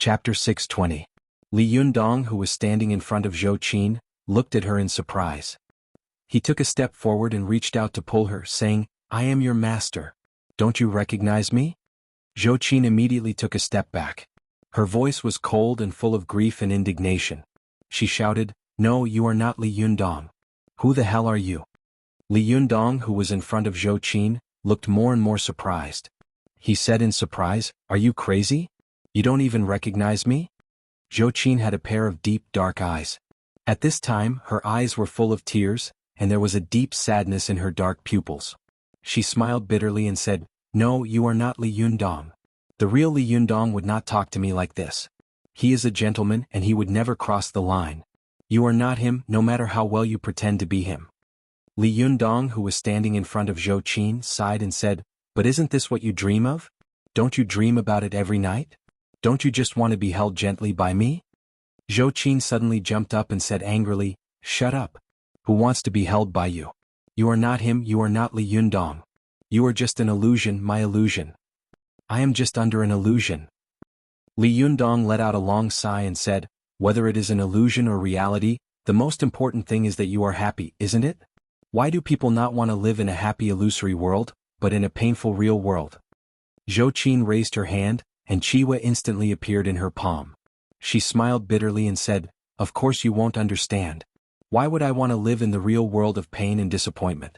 Chapter 620. Li Yundong, who was standing in front of Zhou Qin, looked at her in surprise. He took a step forward and reached out to pull her, saying, "I am your master. Don't you recognize me?" Zhou Qin immediately took a step back. Her voice was cold and full of grief and indignation. She shouted, "No, you are not Li Yundong. Who the hell are you?" Li Yundong, who was in front of Zhou Qin, looked more and more surprised. He said in surprise, "Are you crazy? You don't even recognize me?" Zhou Qin had a pair of deep, dark eyes. At this time, her eyes were full of tears, and there was a deep sadness in her dark pupils. She smiled bitterly and said, "No, you are not Li Yundong. The real Li Yundong would not talk to me like this. He is a gentleman and he would never cross the line. You are not him, no matter how well you pretend to be him." Li Yundong, who was standing in front of Zhou Qin, sighed and said, "But isn't this what you dream of? Don't you dream about it every night? Don't you just want to be held gently by me?" Zhou Qin suddenly jumped up and said angrily, "Shut up. Who wants to be held by you? You are not him, you are not Li Yundong. You are just an illusion, my illusion. I am just under an illusion." Li Yundong let out a long sigh and said, "Whether it is an illusion or reality, the most important thing is that you are happy, isn't it? Why do people not want to live in a happy illusory world, but in a painful real world?" Zhou Qin raised her hand, and Chiwa instantly appeared in her palm. She smiled bitterly and said, "Of course you won't understand. Why would I want to live in the real world of pain and disappointment?"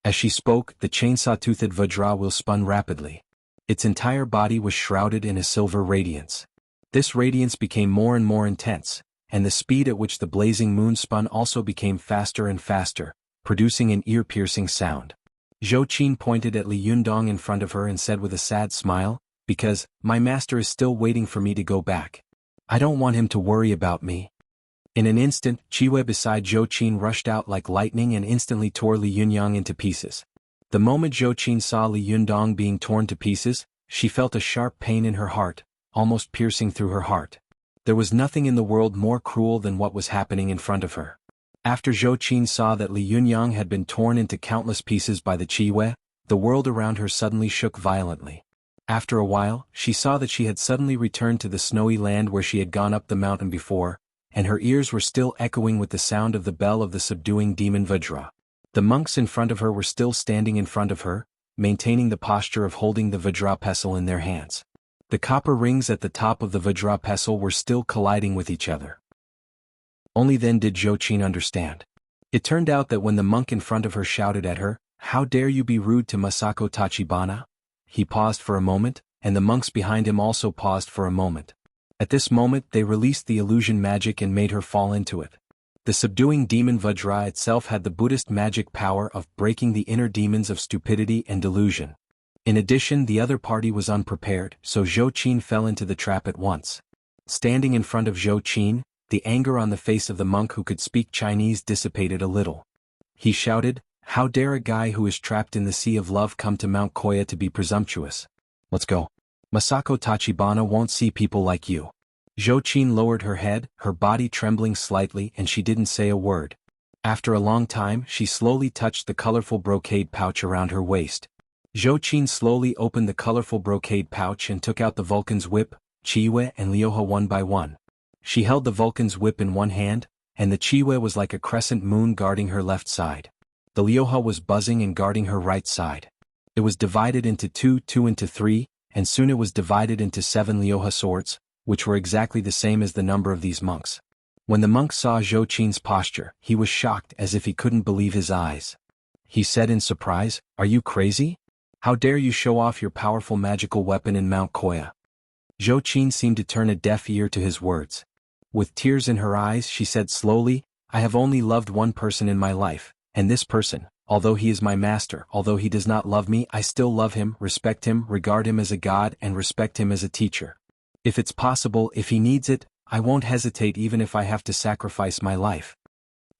As she spoke, the chainsaw-toothed Vajra wheel spun rapidly. Its entire body was shrouded in a silver radiance. This radiance became more and more intense, and the speed at which the blazing moon spun also became faster and faster, producing an ear-piercing sound. Zhou Qin pointed at Li Yundong in front of her and said with a sad smile, "Because, my master is still waiting for me to go back. I don't want him to worry about me." In an instant, Chiwe beside Zhou Qin rushed out like lightning and instantly tore Li Yundong into pieces. The moment Zhou Qin saw Li Yundong being torn to pieces, she felt a sharp pain in her heart, almost piercing through her heart. There was nothing in the world more cruel than what was happening in front of her. After Zhou Qin saw that Li Yundong had been torn into countless pieces by the Chiwe, the world around her suddenly shook violently. After a while, she saw that she had suddenly returned to the snowy land where she had gone up the mountain before, and her ears were still echoing with the sound of the bell of the subduing demon Vajra. The monks in front of her were still standing in front of her, maintaining the posture of holding the Vajra pestle in their hands. The copper rings at the top of the Vajra pestle were still colliding with each other. Only then did Zhou Qin understand. It turned out that when the monk in front of her shouted at her, "How dare you be rude to Masako Tachibana?" He paused for a moment, and the monks behind him also paused for a moment. At this moment they released the illusion magic and made her fall into it. The subduing demon Vajra itself had the Buddhist magic power of breaking the inner demons of stupidity and delusion. In addition, the other party was unprepared, so Zhou Qin fell into the trap at once. Standing in front of Zhou Qin, the anger on the face of the monk who could speak Chinese dissipated a little. He shouted, "How dare a guy who is trapped in the sea of love come to Mount Koya to be presumptuous? Let's go. Masako Tachibana won't see people like you." Zhou Qin lowered her head, her body trembling slightly, and she didn't say a word. After a long time, she slowly touched the colorful brocade pouch around her waist. Zhou Qin slowly opened the colorful brocade pouch and took out the Vulcan's whip, Chiwe and Lioha one by one. She held the Vulcan's whip in one hand, and the Chiwe was like a crescent moon guarding her left side. The Lioha was buzzing and guarding her right side. It was divided into two into three, and soon it was divided into 7 Lioha swords, which were exactly the same as the number of these monks. When the monk saw Zhou Qin's posture, he was shocked as if he couldn't believe his eyes. He said in surprise, "Are you crazy? How dare you show off your powerful magical weapon in Mount Koya?" Zhou Qin seemed to turn a deaf ear to his words. With tears in her eyes, she said slowly, "I have only loved one person in my life, and this person, although he is my master, although he does not love me, I still love him, respect him, regard him as a god, and respect him as a teacher. If it's possible, if he needs it, I won't hesitate even if I have to sacrifice my life."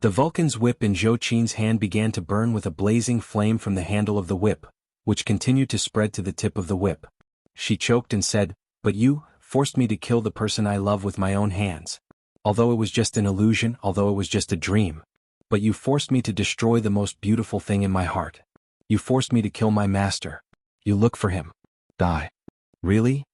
The Vulcan's whip in Zhou Qin's hand began to burn with a blazing flame from the handle of the whip, which continued to spread to the tip of the whip. She choked and said, "But you forced me to kill the person I love with my own hands. Although it was just an illusion, although it was just a dream. But you forced me to destroy the most beautiful thing in my heart. You forced me to kill my master. You look for him. Die." "Really?"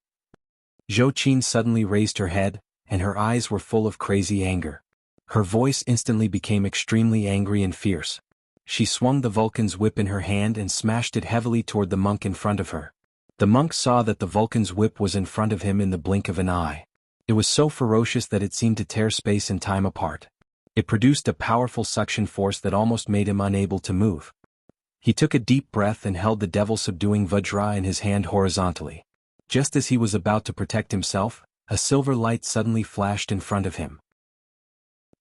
Zhou Qin suddenly raised her head, and her eyes were full of crazy anger. Her voice instantly became extremely angry and fierce. She swung the Vulcan's whip in her hand and smashed it heavily toward the monk in front of her. The monk saw that the Vulcan's whip was in front of him in the blink of an eye. It was so ferocious that it seemed to tear space and time apart. It produced a powerful suction force that almost made him unable to move. He took a deep breath and held the devil-subduing Vajra in his hand horizontally. Just as he was about to protect himself, a silver light suddenly flashed in front of him.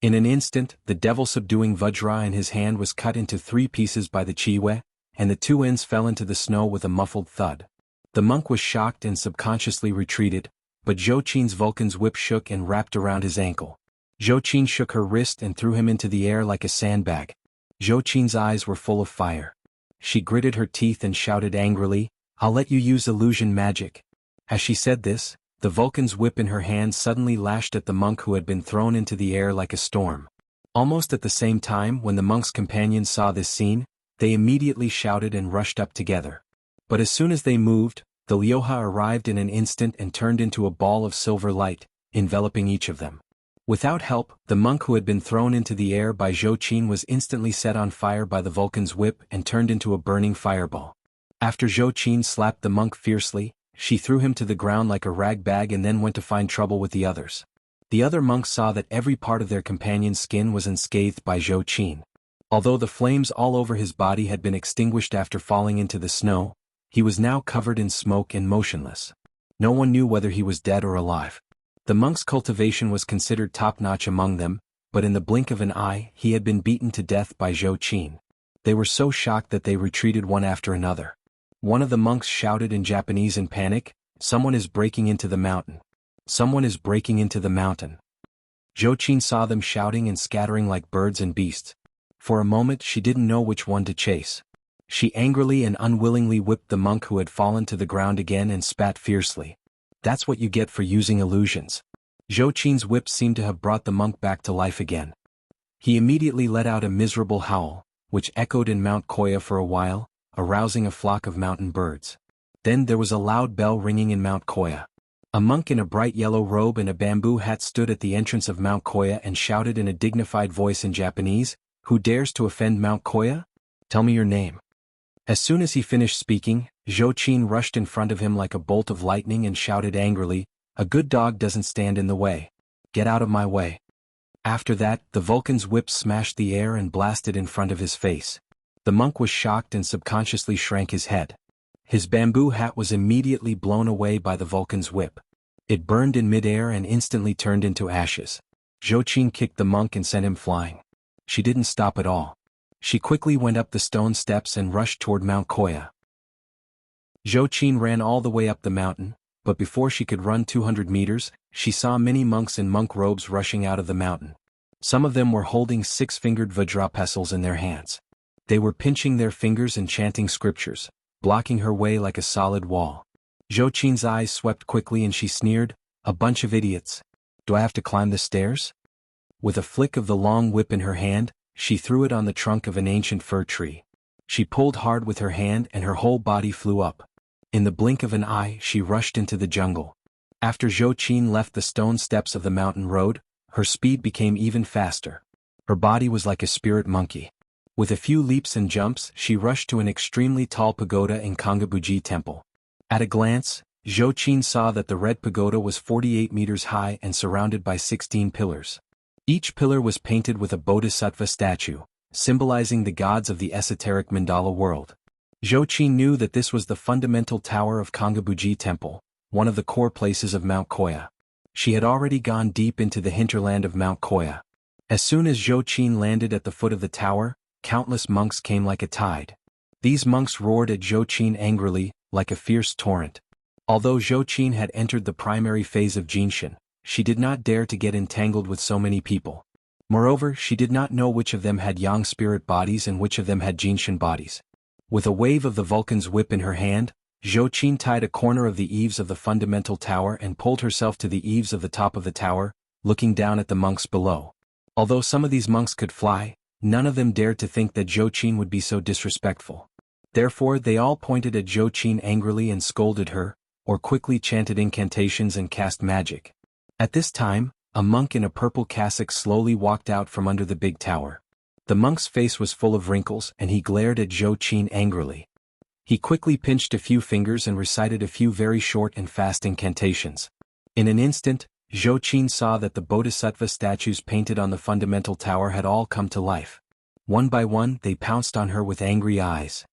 In an instant, the devil-subduing Vajra in his hand was cut into 3 pieces by the Chiwe, and the 2 ends fell into the snow with a muffled thud. The monk was shocked and subconsciously retreated, but Zhou Qin's Vulcan's whip shook and wrapped around his ankle. Zhou Qin shook her wrist and threw him into the air like a sandbag. Zhou Qin's eyes were full of fire. She gritted her teeth and shouted angrily, "I'll let you use illusion magic." As she said this, the Vulcan's whip in her hand suddenly lashed at the monk who had been thrown into the air like a storm. Almost at the same time, when the monk's companions saw this scene, they immediately shouted and rushed up together. But as soon as they moved, the Liuha arrived in an instant and turned into a ball of silver light, enveloping each of them. Without help, the monk who had been thrown into the air by Zhou Qin was instantly set on fire by the Vulcan's whip and turned into a burning fireball. After Zhou Qin slapped the monk fiercely, she threw him to the ground like a rag bag and then went to find trouble with the others. The other monks saw that every part of their companion's skin was unscathed by Zhou Qin. Although the flames all over his body had been extinguished after falling into the snow, he was now covered in smoke and motionless. No one knew whether he was dead or alive. The monk's cultivation was considered top-notch among them, but in the blink of an eye he had been beaten to death by Zhou Qin. They were so shocked that they retreated one after another. One of the monks shouted in Japanese in panic, "Someone is breaking into the mountain. Someone is breaking into the mountain." Zhou Qin saw them shouting and scattering like birds and beasts. For a moment she didn't know which one to chase. She angrily and unwillingly whipped the monk who had fallen to the ground again and spat fiercely. "That's what you get for using illusions." Zhou Qin's whip seemed to have brought the monk back to life again. He immediately let out a miserable howl, which echoed in Mount Koya for a while, arousing a flock of mountain birds. Then there was a loud bell ringing in Mount Koya. A monk in a bright yellow robe and a bamboo hat stood at the entrance of Mount Koya and shouted in a dignified voice in Japanese, "Who dares to offend Mount Koya? Tell me your name." As soon as he finished speaking, Zhou Qin rushed in front of him like a bolt of lightning and shouted angrily, "A good dog doesn't stand in the way. Get out of my way." After that, the Vulcan's whip smashed the air and blasted in front of his face. The monk was shocked and subconsciously shrank his head. His bamboo hat was immediately blown away by the Vulcan's whip. It burned in midair and instantly turned into ashes. Zhou Qin kicked the monk and sent him flying. She didn't stop at all. She quickly went up the stone steps and rushed toward Mount Koya. Zhou Qin ran all the way up the mountain, but before she could run 200 meters, she saw many monks in monk robes rushing out of the mountain. Some of them were holding 6-fingered Vajra pestles in their hands. They were pinching their fingers and chanting scriptures, blocking her way like a solid wall. Zhou Qin's eyes swept quickly and she sneered, "A bunch of idiots. Do I have to climb the stairs?" With a flick of the long whip in her hand, she threw it on the trunk of an ancient fir tree. She pulled hard with her hand and her whole body flew up. In the blink of an eye she rushed into the jungle. After Zhou Qin left the stone steps of the mountain road, her speed became even faster. Her body was like a spirit monkey. With a few leaps and jumps she rushed to an extremely tall pagoda in Kangabuji Temple. At a glance, Zhou Qin saw that the red pagoda was 48 meters high and surrounded by 16 pillars. Each pillar was painted with a bodhisattva statue, symbolizing the gods of the esoteric mandala world. Zhou Qin knew that this was the fundamental tower of Kangabuji Temple, one of the core places of Mount Koya. She had already gone deep into the hinterland of Mount Koya. As soon as Zhou Qin landed at the foot of the tower, countless monks came like a tide. These monks roared at Zhou Qin angrily, like a fierce torrent. Although Zhou Qin had entered the primary phase of Jinshin, she did not dare to get entangled with so many people. Moreover, she did not know which of them had Yang spirit bodies and which of them had Jinshin bodies. With a wave of the Vulcan's whip in her hand, Zhou Qin tied a corner of the eaves of the fundamental tower and pulled herself to the eaves of the top of the tower, looking down at the monks below. Although some of these monks could fly, none of them dared to think that Zhou Qin would be so disrespectful. Therefore they all pointed at Zhou Qin angrily and scolded her, or quickly chanted incantations and cast magic. At this time, a monk in a purple cassock slowly walked out from under the big tower. The monk's face was full of wrinkles and he glared at Zhou Qin angrily. He quickly pinched a few fingers and recited a few very short and fast incantations. In an instant, Zhou Qin saw that the bodhisattva statues painted on the fundamental tower had all come to life. One by one, they pounced on her with angry eyes.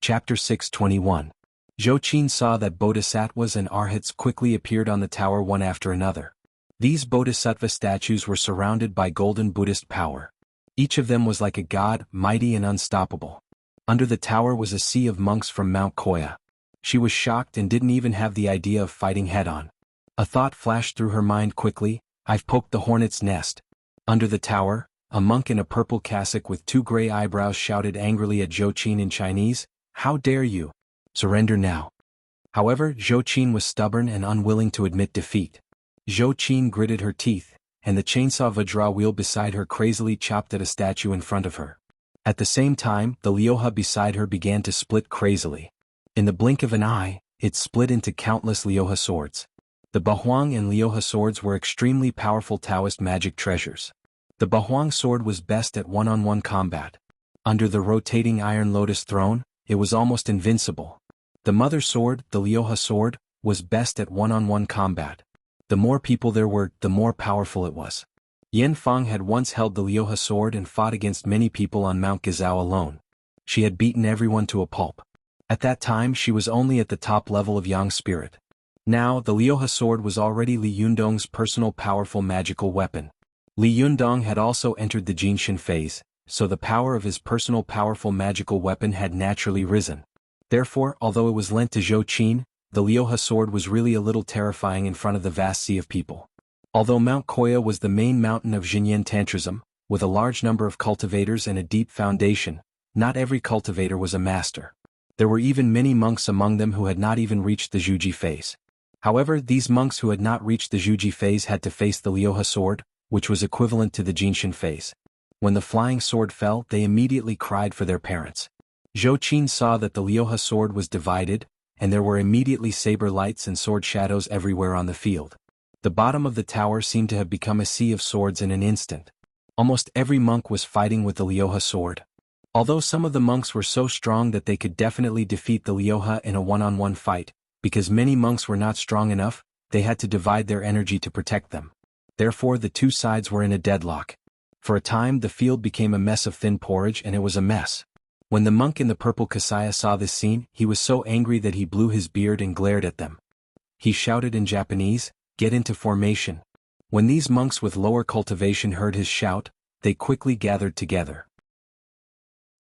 Chapter 621. Zhou Qin saw that bodhisattvas and arhats quickly appeared on the tower one after another. These bodhisattva statues were surrounded by golden Buddhist power. Each of them was like a god, mighty and unstoppable. Under the tower was a sea of monks from Mount Koya. She was shocked and didn't even have the idea of fighting head-on. A thought flashed through her mind quickly: I've poked the hornet's nest. Under the tower, a monk in a purple cassock with 2 gray eyebrows shouted angrily at Zhou Qin in Chinese, "How dare you? Surrender now." However, Zhou Qin was stubborn and unwilling to admit defeat. Zhou Qin gritted her teeth, and the chainsaw Vajra wheel beside her crazily chopped at a statue in front of her. At the same time, the Lioha beside her began to split crazily. In the blink of an eye, it split into countless Lioha swords. The Bahuang and Lioha swords were extremely powerful Taoist magic treasures. The Bahuang sword was best at one-on-one combat. Under the rotating iron lotus throne, it was almost invincible. The mother sword, the Lioha sword, was best at one-on-one combat. The more people there were, the more powerful it was. Yen Feng had once held the Lioha sword and fought against many people on Mount Gazao alone. She had beaten everyone to a pulp. At that time she was only at the top level of Yang spirit. Now the Lioha sword was already Li Yundong's personal powerful magical weapon. Li Yundong had also entered the Jinshin phase, so the power of his personal powerful magical weapon had naturally risen. Therefore, although it was lent to Zhou Qin, the Lioha sword was really a little terrifying in front of the vast sea of people. Although Mount Koya was the main mountain of Xinyan Tantrism, with a large number of cultivators and a deep foundation, not every cultivator was a master. There were even many monks among them who had not even reached the Zhuji phase. However, these monks who had not reached the Zhuji phase had to face the Lioha sword, which was equivalent to the Jinshin phase. When the flying sword fell, they immediately cried for their parents. Zhou Qin saw that the Lioha sword was divided, and there were immediately saber lights and sword shadows everywhere on the field. The bottom of the tower seemed to have become a sea of swords in an instant. Almost every monk was fighting with the Lioha sword. Although some of the monks were so strong that they could definitely defeat the Lioha in a one-on-one fight, because many monks were not strong enough, they had to divide their energy to protect them. Therefore the two sides were in a deadlock. For a time the field became a mess of thin porridge, and it was a mess. When the monk in the purple kasaya saw this scene, he was so angry that he blew his beard and glared at them. He shouted in Japanese, "Get into formation." When these monks with lower cultivation heard his shout, they quickly gathered together.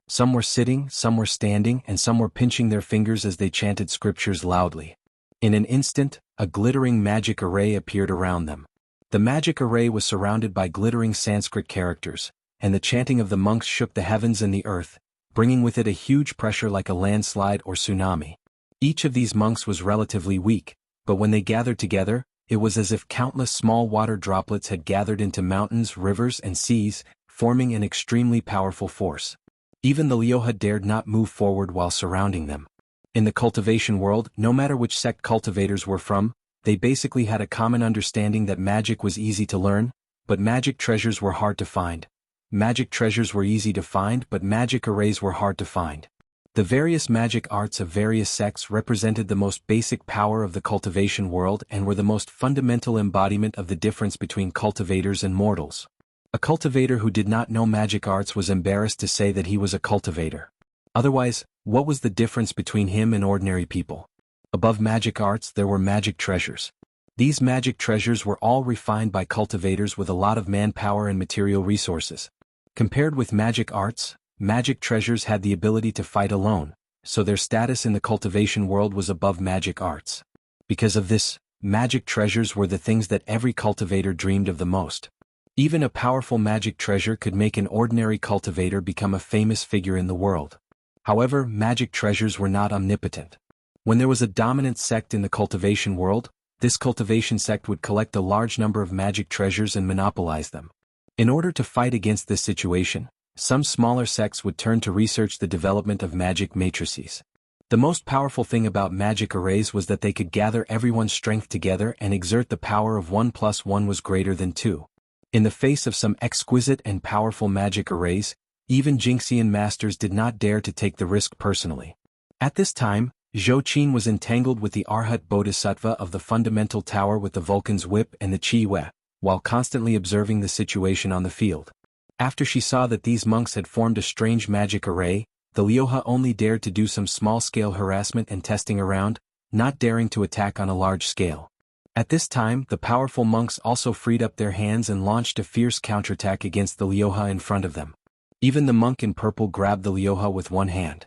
Some were sitting, some were standing, and some were pinching their fingers as they chanted scriptures loudly. In an instant, a glittering magic array appeared around them. The magic array was surrounded by glittering Sanskrit characters, and the chanting of the monks shook the heavens and the earth, bringing with it a huge pressure like a landslide or tsunami. Each of these monks was relatively weak, but when they gathered together, it was as if countless small water droplets had gathered into mountains, rivers, and seas, forming an extremely powerful force. Even the Lioha dared not move forward while surrounding them. In the cultivation world, no matter which sect cultivators were from, they basically had a common understanding that magic was easy to learn, but magic treasures were hard to find. Magic treasures were easy to find, but magic arrays were hard to find. The various magic arts of various sects represented the most basic power of the cultivation world and were the most fundamental embodiment of the difference between cultivators and mortals. A cultivator who did not know magic arts was embarrassed to say that he was a cultivator. Otherwise, what was the difference between him and ordinary people? Above magic arts there were magic treasures. These magic treasures were all refined by cultivators with a lot of manpower and material resources. Compared with magic arts, magic treasures had the ability to fight alone, so their status in the cultivation world was above magic arts. Because of this, magic treasures were the things that every cultivator dreamed of the most. Even a powerful magic treasure could make an ordinary cultivator become a famous figure in the world. However, magic treasures were not omnipotent. When there was a dominant sect in the cultivation world, this cultivation sect would collect a large number of magic treasures and monopolize them. In order to fight against this situation, some smaller sects would turn to research the development of magic matrices. The most powerful thing about magic arrays was that they could gather everyone's strength together and exert the power of 1 plus 1 was greater than 2. In the face of some exquisite and powerful magic arrays, even Jinxian masters did not dare to take the risk personally. At this time, Zhou Qin was entangled with the Arhat Bodhisattva of the fundamental tower with the Vulcan's whip and the Qi Wei, while constantly observing the situation on the field. After she saw that these monks had formed a strange magic array, the Liuha only dared to do some small-scale harassment and testing around, not daring to attack on a large scale. At this time, the powerful monks also freed up their hands and launched a fierce counterattack against the Liuha in front of them. Even the monk in purple grabbed the Liuha with one hand.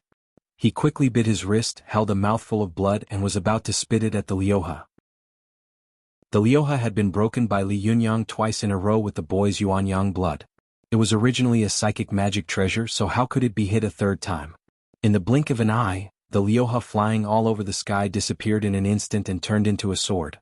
He quickly bit his wrist, held a mouthful of blood and was about to spit it at the Liuha. The Liuha had been broken by Li Yunyang twice in a row with the boy's Yuanyang blood. It was originally a psychic magic treasure, so how could it be hit a third time? In the blink of an eye, the Liuha flying all over the sky disappeared in an instant and turned into a sword.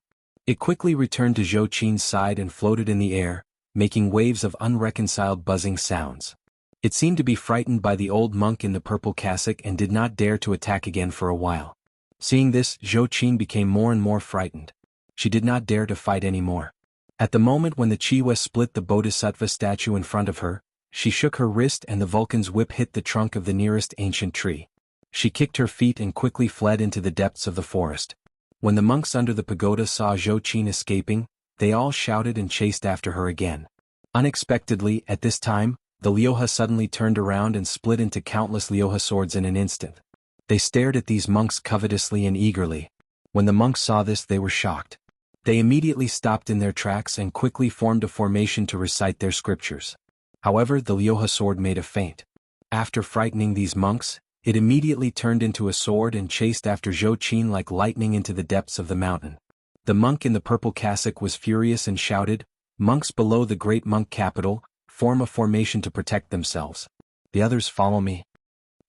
It quickly returned to Zhou Qin's side and floated in the air, making waves of unreconciled buzzing sounds. It seemed to be frightened by the old monk in the purple cassock and did not dare to attack again for a while. Seeing this, Zhou Qin became more and more frightened. She did not dare to fight anymore. At the moment when the Chiwa split the Bodhisattva statue in front of her, she shook her wrist and the Vulcan's whip hit the trunk of the nearest ancient tree. She kicked her feet and quickly fled into the depths of the forest. When the monks under the pagoda saw Zhou Qin escaping, they all shouted and chased after her again. Unexpectedly, at this time, the Liuha suddenly turned around and split into countless Liuha swords in an instant. They stared at these monks covetously and eagerly. When the monks saw this, they were shocked. They immediately stopped in their tracks and quickly formed a formation to recite their scriptures. However, the Liuha sword made a feint. After frightening these monks, it immediately turned into a sword and chased after Zhou Qin like lightning into the depths of the mountain. The monk in the purple cassock was furious and shouted, "Monks below the great monk capital, form a formation to protect themselves. The others follow me."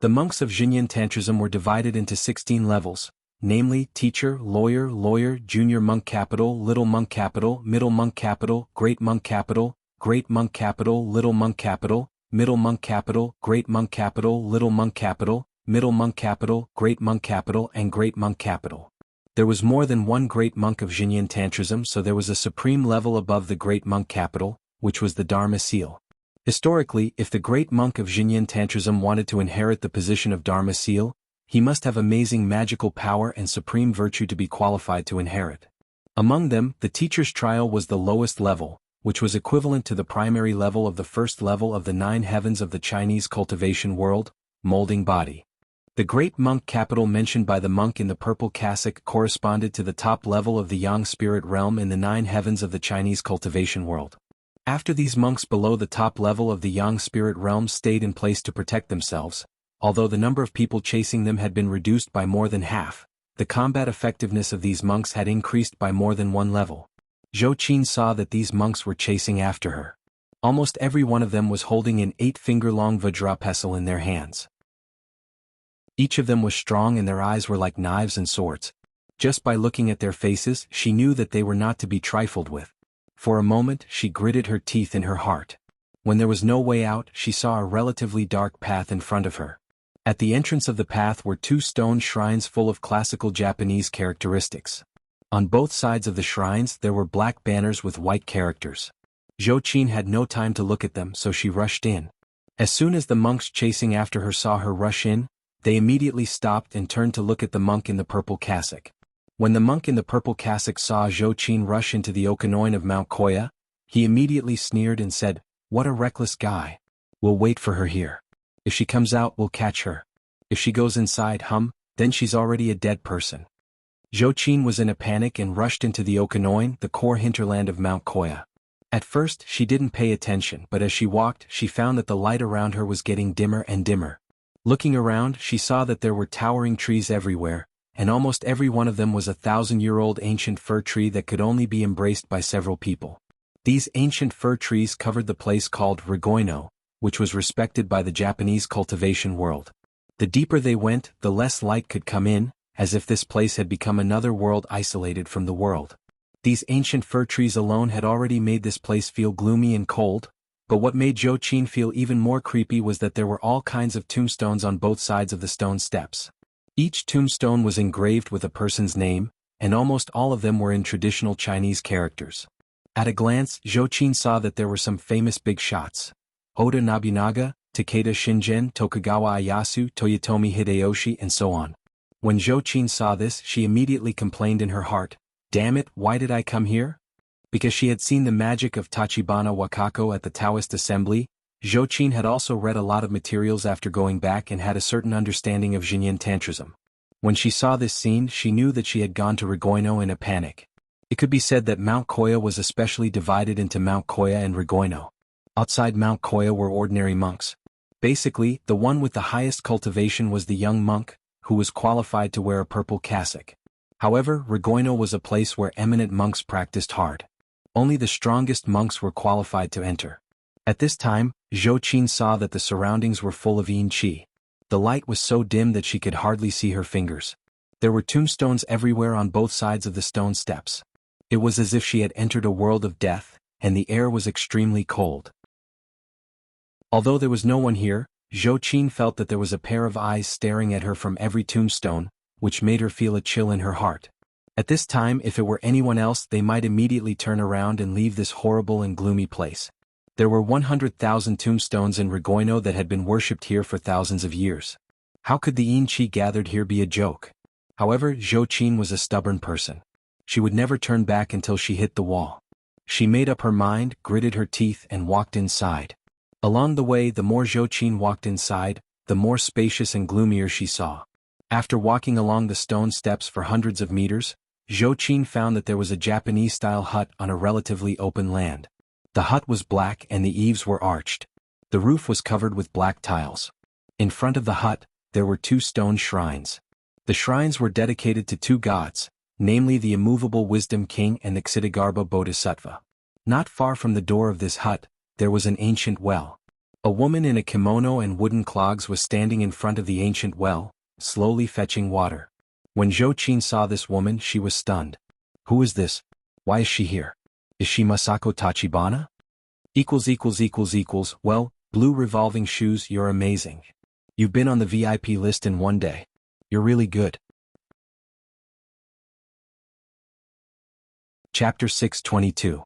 The monks of Xinyan Tantrism were divided into 16 levels, namely teacher, lawyer, junior monk capital, little monk capital, middle monk capital, great monk capital, little monk capital, middle monk capital, great monk capital, little monk capital, middle monk capital, great monk capital, and great monk capital. There was more than one great monk of Xinyan Tantrism, so there was a supreme level above the great monk capital, which was the Dharma seal. Historically, if the great monk of Xinyan Tantrism wanted to inherit the position of Dharma seal, he must have amazing magical power and supreme virtue to be qualified to inherit. Among them, the teacher's trial was the lowest level, which was equivalent to the primary level of the first level of the 9 heavens of the Chinese cultivation world, molding body. The great monk capital mentioned by the monk in the purple cassock corresponded to the top level of the yang spirit realm in the 9 heavens of the Chinese cultivation world. After these monks below the top level of the yang spirit realm stayed in place to protect themselves, although the number of people chasing them had been reduced by more than half, the combat effectiveness of these monks had increased by more than one level. Zhou Qin saw that these monks were chasing after her. Almost every one of them was holding an 8-finger-long Vajra pestle in their hands. Each of them was strong and their eyes were like knives and swords. Just by looking at their faces, she knew that they were not to be trifled with. For a moment, she gritted her teeth in her heart. When there was no way out, she saw a relatively dark path in front of her. At the entrance of the path were 2 stone shrines full of classical Japanese characteristics. On both sides of the shrines there were black banners with white characters. Zhou Qin had no time to look at them, so she rushed in. As soon as the monks chasing after her saw her rush in, they immediately stopped and turned to look at the monk in the purple cassock. When the monk in the purple cassock saw Zhou Qin rush into the Okanoin of Mount Koya, he immediately sneered and said, "What a reckless guy. We'll wait for her here. If she comes out, we'll catch her. If she goes inside, then she's already a dead person." Zhou Qin was in a panic and rushed into the Okanoin, the core hinterland of Mount Koya. At first, she didn't pay attention, but as she walked, she found that the light around her was getting dimmer and dimmer. Looking around, she saw that there were towering trees everywhere, and almost every one of them was a 1,000-year-old ancient fir tree that could only be embraced by several people. These ancient fir trees covered the place called Rigoino, which was respected by the Japanese cultivation world. The deeper they went, the less light could come in, as if this place had become another world isolated from the world. These ancient fir trees alone had already made this place feel gloomy and cold, but what made Zhou Qin feel even more creepy was that there were all kinds of tombstones on both sides of the stone steps. Each tombstone was engraved with a person's name, and almost all of them were in traditional Chinese characters. At a glance, Zhou Qin saw that there were some famous big shots. Oda Nobunaga, Takeda Shingen, Tokugawa Ieyasu, Toyotomi Hideyoshi, and so on. When Zhou Qin saw this, she immediately complained in her heart, "Damn it, why did I come here?" Because she had seen the magic of Tachibana Wakako at the Taoist assembly, Zhou Qin had also read a lot of materials after going back and had a certain understanding of Xinyan Tantrism. When she saw this scene, she knew that she had gone to Regoino in a panic. It could be said that Mount Koya was especially divided into Mount Koya and Regoino. Outside Mount Koya were ordinary monks. Basically, the one with the highest cultivation was the young monk, who was qualified to wear a purple cassock. However, Regoino was a place where eminent monks practiced hard. Only the strongest monks were qualified to enter. At this time, Zhou Qin saw that the surroundings were full of yin qi. The light was so dim that she could hardly see her fingers. There were tombstones everywhere on both sides of the stone steps. It was as if she had entered a world of death, and the air was extremely cold. Although there was no one here, Zhou Qin felt that there was a pair of eyes staring at her from every tombstone, which made her feel a chill in her heart. At this time, if it were anyone else, they might immediately turn around and leave this horrible and gloomy place. There were 100,000 tombstones in Regoino that had been worshipped here for thousands of years. How could the yin qi gathered here be a joke? However, Zhou Qin was a stubborn person. She would never turn back until she hit the wall. She made up her mind, gritted her teeth, and walked inside. Along the way, the more Zhou Qin walked inside, the more spacious and gloomier she saw. After walking along the stone steps for hundreds of meters, Zhou Qin found that there was a Japanese-style hut on a relatively open land. The hut was black and the eaves were arched. The roof was covered with black tiles. In front of the hut, there were 2 stone shrines. The shrines were dedicated to 2 gods, namely the immovable Wisdom King and the Ksitigarbha Bodhisattva. Not far from the door of this hut, there was an ancient well. A woman in a kimono and wooden clogs was standing in front of the ancient well, slowly fetching water. When Zhou Qin saw this woman, she was stunned. Who is this? Why is she here? Is she Masako Tachibana? Well, blue revolving shoes, you're amazing. You've been on the VIP list in one day. You're really good. Chapter 622.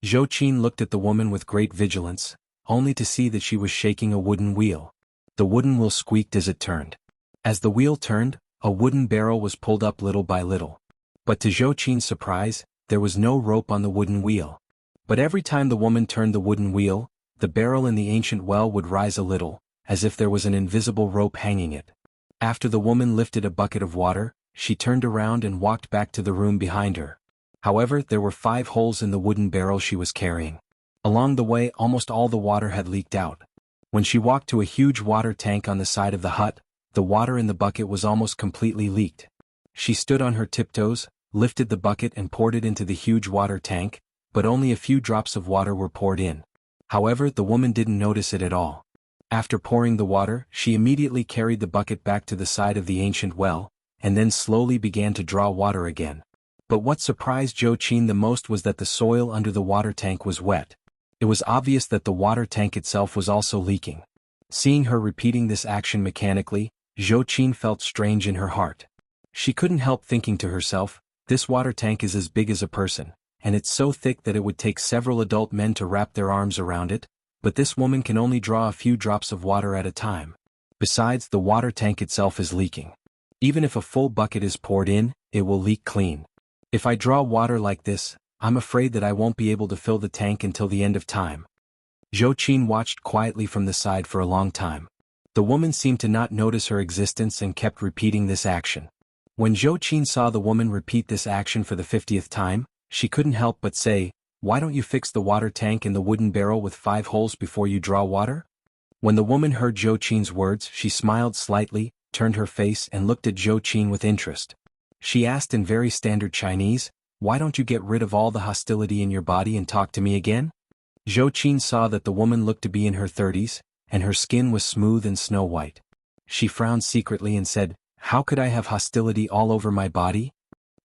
Zhou Qin looked at the woman with great vigilance, only to see that she was shaking a wooden wheel. The wooden wheel squeaked as it turned. As the wheel turned, a wooden barrel was pulled up little by little. But to Zhou Qin's surprise, there was no rope on the wooden wheel. But every time the woman turned the wooden wheel, the barrel in the ancient well would rise a little, as if there was an invisible rope hanging it. After the woman lifted a bucket of water, she turned around and walked back to the room behind her. However, there were 5 holes in the wooden barrel she was carrying. Along the way, almost all the water had leaked out. When she walked to a huge water tank on the side of the hut, the water in the bucket was almost completely leaked. She stood on her tiptoes, lifted the bucket and poured it into the huge water tank, but only a few drops of water were poured in. However, the woman didn't notice it at all. After pouring the water, she immediately carried the bucket back to the side of the ancient well, and then slowly began to draw water again. But what surprised Zhou Qin the most was that the soil under the water tank was wet. It was obvious that the water tank itself was also leaking. Seeing her repeating this action mechanically, Zhou Qin felt strange in her heart. She couldn't help thinking to herself, this water tank is as big as a person, and it's so thick that it would take several adult men to wrap their arms around it, but this woman can only draw a few drops of water at a time. Besides, the water tank itself is leaking. Even if a full bucket is poured in, it will leak clean. If I draw water like this, I'm afraid that I won't be able to fill the tank until the end of time. Zhou Qin watched quietly from the side for a long time. The woman seemed to not notice her existence and kept repeating this action. When Zhou Qin saw the woman repeat this action for the 50th time, she couldn't help but say, "Why don't you fix the water tank in the wooden barrel with 5 holes before you draw water?" When the woman heard Zhou Qin's words, she smiled slightly, turned her face and looked at Zhou Qin with interest. She asked in very standard Chinese, "Why don't you get rid of all the hostility in your body and talk to me again?" Zhou Qin saw that the woman looked to be in her 30s, and her skin was smooth and snow-white. She frowned secretly and said, "How could I have hostility all over my body?"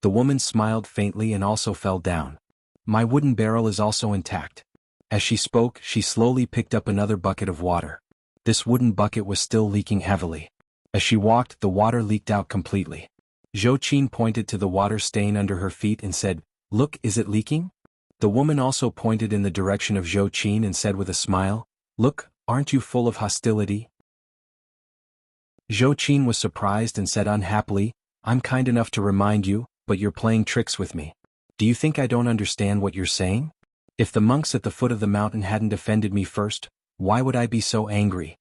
The woman smiled faintly and also fell down. "My wooden barrel is also intact." As she spoke, she slowly picked up another bucket of water. This wooden bucket was still leaking heavily. As she walked, the water leaked out completely. Zhou Qin pointed to the water stain under her feet and said, "Look, is it leaking?" The woman also pointed in the direction of Zhou Qin and said with a smile, "Look, aren't you full of hostility?" Zhou Qin was surprised and said unhappily, "I'm kind enough to remind you, but you're playing tricks with me. Do you think I don't understand what you're saying? If the monks at the foot of the mountain hadn't offended me first, why would I be so angry?"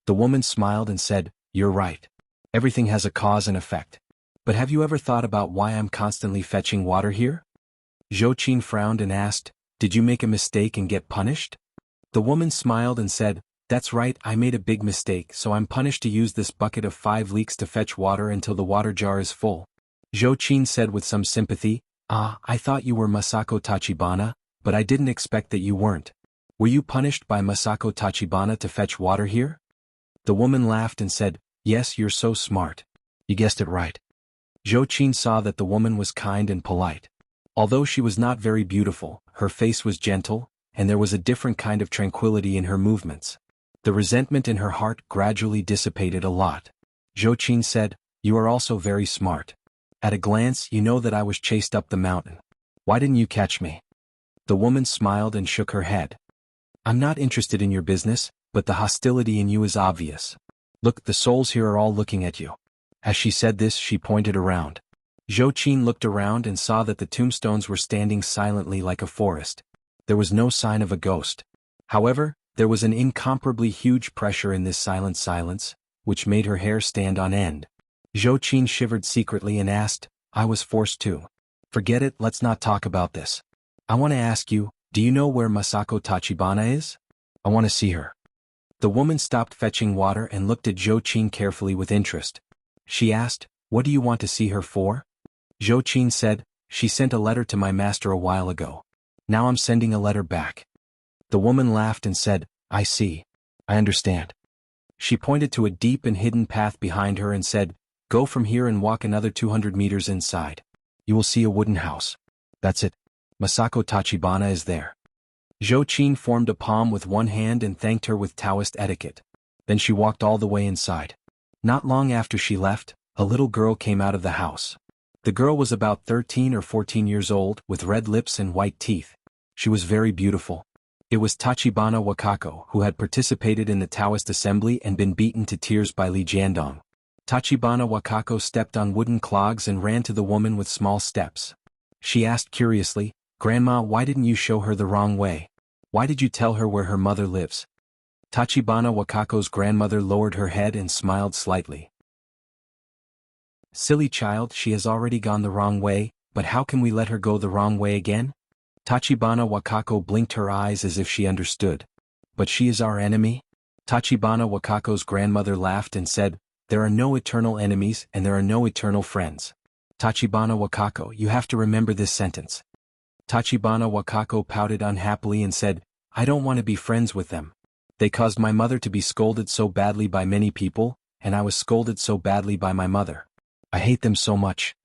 The woman smiled and said, "You're right. Everything has a cause and effect. But have you ever thought about why I'm constantly fetching water here?" Zhou Qin frowned and asked, "Did you make a mistake and get punished?" The woman smiled and said, "That's right, I made a big mistake, so I'm punished to use this bucket of 5 leeks to fetch water until the water jar is full." Zhou Qin said with some sympathy, "Ah, I thought you were Masako Tachibana, but I didn't expect that you weren't. Were you punished by Masako Tachibana to fetch water here?" The woman laughed and said, "Yes, you're so smart. You guessed it right." Zhou Qin saw that the woman was kind and polite. Although she was not very beautiful, her face was gentle, and there was a different kind of tranquility in her movements. The resentment in her heart gradually dissipated a lot. Zhou Qin said, "You are also very smart. At a glance you know that I was chased up the mountain. Why didn't you catch me?" The woman smiled and shook her head. "I'm not interested in your business, but the hostility in you is obvious. Look, the souls here are all looking at you." As she said this, she pointed around. Zhou Qin looked around and saw that the tombstones were standing silently like a forest. There was no sign of a ghost. However, there was an incomparably huge pressure in this silent silence, which made her hair stand on end. Zhou Qin shivered secretly and asked, "I was forced to." "Forget it, let's not talk about this. I want to ask you, do you know where Masako Tachibana is? I want to see her." The woman stopped fetching water and looked at Zhou Qin carefully with interest. She asked, "What do you want to see her for?" Zhou Qin said, "She sent a letter to my master a while ago. Now I'm sending a letter back." The woman laughed and said, "I see. I understand." She pointed to a deep and hidden path behind her and said, "Go from here and walk another 200 meters inside. You will see a wooden house. That's it. Masako Tachibana is there." Zhou Qin formed a palm with one hand and thanked her with Taoist etiquette. Then she walked all the way inside. Not long after she left, a little girl came out of the house. The girl was about 13 or 14 years old, with red lips and white teeth. She was very beautiful. It was Tachibana Wakako, who had participated in the Taoist assembly and been beaten to tears by Li Jiandong. Tachibana Wakako stepped on wooden clogs and ran to the woman with small steps. She asked curiously, "Grandma, why didn't you show her the wrong way? Why did you tell her where her mother lives?" Tachibana Wakako's grandmother lowered her head and smiled slightly. "Silly child, she has already gone the wrong way, but how can we let her go the wrong way again?" Tachibana Wakako blinked her eyes as if she understood. "But she is our enemy?" Tachibana Wakako's grandmother laughed and said, "There are no eternal enemies and there are no eternal friends. Tachibana Wakako, you have to remember this sentence." Tachibana Wakako pouted unhappily and said, "I don't want to be friends with them. They caused my mother to be scolded so badly by many people, and I was scolded so badly by my mother. I hate them so much."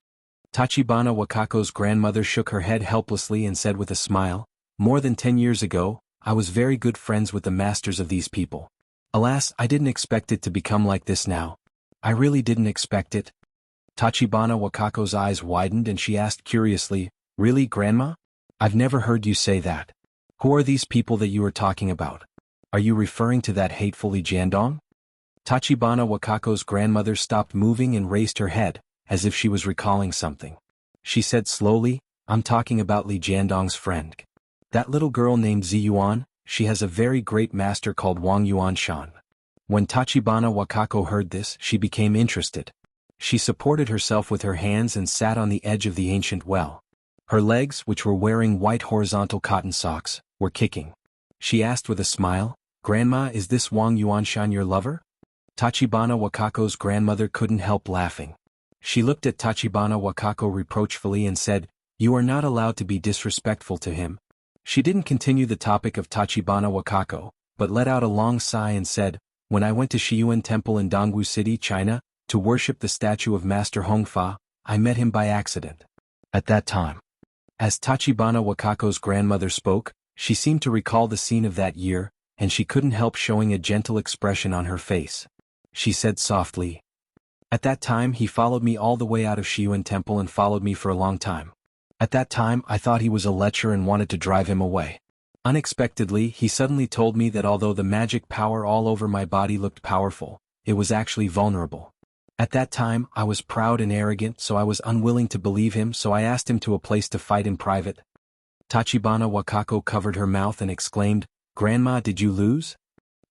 Tachibana Wakako's grandmother shook her head helplessly and said with a smile, "More than 10 years ago, I was very good friends with the masters of these people. Alas, I didn't expect it to become like this now. I really didn't expect it." Tachibana Wakako's eyes widened and she asked curiously, "Really, Grandma? I've never heard you say that. Who are these people that you are talking about? Are you referring to that hateful Li Jiandong?" Tachibana Wakako's grandmother stopped moving and raised her head, as if she was recalling something. She said slowly, "I'm talking about Li Jiandong's friend. That little girl named Ziyuan, she has a very great master called Wang Yuanshan." When Tachibana Wakako heard this, she became interested. She supported herself with her hands and sat on the edge of the ancient well. Her legs, which were wearing white horizontal cotton socks, were kicking. She asked with a smile, "Grandma, is this Wang Yuanshan your lover?" Tachibana Wakako's grandmother couldn't help laughing. She looked at Tachibana Wakako reproachfully and said, "You are not allowed to be disrespectful to him." She didn't continue the topic of Tachibana Wakako, but let out a long sigh and said, "When I went to Shiyuan Temple in Dongwu City, China, to worship the statue of Master Hongfa, I met him by accident. At that time." As Tachibana Wakako's grandmother spoke, she seemed to recall the scene of that year, and she couldn't help showing a gentle expression on her face. She said softly, At that time he followed me all the way out of Shiyuan Temple and followed me for a long time. At that time I thought he was a lecher and wanted to drive him away. Unexpectedly he suddenly told me that although the magic power all over my body looked powerful, it was actually vulnerable. At that time I was proud and arrogant, so I was unwilling to believe him, so I asked him to a place to fight in private. Tachibana Wakako covered her mouth and exclaimed, "Grandma, did you lose?"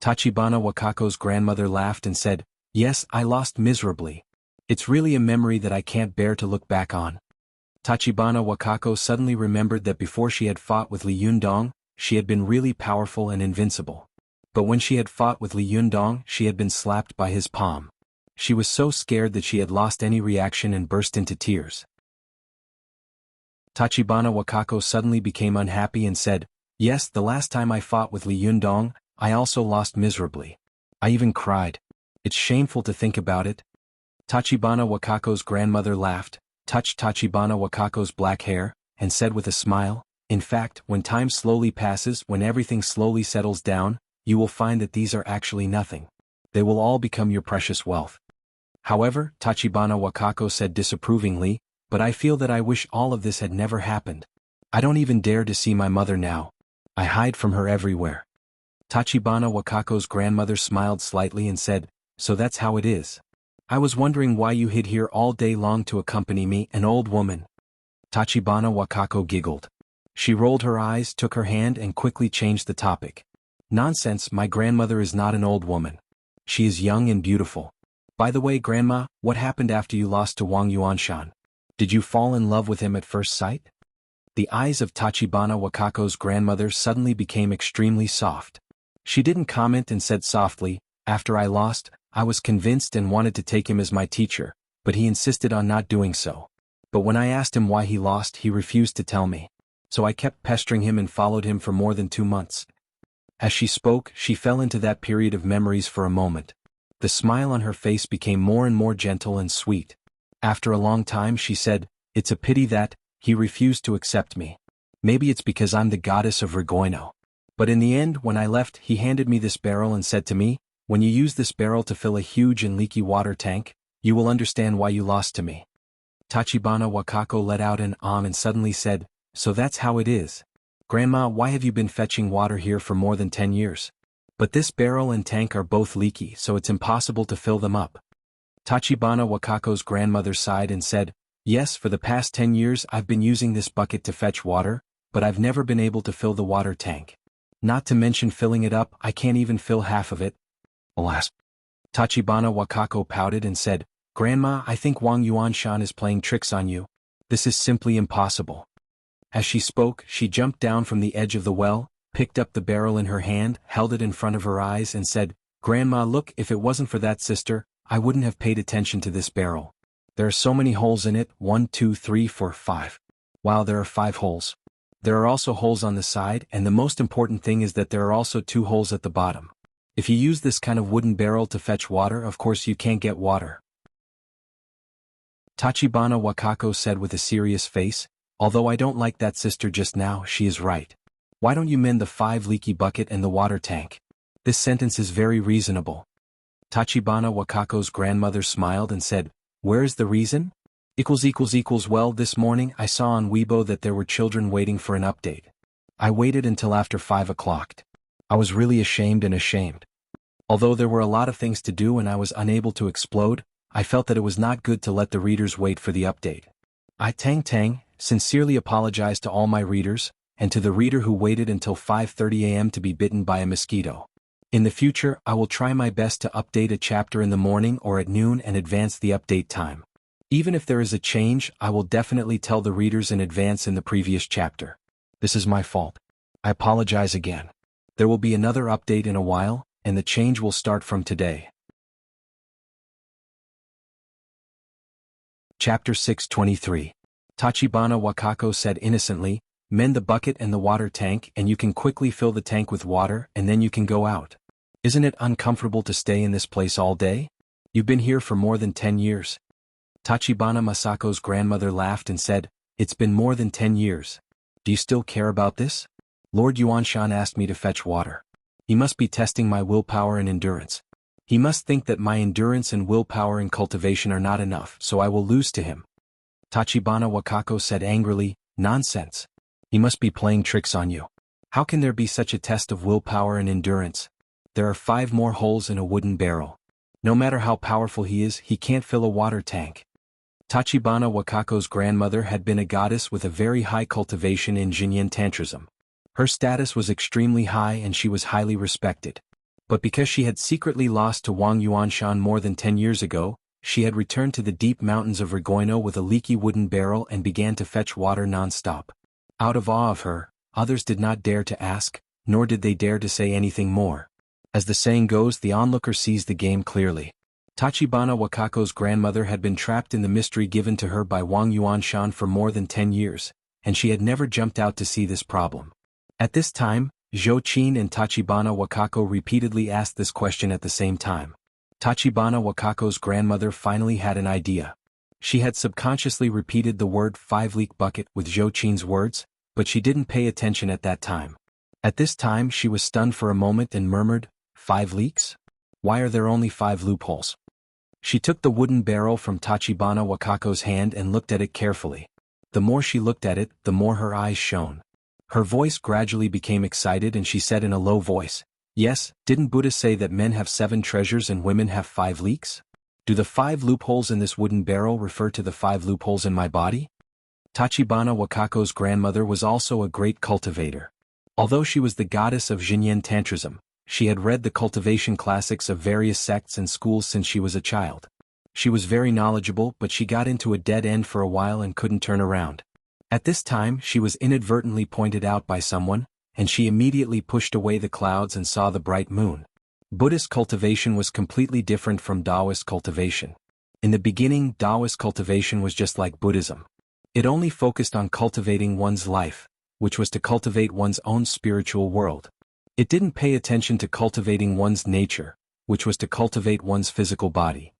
Tachibana Wakako's grandmother laughed and said, "Yes, I lost miserably. It's really a memory that I can't bear to look back on." Tachibana Wakako suddenly remembered that before she had fought with Li Yundong, she had been really powerful and invincible. But when she had fought with Li Yundong, she had been slapped by his palm. She was so scared that she had lost any reaction and burst into tears. Tachibana Wakako suddenly became unhappy and said, "Yes, the last time I fought with Li Yundong, I also lost miserably. I even cried. It's shameful to think about it." Tachibana Wakako's grandmother laughed, touched Tachibana Wakako's black hair, and said with a smile, "In fact, when time slowly passes, when everything slowly settles down, you will find that these are actually nothing. They will all become your precious wealth." However, Tachibana Wakako said disapprovingly, "But I feel that I wish all of this had never happened. I don't even dare to see my mother now. I hide from her everywhere." Tachibana Wakako's grandmother smiled slightly and said, "So that's how it is. I was wondering why you hid here all day long to accompany me, an old woman." Tachibana Wakako giggled. She rolled her eyes, took her hand and quickly changed the topic. "Nonsense, my grandmother is not an old woman. She is young and beautiful. By the way, Grandma, what happened after you lost to Wang Yuanshan? Did you fall in love with him at first sight?" The eyes of Tachibana Wakako's grandmother suddenly became extremely soft. She didn't comment and said softly, "After I lost, I was convinced and wanted to take him as my teacher, but he insisted on not doing so. But when I asked him why he lost, he refused to tell me. So I kept pestering him and followed him for more than 2 months." As she spoke, she fell into that period of memories for a moment. The smile on her face became more and more gentle and sweet. After a long time she said, "It's a pity that he refused to accept me. Maybe it's because I'm the goddess of Regoino. But in the end, when I left, he handed me this barrel and said to me, 'When you use this barrel to fill a huge and leaky water tank, you will understand why you lost to me.'" Tachibana Wakako let out an and suddenly said, "So that's how it is. Grandma, why have you been fetching water here for more than 10 years? But this barrel and tank are both leaky, so it's impossible to fill them up." Tachibana Wakako's grandmother sighed and said, "Yes, for the past 10 years I've been using this bucket to fetch water, but I've never been able to fill the water tank. Not to mention filling it up, I can't even fill half of it. Alas." Tachibana Wakako pouted and said, "Grandma, I think Wang Yuanshan is playing tricks on you. This is simply impossible." As she spoke, she jumped down from the edge of the well, picked up the barrel in her hand, held it in front of her eyes and said, "Grandma, look, if it wasn't for that sister, I wouldn't have paid attention to this barrel. There are so many holes in it, 1, 2, 3, 4, 5. Wow, there are 5 holes. There are also holes on the side, and the most important thing is that there are also 2 holes at the bottom. If you use this kind of wooden barrel to fetch water, of course you can't get water." Tachibana Wakako said with a serious face, "Although I don't like that sister just now, she is right. Why don't you mend the 5 leaky bucket and the water tank? This sentence is very reasonable." Tachibana Wakako's grandmother smiled and said, "Where is the reason? Well, this morning I saw on Weibo that there were children waiting for an update. I waited until after 5 o'clock. I was really ashamed. Although there were a lot of things to do and I was unable to explode, I felt that it was not good to let the readers wait for the update. I sincerely apologize to all my readers, and to the reader who waited until 5:30 a.m. to be bitten by a mosquito. In the future, I will try my best to update a chapter in the morning or at noon and advance the update time. Even if there is a change, I will definitely tell the readers in advance in the previous chapter. This is my fault. I apologize again. There will be another update in a while, and the change will start from today." Chapter 623. Tachibana Wakako said innocently, "Mend the bucket and the water tank and you can quickly fill the tank with water and then you can go out. Isn't it uncomfortable to stay in this place all day? You've been here for more than 10 years. Tachibana Masako's grandmother laughed and said, "It's been more than 10 years. Do you still care about this? Lord Yuanshan asked me to fetch water. He must be testing my willpower and endurance. He must think that my endurance and willpower and cultivation are not enough, so I will lose to him. Tachibana Wakako said angrily, nonsense. He must be playing tricks on you. How can there be such a test of willpower and endurance? There are 5 more holes in a wooden barrel. No matter how powerful he is, he can't fill a water tank. Tachibana Wakako's grandmother had been a goddess with a very high cultivation in Jinyan Tantrism. Her status was extremely high and she was highly respected. But because she had secretly lost to Wang Yuanshan more than 10 years ago, she had returned to the deep mountains of Regoino with a leaky wooden barrel and began to fetch water non-stop. Out of awe of her, others did not dare to ask, nor did they dare to say anything more. As the saying goes, the onlooker sees the game clearly. Tachibana Wakako's grandmother had been trapped in the mystery given to her by Wang Yuanshan for more than 10 years, and she had never jumped out to see this problem. At this time, Zhou Qin and Tachibana Wakako repeatedly asked this question at the same time. Tachibana Wakako's grandmother finally had an idea. She had subconsciously repeated the word 5-leak bucket with Zhou Qin's words, but she didn't pay attention at that time. At this time she was stunned for a moment and murmured, 5 leaks? Why are there only 5 loopholes? She took the wooden barrel from Tachibana Wakako's hand and looked at it carefully. The more she looked at it, the more her eyes shone. Her voice gradually became excited and she said in a low voice, yes, didn't Buddha say that men have 7 treasures and women have 5 leaks? Do the 5 loopholes in this wooden barrel refer to the 5 loopholes in my body? Tachibana Wakako's grandmother was also a great cultivator. Although she was the goddess of Jinyan Tantrism, she had read the cultivation classics of various sects and schools since she was a child. She was very knowledgeable, but she got into a dead end for a while and couldn't turn around. At this time she was inadvertently pointed out by someone, and she immediately pushed away the clouds and saw the bright moon. Buddhist cultivation was completely different from Taoist cultivation. In the beginning, Taoist cultivation was just like Buddhism. It only focused on cultivating one's life, which was to cultivate one's own spiritual world. It didn't pay attention to cultivating one's nature, which was to cultivate one's physical body.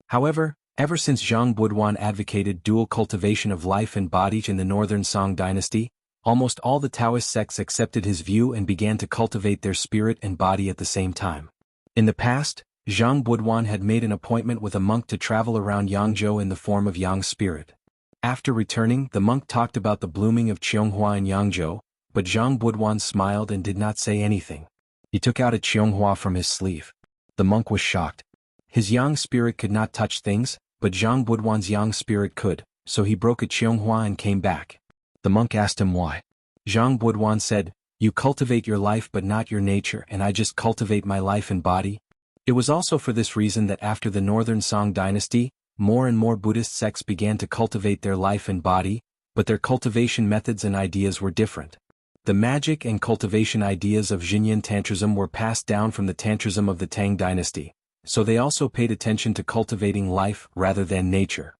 However, ever since Zhang Buduan advocated dual cultivation of life and body in the northern Song dynasty, almost all the Taoist sects accepted his view and began to cultivate their spirit and body at the same time. In the past, Zhang Buduan had made an appointment with a monk to travel around Yangzhou in the form of Yang spirit. After returning, the monk talked about the blooming of Cheonghua in Yangzhou, but Zhang Buduan smiled and did not say anything. He took out a Cheonghua from his sleeve. The monk was shocked. His Yang spirit could not touch things, but Zhang Buduan's Yang spirit could, so he broke a Cheonghua and came back. The monk asked him why. Zhang Buduan said, you cultivate your life but not your nature, and I just cultivate my life and body. It was also for this reason that after the northern Song dynasty, more and more Buddhist sects began to cultivate their life and body, but their cultivation methods and ideas were different. The magic and cultivation ideas of Jinyan Tantrism were passed down from the Tantrism of the Tang dynasty, so they also paid attention to cultivating life rather than nature.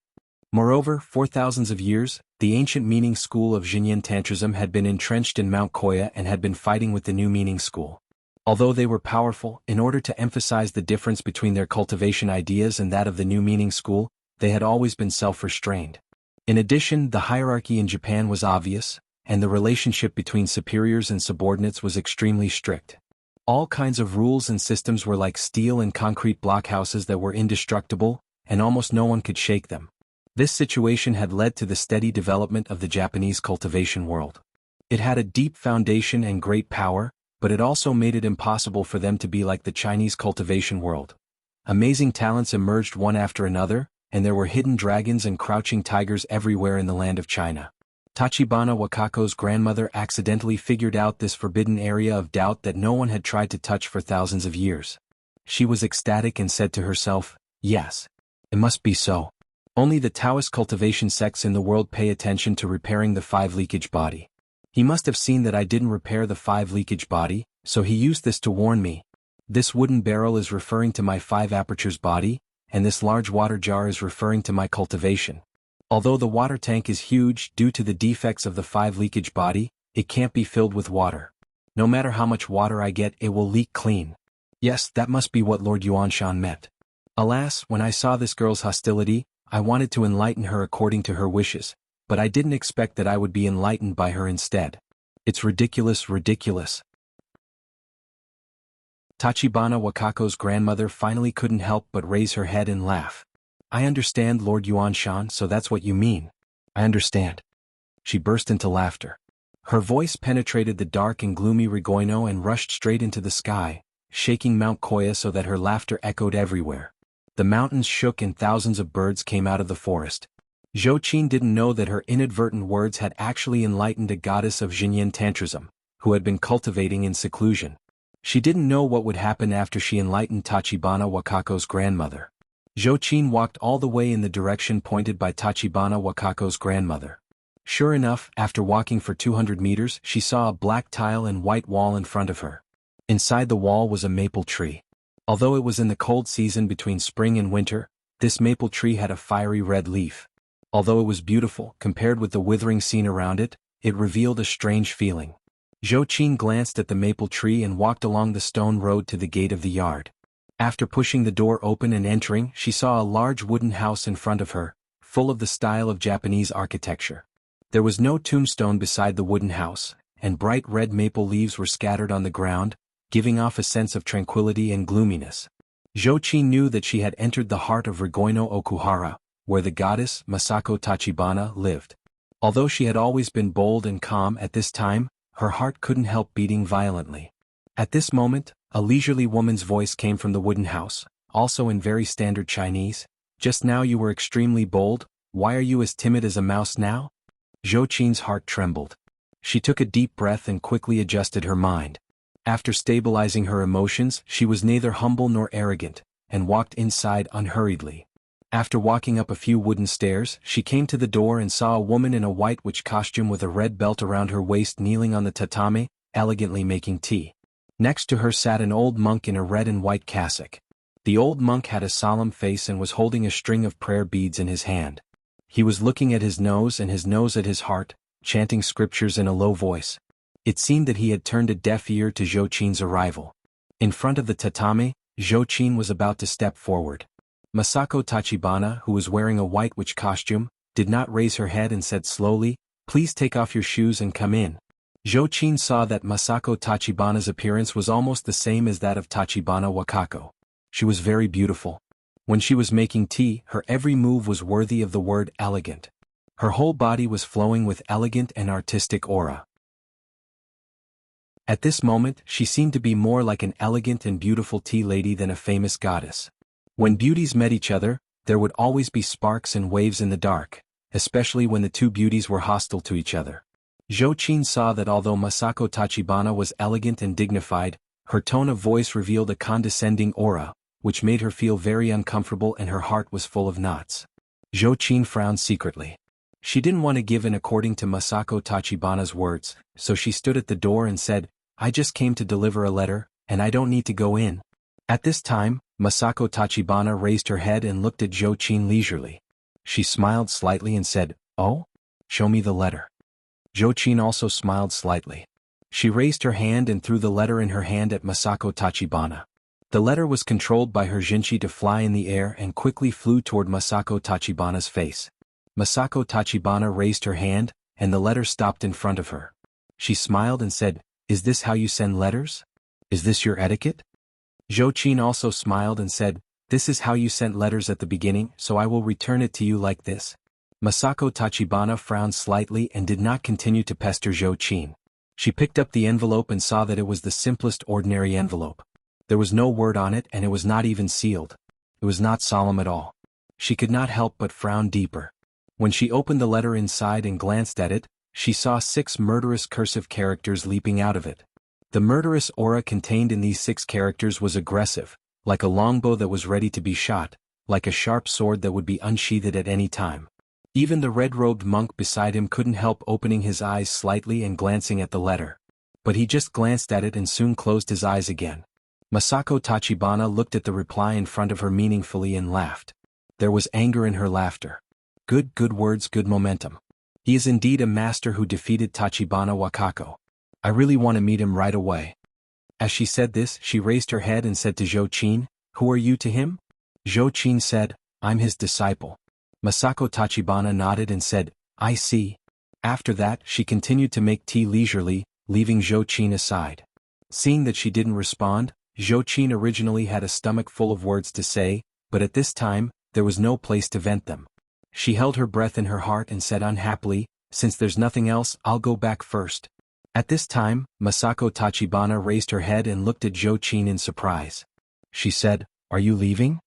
Moreover, for thousands of years, the ancient meaning school of Jinyan Tantrism had been entrenched in Mount Koya and had been fighting with the new meaning school. Although they were powerful, in order to emphasize the difference between their cultivation ideas and that of the new meaning school, they had always been self-restrained. In addition, the hierarchy in Japan was obvious, and the relationship between superiors and subordinates was extremely strict. All kinds of rules and systems were like steel and concrete blockhouses that were indestructible, and almost no one could shake them. This situation had led to the steady development of the Japanese cultivation world. It had a deep foundation and great power, but it also made it impossible for them to be like the Chinese cultivation world. Amazing talents emerged one after another, and there were hidden dragons and crouching tigers everywhere in the land of China. Tachibana Wakako's grandmother accidentally figured out this forbidden area of doubt that no one had tried to touch for thousands of years. She was ecstatic and said to herself, yes, it must be so. Only the Taoist cultivation sects in the world pay attention to repairing the 5-leakage body. He must have seen that I didn't repair the 5-leakage body, so he used this to warn me. This wooden barrel is referring to my 5 apertures body, and this large water jar is referring to my cultivation. Although the water tank is huge due to the defects of the 5-leakage body, it can't be filled with water. No matter how much water I get, it will leak clean. Yes, that must be what Lord Yuanshan meant. Alas, when I saw this girl's hostility, I wanted to enlighten her according to her wishes, but I didn't expect that I would be enlightened by her instead. It's ridiculous, ridiculous. Tachibana Wakako's grandmother finally couldn't help but raise her head and laugh. I understand, Lord Yuanshan, so that's what you mean. I understand. She burst into laughter. Her voice penetrated the dark and gloomy Regoino and rushed straight into the sky, shaking Mount Koya so that her laughter echoed everywhere. The mountains shook and thousands of birds came out of the forest. Zhou Qin didn't know that her inadvertent words had actually enlightened a goddess of Xinyan Tantrism, who had been cultivating in seclusion. She didn't know what would happen after she enlightened Tachibana Wakako's grandmother. Zhou Qin walked all the way in the direction pointed by Tachibana Wakako's grandmother. Sure enough, after walking for 200 meters, she saw a black tile and white wall in front of her. Inside the wall was a maple tree. Although it was in the cold season between spring and winter, this maple tree had a fiery red leaf. Although it was beautiful, compared with the withering scene around it, it revealed a strange feeling. Zhou Qin glanced at the maple tree and walked along the stone road to the gate of the yard. After pushing the door open and entering, she saw a large wooden house in front of her, full of the style of Japanese architecture. There was no tombstone beside the wooden house, and bright red maple leaves were scattered on the ground, giving off a sense of tranquility and gloominess. Zhou Qin knew that she had entered the heart of Regoino Okuhara, where the goddess Masako Tachibana lived. Although she had always been bold and calm at this time, her heart couldn't help beating violently. At this moment, a leisurely woman's voice came from the wooden house, also in very standard Chinese. Just now you were extremely bold, why are you as timid as a mouse now? Zhou Qin's heart trembled. She took a deep breath and quickly adjusted her mind. After stabilizing her emotions, she was neither humble nor arrogant, and walked inside unhurriedly. After walking up a few wooden stairs, she came to the door and saw a woman in a white witch costume with a red belt around her waist kneeling on the tatame, elegantly making tea. Next to her sat an old monk in a red and white cassock. The old monk had a solemn face and was holding a string of prayer beads in his hand. He was looking at his nose and his nose at his heart, chanting scriptures in a low voice. It seemed that he had turned a deaf ear to Zhou Qin's arrival. In front of the tatame, Zhou Qin was about to step forward. Masako Tachibana, who was wearing a white witch costume, did not raise her head and said slowly, "Please take off your shoes and come in." Zhou Qin saw that Masako Tachibana's appearance was almost the same as that of Tachibana Wakako. She was very beautiful. When she was making tea, her every move was worthy of the word elegant. Her whole body was flowing with elegant and artistic aura. At this moment, she seemed to be more like an elegant and beautiful tea lady than a famous goddess. When beauties met each other, there would always be sparks and waves in the dark, especially when the two beauties were hostile to each other. Zhou Qin saw that although Masako Tachibana was elegant and dignified, her tone of voice revealed a condescending aura, which made her feel very uncomfortable and her heart was full of knots. Zhou Qin frowned secretly. She didn't want to give in according to Masako Tachibana's words, so she stood at the door and said, "I just came to deliver a letter, and I don't need to go in." At this time, Masako Tachibana raised her head and looked at Zhou Qin leisurely. She smiled slightly and said, "Oh? Show me the letter." Zhou Qin also smiled slightly. She raised her hand and threw the letter in her hand at Masako Tachibana. The letter was controlled by her jinshi to fly in the air and quickly flew toward Masako Tachibana's face. Masako Tachibana raised her hand, and the letter stopped in front of her. She smiled and said, "Is this how you send letters? Is this your etiquette?" Zhou Qin also smiled and said, "This is how you sent letters at the beginning, so I will return it to you like this." Masako Tachibana frowned slightly and did not continue to pester Zhou Qin. She picked up the envelope and saw that it was the simplest ordinary envelope. There was no word on it and it was not even sealed. It was not solemn at all. She could not help but frown deeper. When she opened the letter inside and glanced at it, she saw 6 murderous cursive characters leaping out of it. The murderous aura contained in these 6 characters was aggressive, like a longbow that was ready to be shot, like a sharp sword that would be unsheathed at any time. Even the red-robed monk beside him couldn't help opening his eyes slightly and glancing at the letter. But he just glanced at it and soon closed his eyes again. Masako Tachibana looked at the reply in front of her meaningfully and laughed. There was anger in her laughter. Good words, good momentum. He is indeed a master who defeated Tachibana Wakako. I really want to meet him right away. As she said this, she raised her head and said to Zhou Qin, "Who are you to him?" Zhou Qin said, "I'm his disciple." Masako Tachibana nodded and said, "I see." After that, she continued to make tea leisurely, leaving Zhou Qin aside. Seeing that she didn't respond, Zhou-Qin originally had a stomach full of words to say, but at this time, there was no place to vent them. She held her breath in her heart and said unhappily, "Since there's nothing else, I'll go back first." At this time, Masako Tachibana raised her head and looked at Zhou-Qin in surprise. She said, "Are you leaving?"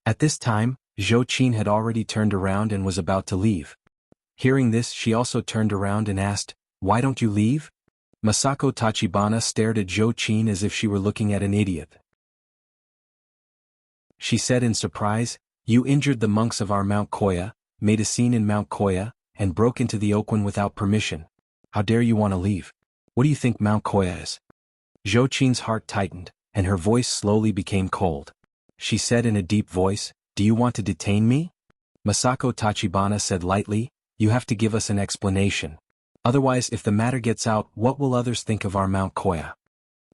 At this time, Zhou-Qin had already turned around and was about to leave. Hearing this, she also turned around and asked, "Why don't you leave?" Masako Tachibana stared at Zhou-Qin as if she were looking at an idiot. She said in surprise, "You injured the monks of our Mount Koya, made a scene in Mount Koya, and broke into the Okwen without permission. How dare you want to leave? What do you think Mount Koya is?" Zhou-Qin's heart tightened, and her voice slowly became cold. She said in a deep voice, "Do you want to detain me?" Masako Tachibana said lightly, "You have to give us an explanation. Otherwise, if the matter gets out, what will others think of our Mount Koya?"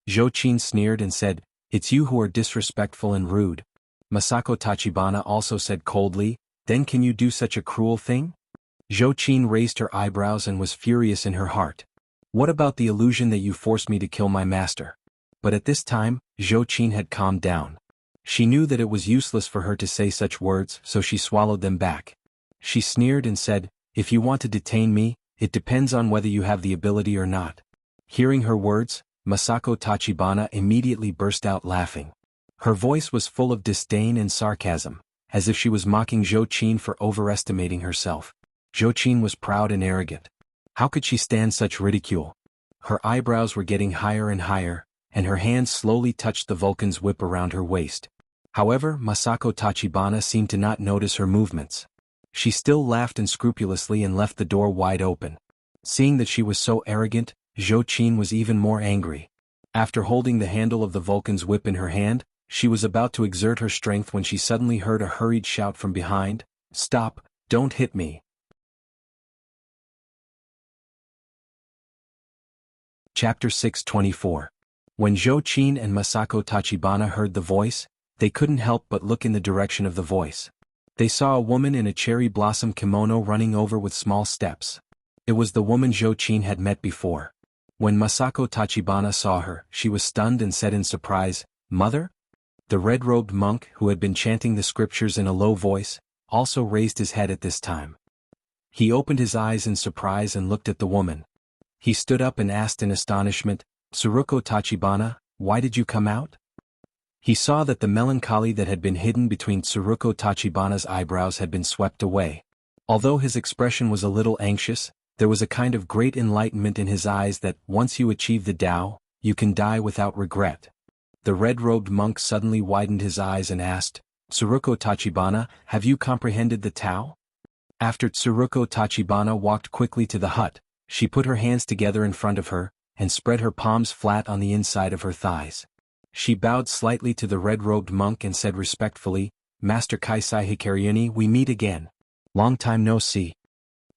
Zhou-Qin sneered and said, "It's you who are disrespectful and rude." Masako Tachibana also said coldly, "Then can you do such a cruel thing?" Zhou-Qin raised her eyebrows and was furious in her heart. "What about the illusion that you forced me to kill my master?" But at this time, Zhou-Qin had calmed down. She knew that it was useless for her to say such words, so she swallowed them back. She sneered and said, "If you want to detain me, it depends on whether you have the ability or not." Hearing her words, Masako Tachibana immediately burst out laughing. Her voice was full of disdain and sarcasm, as if she was mocking Zhou-Qin for overestimating herself. Zhou-Qin was proud and arrogant. How could she stand such ridicule? Her eyebrows were getting higher and higher, and her hands slowly touched the Vulcan's whip around her waist. However, Masako Tachibana seemed to not notice her movements. She still laughed unscrupulously and left the door wide open. Seeing that she was so arrogant, Zhou-Qin was even more angry. After holding the handle of the Vulcan's whip in her hand, she was about to exert her strength when she suddenly heard a hurried shout from behind, "Stop, don't hit me." Chapter 624. When Zhou-Qin and Masako Tachibana heard the voice, they couldn't help but look in the direction of the voice. They saw a woman in a cherry blossom kimono running over with small steps. It was the woman Zhou-Qin had met before. When Masako Tachibana saw her, she was stunned and said in surprise, "Mother?" The red-robed monk, who had been chanting the scriptures in a low voice, also raised his head at this time. He opened his eyes in surprise and looked at the woman. He stood up and asked in astonishment, "Tsuruko Tachibana, why did you come out?" He saw that the melancholy that had been hidden between Tsuruko Tachibana's eyebrows had been swept away. Although his expression was a little anxious, there was a kind of great enlightenment in his eyes that, once you achieve the Tao, you can die without regret. The red-robed monk suddenly widened his eyes and asked, "Tsuruko Tachibana, have you comprehended the Tao?" After Tsuruko Tachibana walked quickly to the hut, she put her hands together in front of her, and spread her palms flat on the inside of her thighs. She bowed slightly to the red-robed monk and said respectfully, "Master Kaisai Hikaryuni, we meet again. Long time no see."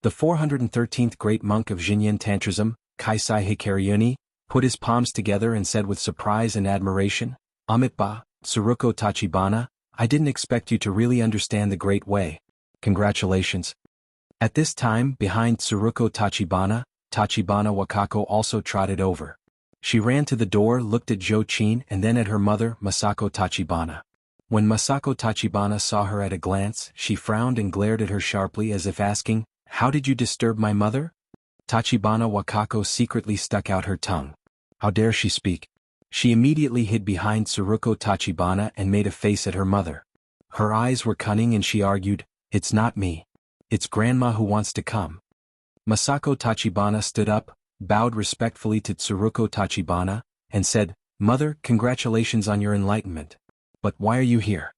The 413th great monk of Jinyen Tantrism, Kaisai Hikaryuni, put his palms together and said with surprise and admiration, "Amitba, Tsuruko Tachibana, I didn't expect you to really understand the great way. Congratulations." At this time, behind Tsuruko Tachibana, Tachibana Wakako also trotted over. She ran to the door, looked at Zhou-Qin and then at her mother, Masako Tachibana. When Masako Tachibana saw her at a glance, she frowned and glared at her sharply as if asking, "How did you disturb my mother?" Tachibana Wakako secretly stuck out her tongue. How dare she speak? She immediately hid behind Tsuruko Tachibana and made a face at her mother. Her eyes were cunning and she argued, "It's not me. It's Grandma who wants to come." Masako Tachibana stood up, bowed respectfully to Tsuruko Tachibana, and said, "Mother, congratulations on your enlightenment. But why are you here?"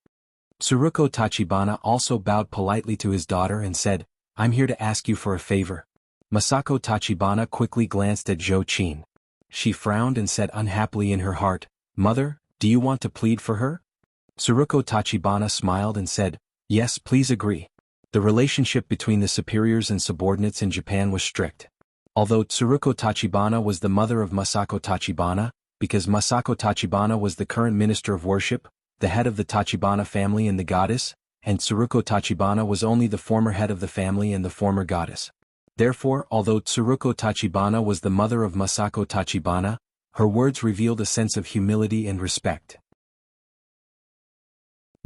Tsuruko Tachibana also bowed politely to his daughter and said, "I'm here to ask you for a favor." Masako Tachibana quickly glanced at Zhou-Qin. She frowned and said unhappily in her heart, "Mother, do you want to plead for her?" Tsuruko Tachibana smiled and said, "Yes, please agree." The relationship between the superiors and subordinates in Japan was strict. Although Tsuruko Tachibana was the mother of Masako Tachibana, because Masako Tachibana was the current minister of worship, the head of the Tachibana family and the goddess, and Tsuruko Tachibana was only the former head of the family and the former goddess. Therefore, although Tsuruko Tachibana was the mother of Masako Tachibana, her words revealed a sense of humility and respect.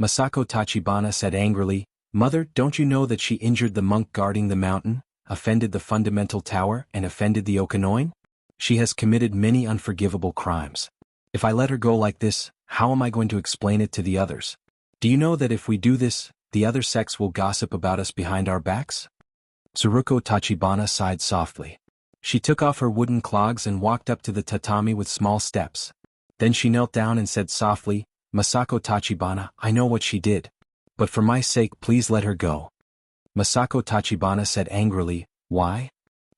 Masako Tachibana said angrily, Mother, don't you know that she injured the monk guarding the mountain, offended the fundamental tower, and offended the Okanoin? She has committed many unforgivable crimes. If I let her go like this, how am I going to explain it to the others? Do you know that if we do this, the other sects will gossip about us behind our backs? Tsuruko Tachibana sighed softly. She took off her wooden clogs and walked up to the tatami with small steps. Then she knelt down and said softly, Masako Tachibana, I know what she did. But for my sake please let her go. Masako Tachibana said angrily, Why?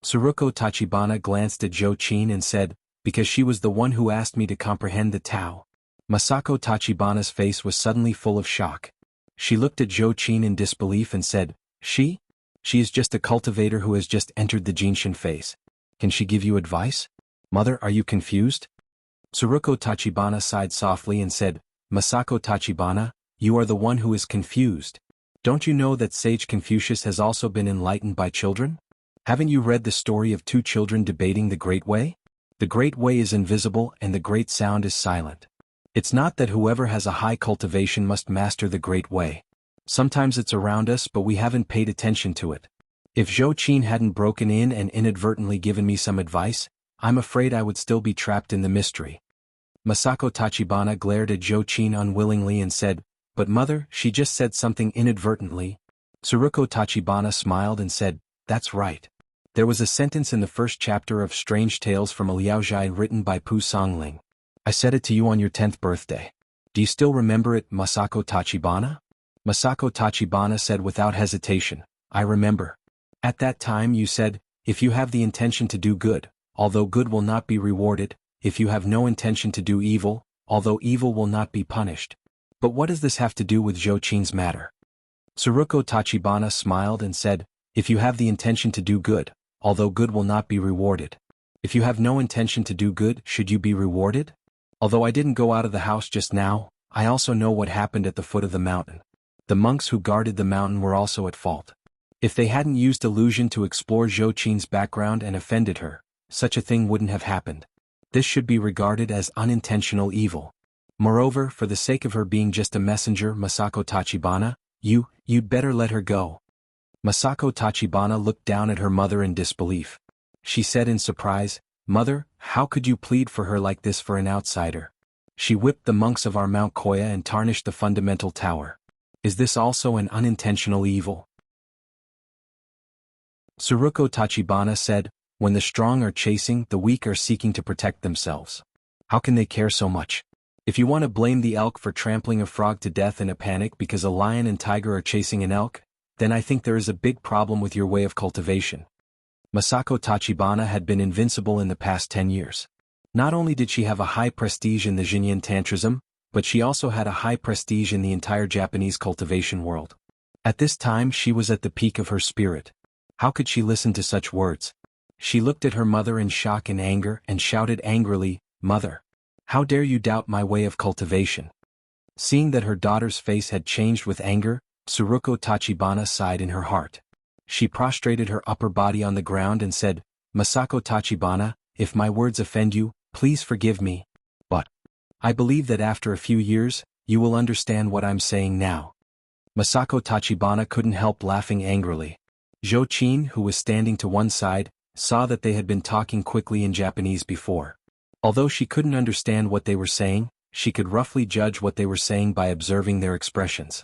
Tsuruko Tachibana glanced at Jochin and said, Because she was the one who asked me to comprehend the Tao. Masako Tachibana's face was suddenly full of shock. She looked at Jochin in disbelief and said, She? She is just a cultivator who has just entered the Jinshin phase. Can she give you advice? Mother, are you confused? Tsuruko Tachibana sighed softly and said, Masako Tachibana, you are the one who is confused. Don't you know that sage Confucius has also been enlightened by children? Haven't you read the story of two children debating the Great Way? The Great Way is invisible and the Great Sound is silent. It's not that whoever has a high cultivation must master the Great Way. Sometimes it's around us but we haven't paid attention to it. If Jochin hadn't broken in and inadvertently given me some advice, I'm afraid I would still be trapped in the mystery. Masako Tachibana glared at Jochin unwillingly and said, But mother, she just said something inadvertently. Tsuruko Tachibana smiled and said, That's right. There was a sentence in the first chapter of Strange Tales from a Liaozhai written by Pu Songling. I said it to you on your 10th birthday. Do you still remember it, Masako Tachibana? Masako Tachibana said without hesitation, I remember. At that time you said, If you have the intention to do good, although good will not be rewarded, if you have no intention to do evil, although evil will not be punished. But what does this have to do with Jochin's matter? Tsuruko Tachibana smiled and said, If you have the intention to do good, although good will not be rewarded. If you have no intention to do good, should you be rewarded? Although I didn't go out of the house just now, I also know what happened at the foot of the mountain. The monks who guarded the mountain were also at fault. If they hadn't used illusion to explore Jochin's background and offended her, such a thing wouldn't have happened. This should be regarded as unintentional evil. Moreover, for the sake of her being just a messenger, Masako Tachibana, you'd better let her go. Masako Tachibana looked down at her mother in disbelief. She said in surprise, Mother, how could you plead for her like this for an outsider? She whipped the monks of our Mount Koya and tarnished the fundamental tower. Is this also an unintentional evil? Tsuruko Tachibana said, When the strong are chasing, the weak are seeking to protect themselves. How can they care so much? If you want to blame the elk for trampling a frog to death in a panic because a lion and tiger are chasing an elk, then I think there is a big problem with your way of cultivation. Masako Tachibana had been invincible in the past 10 years. Not only did she have a high prestige in the Jinyin Tantrism, but she also had a high prestige in the entire Japanese cultivation world. At this time she was at the peak of her spirit. How could she listen to such words? She looked at her mother in shock and anger and shouted angrily, Mother! How dare you doubt my way of cultivation? Seeing that her daughter's face had changed with anger, Tsuruko Tachibana sighed in her heart. She prostrated her upper body on the ground and said, Masako Tachibana, if my words offend you, please forgive me. But I believe that after a few years, you will understand what I'm saying now. Masako Tachibana couldn't help laughing angrily. Jochin, who was standing to one side, saw that they had been talking quickly in Japanese before. Although she couldn't understand what they were saying, she could roughly judge what they were saying by observing their expressions.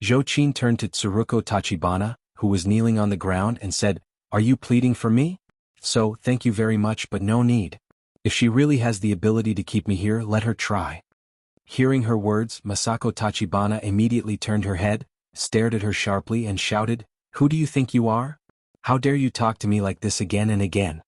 Jochin turned to Tsuruko Tachibana, who was kneeling on the ground, and said, Are you pleading for me? So, thank you very much, but no need. If she really has the ability to keep me here, let her try. Hearing her words, Masako Tachibana immediately turned her head, stared at her sharply and shouted, Who do you think you are? How dare you talk to me like this again and again?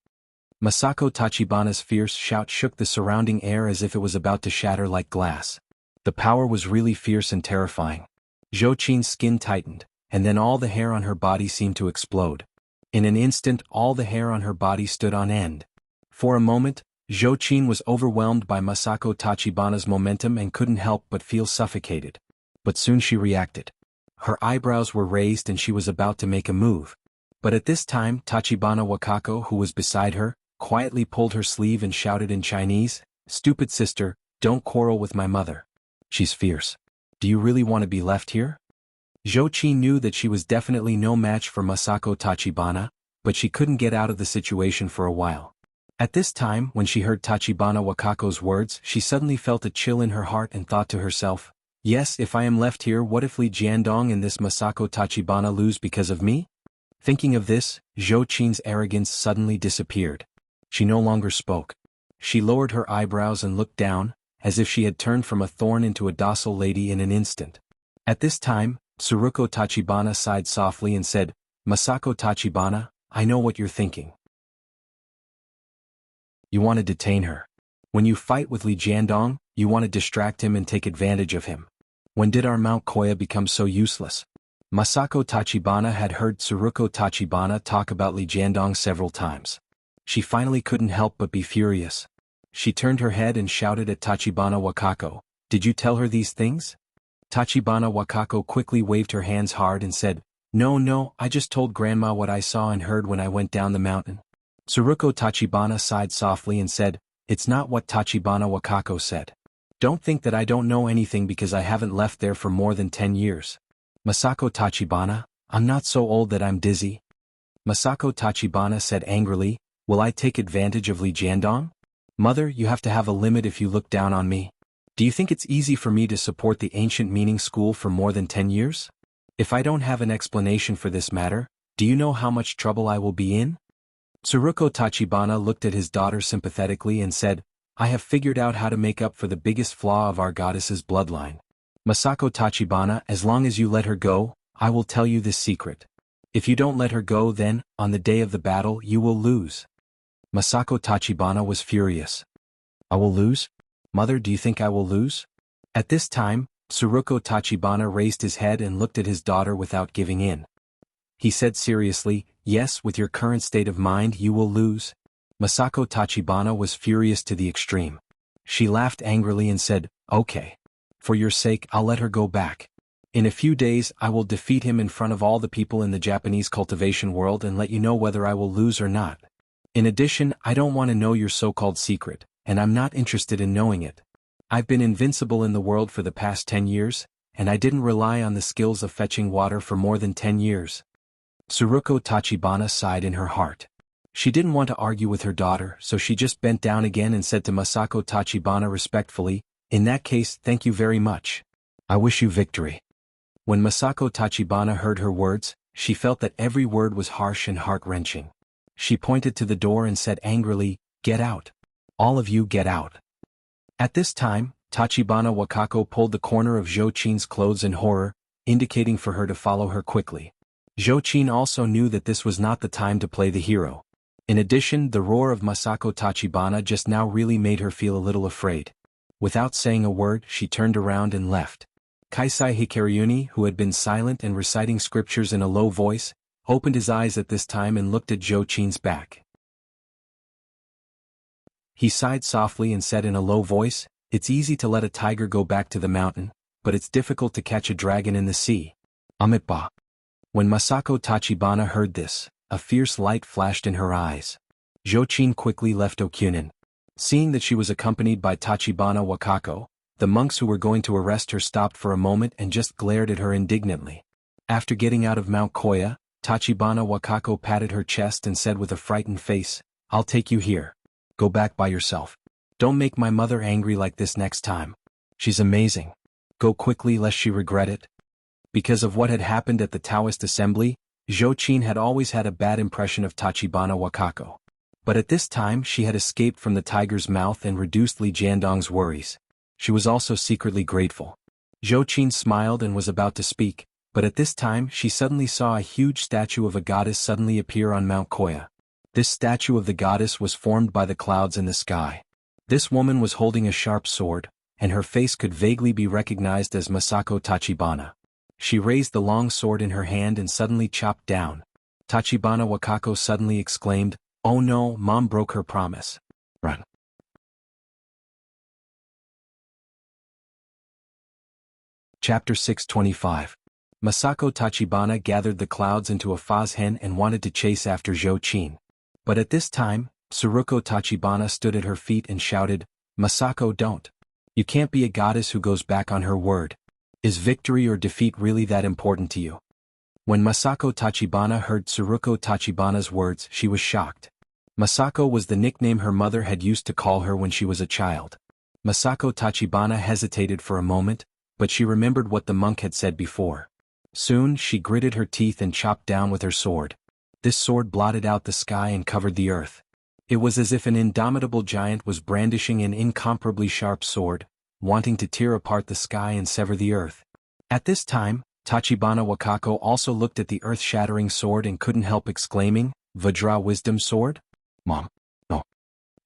Masako Tachibana's fierce shout shook the surrounding air as if it was about to shatter like glass. The power was really fierce and terrifying. Jochin's skin tightened, and then all the hair on her body seemed to explode. In an instant all the hair on her body stood on end. For a moment, Jochin was overwhelmed by Masako Tachibana's momentum and couldn't help but feel suffocated. But soon she reacted. Her eyebrows were raised and she was about to make a move. But at this time Tachibana Wakako, who was beside her, quietly pulled her sleeve and shouted in Chinese, Stupid sister, don't quarrel with my mother. She's fierce. Do you really want to be left here? Zhou Qi knew that she was definitely no match for Masako Tachibana, but she couldn't get out of the situation for a while. At this time, when she heard Tachibana Wakako's words, she suddenly felt a chill in her heart and thought to herself, yes, if I am left here, what if Li Jiandong and this Masako Tachibana lose because of me? Thinking of this, Zhou Qin's arrogance suddenly disappeared. She no longer spoke. She lowered her eyebrows and looked down, as if she had turned from a thorn into a docile lady in an instant. At this time, Tsuruko Tachibana sighed softly and said, Masako Tachibana, I know what you're thinking. You want to detain her. When you fight with Li Jiandong, you want to distract him and take advantage of him. When did our Mount Koya become so useless? Masako Tachibana had heard Tsuruko Tachibana talk about Li Jiandong several times. She finally couldn't help but be furious. She turned her head and shouted at Tachibana Wakako, Did you tell her these things? Tachibana Wakako quickly waved her hands hard and said, No, I just told Grandma what I saw and heard when I went down the mountain. Tsuruko Tachibana sighed softly and said, It's not what Tachibana Wakako said. Don't think that I don't know anything because I haven't left there for more than 10 years. Masako Tachibana, I'm not so old that I'm dizzy. Masako Tachibana said angrily, Will I take advantage of Li Jiandong? Mother, you have to have a limit if you look down on me. Do you think it's easy for me to support the ancient meaning school for more than 10 years? If I don't have an explanation for this matter, do you know how much trouble I will be in? Tsuruko Tachibana looked at his daughter sympathetically and said, I have figured out how to make up for the biggest flaw of our goddess's bloodline. Masako Tachibana, as long as you let her go, I will tell you this secret. If you don't let her go, then, on the day of the battle, you will lose. Masako Tachibana was furious. I will lose? Mother, do you think I will lose? At this time, Tsuruko Tachibana raised his head and looked at his daughter without giving in. He said seriously, Yes, with your current state of mind you will lose. Masako Tachibana was furious to the extreme. She laughed angrily and said, Okay. For your sake, I'll let her go back. In a few days I will defeat him in front of all the people in the Japanese cultivation world and let you know whether I will lose or not. In addition, I don't want to know your so-called secret, and I'm not interested in knowing it. I've been invincible in the world for the past 10 years, and I didn't rely on the skills of fetching water for more than 10 years. Tsuruko Tachibana sighed in her heart. She didn't want to argue with her daughter, so she just bent down again and said to Masako Tachibana respectfully, In that case, thank you very much. I wish you victory. When Masako Tachibana heard her words, she felt that every word was harsh and heart-wrenching. She pointed to the door and said angrily, Get out. All of you get out. At this time, Tachibana Wakako pulled the corner of Zhou Qin's clothes in horror, indicating for her to follow her quickly. Zhou Qin also knew that this was not the time to play the hero. In addition, the roar of Masako Tachibana just now really made her feel a little afraid. Without saying a word, she turned around and left. Kaisai Hikaryuni, who had been silent and reciting scriptures in a low voice, opened his eyes at this time and looked at Zhou Qin's back. He sighed softly and said in a low voice, It's easy to let a tiger go back to the mountain, but it's difficult to catch a dragon in the sea. Amitba. When Masako Tachibana heard this, a fierce light flashed in her eyes. Zhou Qin quickly left Okunin. Seeing that she was accompanied by Tachibana Wakako, the monks who were going to arrest her stopped for a moment and just glared at her indignantly. After getting out of Mount Koya, Tachibana Wakako patted her chest and said with a frightened face, I'll take you here. Go back by yourself. Don't make my mother angry like this next time. She's amazing. Go quickly lest she regret it. Because of what had happened at the Taoist assembly, Zhou Qin had always had a bad impression of Tachibana Wakako. But at this time she had escaped from the tiger's mouth and reduced Li Jiandong's worries. She was also secretly grateful. Zhou Qin smiled and was about to speak, but at this time she suddenly saw a huge statue of a goddess suddenly appear on Mount Koya. This statue of the goddess was formed by the clouds in the sky. This woman was holding a sharp sword, and her face could vaguely be recognized as Masako Tachibana. She raised the long sword in her hand and suddenly chopped down. Tachibana Wakako suddenly exclaimed, Oh no, Mom broke her promise. Run. Chapter 625. Masako Tachibana gathered the clouds into a phase hen and wanted to chase after Zhou Qin. But at this time, Tsuruko Tachibana stood at her feet and shouted, Masako, don't. You can't be a goddess who goes back on her word. Is victory or defeat really that important to you? When Masako Tachibana heard Tsuruko Tachibana's words, she was shocked. Masako was the nickname her mother had used to call her when she was a child. Masako Tachibana hesitated for a moment, but she remembered what the monk had said before. Soon she gritted her teeth and chopped down with her sword. This sword blotted out the sky and covered the earth. It was as if an indomitable giant was brandishing an incomparably sharp sword, wanting to tear apart the sky and sever the earth. At this time, Tachibana Wakako also looked at the earth-shattering sword and couldn't help exclaiming, "Vajra Wisdom Sword? Mom, no."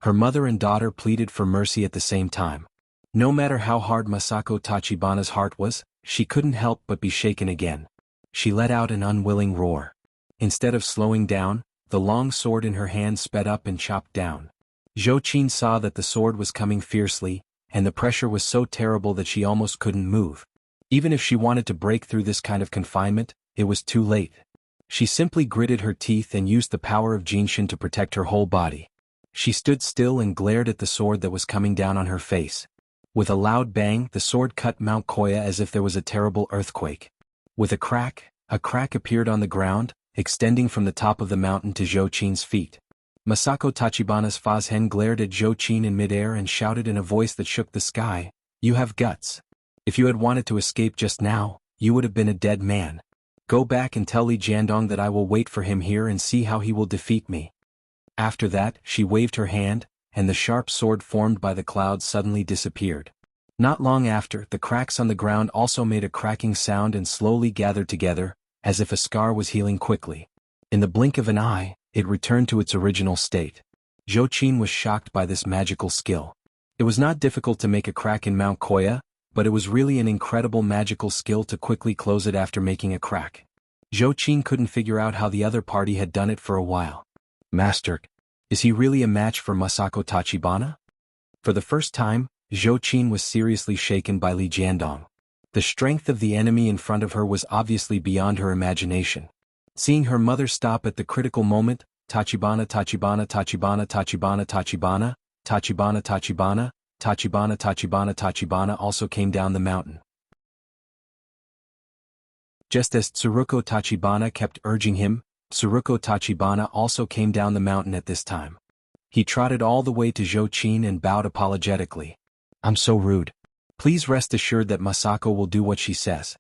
Her mother and daughter pleaded for mercy at the same time. No matter how hard Masako Tachibana's heart was, she couldn't help but be shaken again. She let out an unwilling roar. Instead of slowing down, the long sword in her hand sped up and chopped down. Zhou Qin saw that the sword was coming fiercely, and the pressure was so terrible that she almost couldn't move. Even if she wanted to break through this kind of confinement, it was too late. She simply gritted her teeth and used the power of Jinshin to protect her whole body. She stood still and glared at the sword that was coming down on her face. With a loud bang, the sword cut Mount Koya as if there was a terrible earthquake. With a crack appeared on the ground, extending from the top of the mountain to Zhou Qin's feet. Masako Tachibana's Fazhen glared at Zhou Qin in midair and shouted in a voice that shook the sky, "You have guts. If you had wanted to escape just now, you would have been a dead man. Go back and tell Li Jiandong that I will wait for him here and see how he will defeat me." After that, she waved her hand, and the sharp sword formed by the clouds suddenly disappeared. Not long after, the cracks on the ground also made a cracking sound and slowly gathered together, as if a scar was healing quickly. In the blink of an eye, it returned to its original state. Zhou Qin was shocked by this magical skill. It was not difficult to make a crack in Mount Koya, but it was really an incredible magical skill to quickly close it after making a crack. Zhou Qin couldn't figure out how the other party had done it for a while. "Master, is he really a match for Masako Tachibana?" For the first time, Zhou Qin was seriously shaken by Li Jiandong. The strength of the enemy in front of her was obviously beyond her imagination. Seeing her mother stop at the critical moment, Tachibana Tachibana Tachibana Tachibana Tachibana, Tachibana Tachibana, Tachibana Tachibana Tachibana also came down the mountain. Just as Tsuruko Tachibana kept urging him, Tsuruko Tachibana also came down the mountain at this time. He trotted all the way to Zhou Qin and bowed apologetically. "I'm so rude. Please rest assured that Masako will do what she says."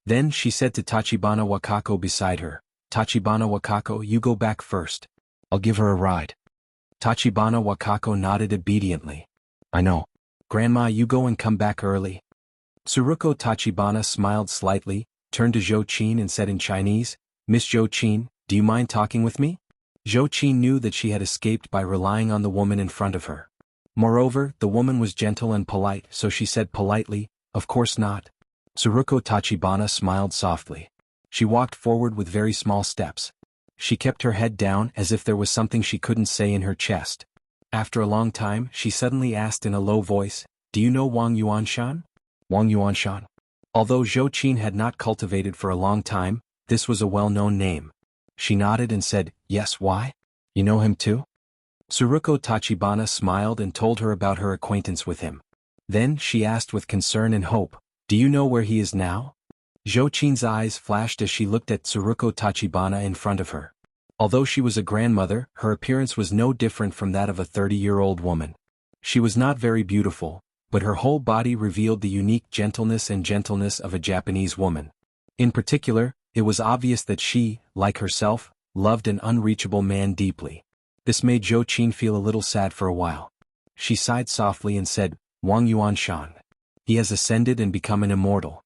Then she said to Tachibana Wakako beside her, "Tachibana Wakako, you go back first. I'll give her a ride." Tachibana Wakako nodded obediently. "I know. Grandma, you go and come back early." Tsuruko Tachibana smiled slightly, turned to Zhou Qin and said in Chinese, "Miss Zhou Qin, do you mind talking with me?" Zhou Qin knew that she had escaped by relying on the woman in front of her. Moreover, the woman was gentle and polite, so she said politely, "Of course not." Tsuruko Tachibana smiled softly. She walked forward with very small steps. She kept her head down as if there was something she couldn't say in her chest. After a long time, she suddenly asked in a low voice, "Do you know Wang Yuanshan?" Wang Yuanshan. Although Zhou Qin had not cultivated for a long time, this was a well-known name. She nodded and said, "Yes, why? You know him too?" Tsuruko Tachibana smiled and told her about her acquaintance with him. Then she asked with concern and hope, "Do you know where he is now?" Zhou Qin's eyes flashed as she looked at Tsuruko Tachibana in front of her. Although she was a grandmother, her appearance was no different from that of a 30-year-old woman. She was not very beautiful, but her whole body revealed the unique gentleness of a Japanese woman. In particular, it was obvious that she, like herself, loved an unreachable man deeply. This made Zhou Qin feel a little sad for a while. She sighed softly and said, "Wang Yuanshan. He has ascended and become an immortal."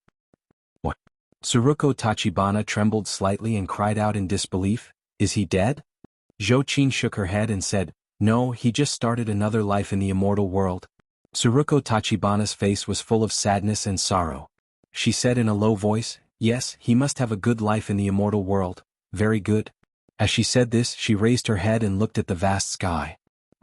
"What?" Tsuruko Tachibana trembled slightly and cried out in disbelief, "Is he dead?" Zhou Qin shook her head and said, "No, he just started another life in the immortal world." Tsuruko Tachibana's face was full of sadness and sorrow. She said in a low voice, "Yes, he must have a good life in the immortal world, very good." As she said this, she raised her head and looked at the vast sky.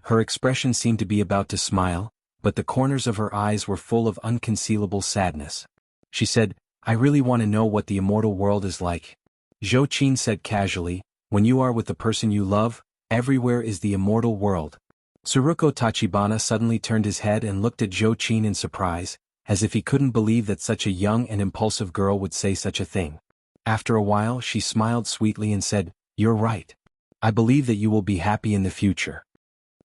Her expression seemed to be about to smile, but the corners of her eyes were full of unconcealable sadness. She said, "I really want to know what the immortal world is like." Zhou Qin said casually, "When you are with the person you love, everywhere is the immortal world." Tsuruko Tachibana suddenly turned his head and looked at Zhou Qin in surprise, as if he couldn't believe that such a young and impulsive girl would say such a thing. After a while she smiled sweetly and said, "You're right. I believe that you will be happy in the future."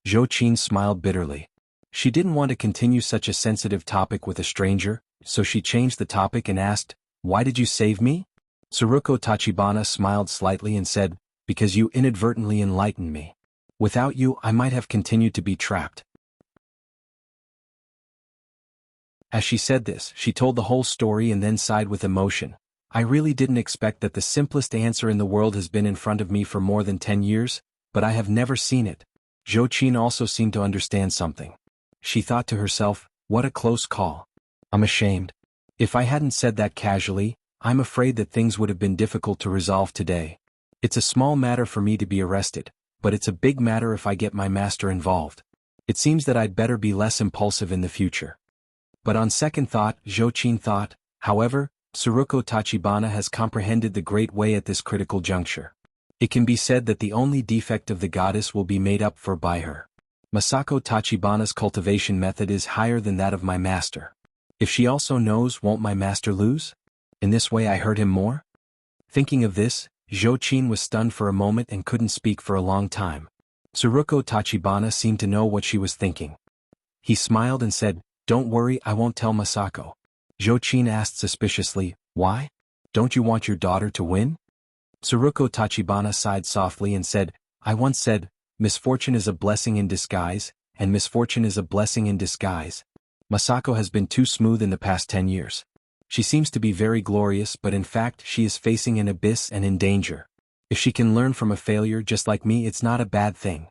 Zhou Qin smiled bitterly. She didn't want to continue such a sensitive topic with a stranger, so she changed the topic and asked, "Why did you save me?" Tsuruko Tachibana smiled slightly and said, "Because you inadvertently enlightened me. Without you I might have continued to be trapped." As she said this, she told the whole story and then sighed with emotion. "I really didn't expect that the simplest answer in the world has been in front of me for more than 10 years, but I have never seen it." Zhou Qin also seemed to understand something. She thought to herself, "What a close call. I'm ashamed. If I hadn't said that casually, I'm afraid that things would have been difficult to resolve today. It's a small matter for me to be arrested, but it's a big matter if I get my master involved. It seems that I'd better be less impulsive in the future." But on second thought, Zhou Qin thought, however, Tsuruko Tachibana has comprehended the great way at this critical juncture. It can be said that the only defect of the goddess will be made up for by her. Masako Tachibana's cultivation method is higher than that of my master. If she also knows, won't my master lose? In this way I hurt him more? Thinking of this, Zhou Qin was stunned for a moment and couldn't speak for a long time. Tsuruko Tachibana seemed to know what she was thinking. He smiled and said, "Don't worry, I won't tell Masako." Zhou Qin asked suspiciously, "Why? Don't you want your daughter to win?" Tsuruko Tachibana sighed softly and said, "I once said, misfortune is a blessing in disguise, and misfortune is a blessing in disguise. Masako has been too smooth in the past 10 years. She seems to be very glorious, but in fact she is facing an abyss and in danger. If she can learn from a failure just like me, it's not a bad thing."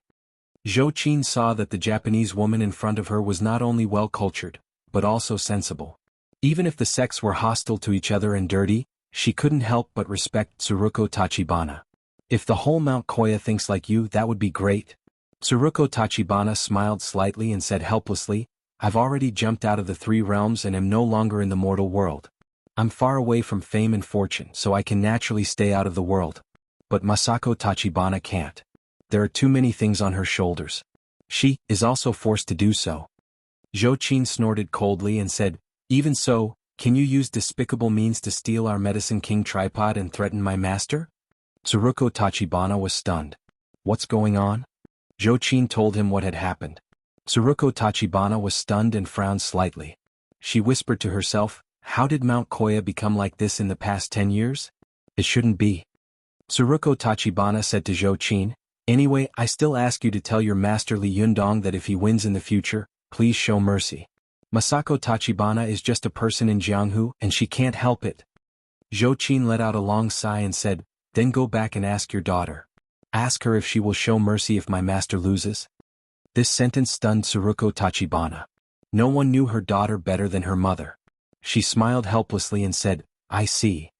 Zhou Qin saw that the Japanese woman in front of her was not only well-cultured, but also sensible. Even if the sects were hostile to each other and dirty, she couldn't help but respect Tsuruko Tachibana. "If the whole Mount Koya thinks like you, that would be great." Tsuruko Tachibana smiled slightly and said helplessly, "I've already jumped out of the 3 realms and am no longer in the mortal world. I'm far away from fame and fortune, so I can naturally stay out of the world. But Masako Tachibana can't. There are too many things on her shoulders. She is also forced to do so." Zhou Qin snorted coldly and said, "Even so, can you use despicable means to steal our Medicine King tripod and threaten my master?" Tsuruko Tachibana was stunned. "What's going on?" Zhou Qin told him what had happened. Tsuruko Tachibana was stunned and frowned slightly. She whispered to herself, "How did Mount Koya become like this in the past 10 years? It shouldn't be." Tsuruko Tachibana said to Zhou Qin, "Anyway, I still ask you to tell your master Li Yundong that if he wins in the future, please show mercy. Masako Tachibana is just a person in Jianghu and she can't help it." Zhou Qin let out a long sigh and said, "Then go back and ask your daughter. Ask her if she will show mercy if my master loses." This sentence stunned Tsuruko Tachibana. No one knew her daughter better than her mother. She smiled helplessly and said, "I see.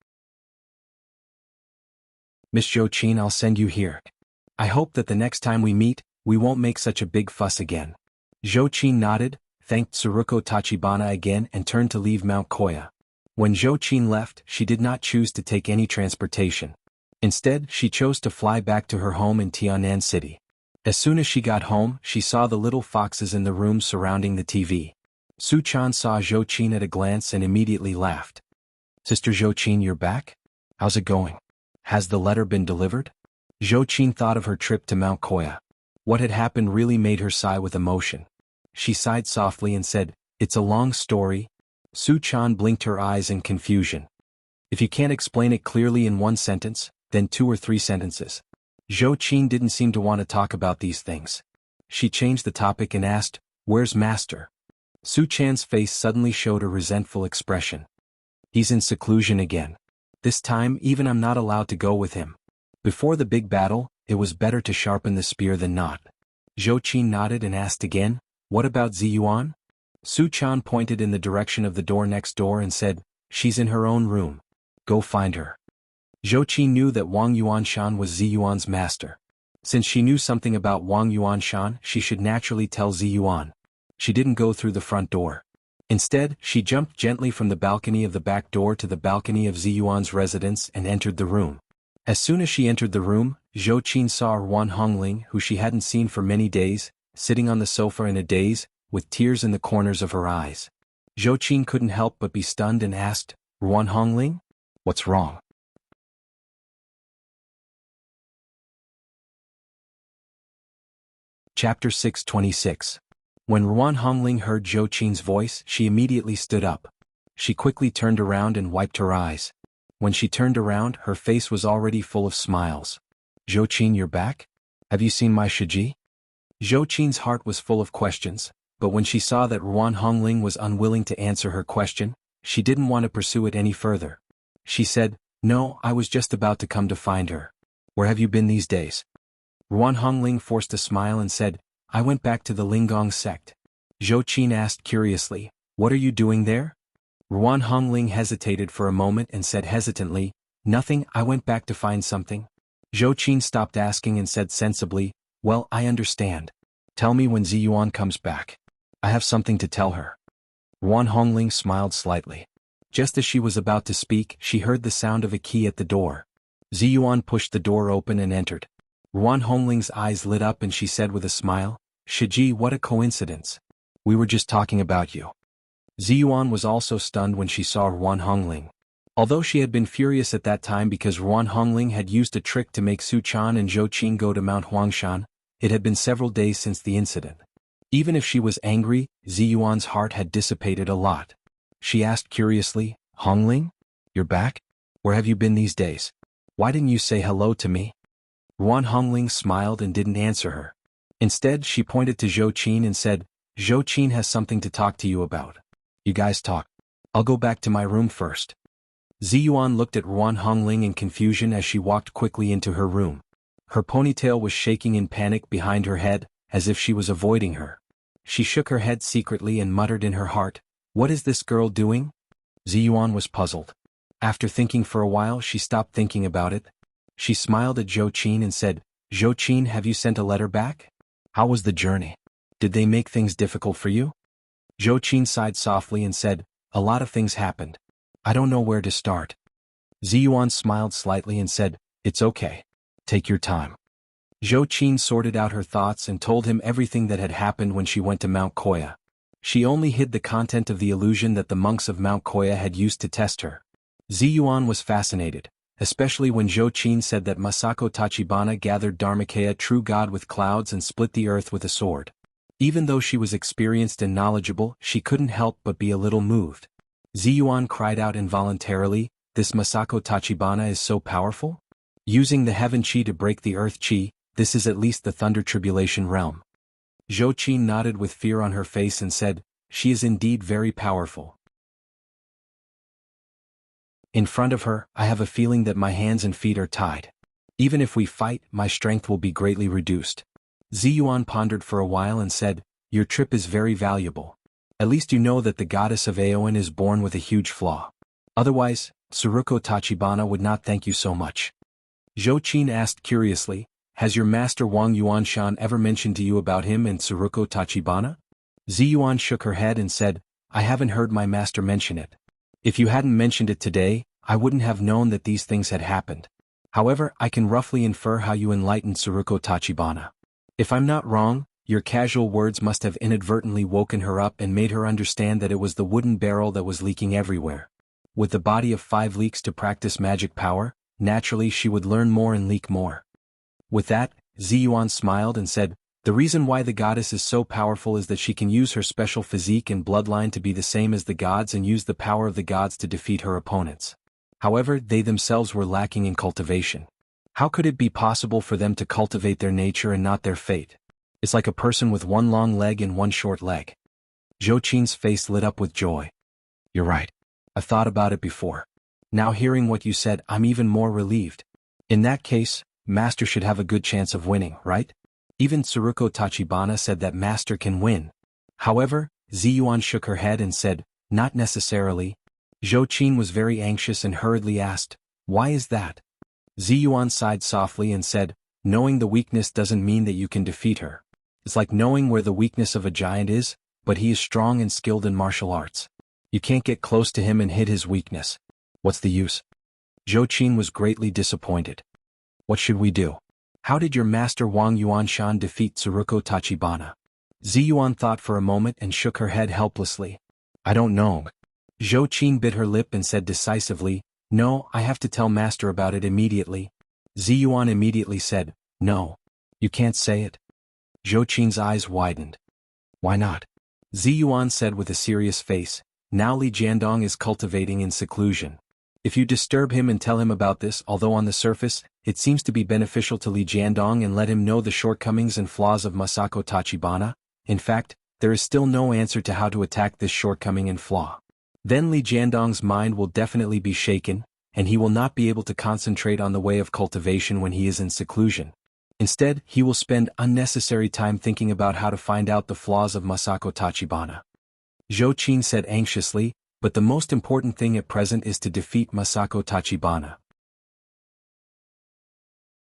Miss Zhou Qin, I'll send you here. I hope that the next time we meet, we won't make such a big fuss again." Zhou Qin nodded, thanked Tsuruko Tachibana again and turned to leave Mount Koya. When Zhou Qin left, she did not choose to take any transportation. Instead, she chose to fly back to her home in Tianan City. As soon as she got home, she saw the little foxes in the room surrounding the TV. Su Chan saw Zhou Qin at a glance and immediately laughed. "Sister Zhou Qin, you're back? How's it going? Has the letter been delivered?" Zhou Qin thought of her trip to Mount Koya. What had happened really made her sigh with emotion. She sighed softly and said, "It's a long story." Su Chan blinked her eyes in confusion. "If you can't explain it clearly in one sentence, then 2 or 3 sentences." Zhou Qin didn't seem to want to talk about these things. She changed the topic and asked, "Where's Master?" Su Chan's face suddenly showed a resentful expression. "He's in seclusion again. This time even I'm not allowed to go with him. Before the big battle, it was better to sharpen the spear than not." Zhou Qin nodded and asked again, "What about Ziyuan?" Su Chan pointed in the direction of the door next door and said, "She's in her own room. Go find her." Zhou Qin knew that Wang Yuanshan was Ziyuan's master. Since she knew something about Wang Yuanshan, she should naturally tell Ziyuan. She didn't go through the front door. Instead, she jumped gently from the balcony of the back door to the balcony of Ziyuan's residence and entered the room. As soon as she entered the room, Zhou Qin saw Wan Hongling, who she hadn't seen for many days, sitting on the sofa in a daze, with tears in the corners of her eyes. Zhou Qin couldn't help but be stunned and asked, Ruan Hongling? What's wrong? Chapter 626. When Ruan Hongling heard Zhou Qin's voice, she immediately stood up. She quickly turned around and wiped her eyes. When she turned around, her face was already full of smiles. Zhou Qin, you're back? Have you seen my Shiji? Zhou Qin's heart was full of questions, but when she saw that Ruan Hongling was unwilling to answer her question, she didn't want to pursue it any further. She said, No, I was just about to come to find her. Where have you been these days? Ruan Hongling forced a smile and said, I went back to the Linggong sect. Zhou Qin asked curiously, What are you doing there? Ruan Hongling hesitated for a moment and said hesitantly, Nothing, I went back to find something. Zhou Qin stopped asking and said sensibly, Well, I understand. Tell me when Ziyuan comes back. I have something to tell her. Ruan Hongling smiled slightly. Just as she was about to speak, she heard the sound of a key at the door. Ziyuan pushed the door open and entered. Ruan Hongling's eyes lit up and she said with a smile, Shiji, what a coincidence. We were just talking about you. Ziyuan was also stunned when she saw Ruan Hongling. Although she had been furious at that time because Ruan Hongling had used a trick to make Su Chan and Zhou Qin go to Mount Huangshan, it had been several days since the incident. Even if she was angry, Ziyuan's heart had dissipated a lot. She asked curiously, Hongling? You're back? Where have you been these days? Why didn't you say hello to me? Ruan Hongling smiled and didn't answer her. Instead, she pointed to Zhou Qin and said, Zhou Qin has something to talk to you about. You guys talk. I'll go back to my room first. Ziyuan looked at Ruan Hongling in confusion as she walked quickly into her room. Her ponytail was shaking in panic behind her head, as if she was avoiding her. She shook her head secretly and muttered in her heart, What is this girl doing? Ziyuan was puzzled. After thinking for a while, she stopped thinking about it. She smiled at Zhou Qin and said, Zhou Qin, have you sent a letter back? How was the journey? Did they make things difficult for you? Zhou Qin sighed softly and said, A lot of things happened. I don't know where to start. Ziyuan smiled slightly and said, It's okay. Take your time. Zhou Qin sorted out her thoughts and told him everything that had happened when she went to Mount Koya. She only hid the content of the illusion that the monks of Mount Koya had used to test her. Ziyuan was fascinated, especially when Zhou Qin said that Masako Tachibana gathered Dharmakaya, true god with clouds, and split the earth with a sword. Even though she was experienced and knowledgeable, she couldn't help but be a little moved. Ziyuan cried out involuntarily, This Masako Tachibana is so powerful? Using the heaven chi to break the earth chi, this is at least the thunder tribulation realm. Zhou Qin nodded with fear on her face and said, She is indeed very powerful. In front of her, I have a feeling that my hands and feet are tied. Even if we fight, my strength will be greatly reduced. Ziyuan pondered for a while and said, Your trip is very valuable. At least you know that the goddess of Aoin is born with a huge flaw. Otherwise, Tsuruko Tachibana would not thank you so much. Zhou Qin asked curiously, Has your master Wang Yuanshan ever mentioned to you about him and Tsuruko Tachibana? Ziyuan shook her head and said, I haven't heard my master mention it. If you hadn't mentioned it today, I wouldn't have known that these things had happened. However, I can roughly infer how you enlightened Tsuruko Tachibana. If I'm not wrong, your casual words must have inadvertently woken her up and made her understand that it was the wooden barrel that was leaking everywhere. With the body of 5 leaks to practice magic power, naturally she would learn more and leak more. With that, Ziyuan smiled and said, The reason why the goddess is so powerful is that she can use her special physique and bloodline to be the same as the gods and use the power of the gods to defeat her opponents. However, they themselves were lacking in cultivation. How could it be possible for them to cultivate their nature and not their fate? It's like a person with 1 long leg and 1 short leg. Zhou Qin's face lit up with joy. You're right. I've thought about it before. Now hearing what you said, I'm even more relieved. In that case, Master should have a good chance of winning, right? Even Tsuruko Tachibana said that Master can win. However, Ziyuan shook her head and said, Not necessarily. Zhou Qin was very anxious and hurriedly asked, Why is that? Ziyuan sighed softly and said, Knowing the weakness doesn't mean that you can defeat her. It's like knowing where the weakness of a giant is, but he is strong and skilled in martial arts. You can't get close to him and hit his weakness. What's the use? Zhou Qin was greatly disappointed. What should we do? How did your master Wang Yuanshan defeat Tsuruko Tachibana? Ziyuan thought for a moment and shook her head helplessly. I don't know. Zhou Qin bit her lip and said decisively, no, I have to tell master about it immediately. Ziyuan immediately said, no. You can't say it. Zhou Qin's eyes widened. Why not? Ziyuan said with a serious face, now Li Jiandong is cultivating in seclusion. If you disturb him and tell him about this, although on the surface, it seems to be beneficial to Li Jiandong and let him know the shortcomings and flaws of Masako Tachibana, in fact, there is still no answer to how to attack this shortcoming and flaw. Then Li Jiandong's mind will definitely be shaken, and he will not be able to concentrate on the way of cultivation when he is in seclusion. Instead, he will spend unnecessary time thinking about how to find out the flaws of Masako Tachibana. Zhou Qin said anxiously, but the most important thing at present is to defeat Masako Tachibana.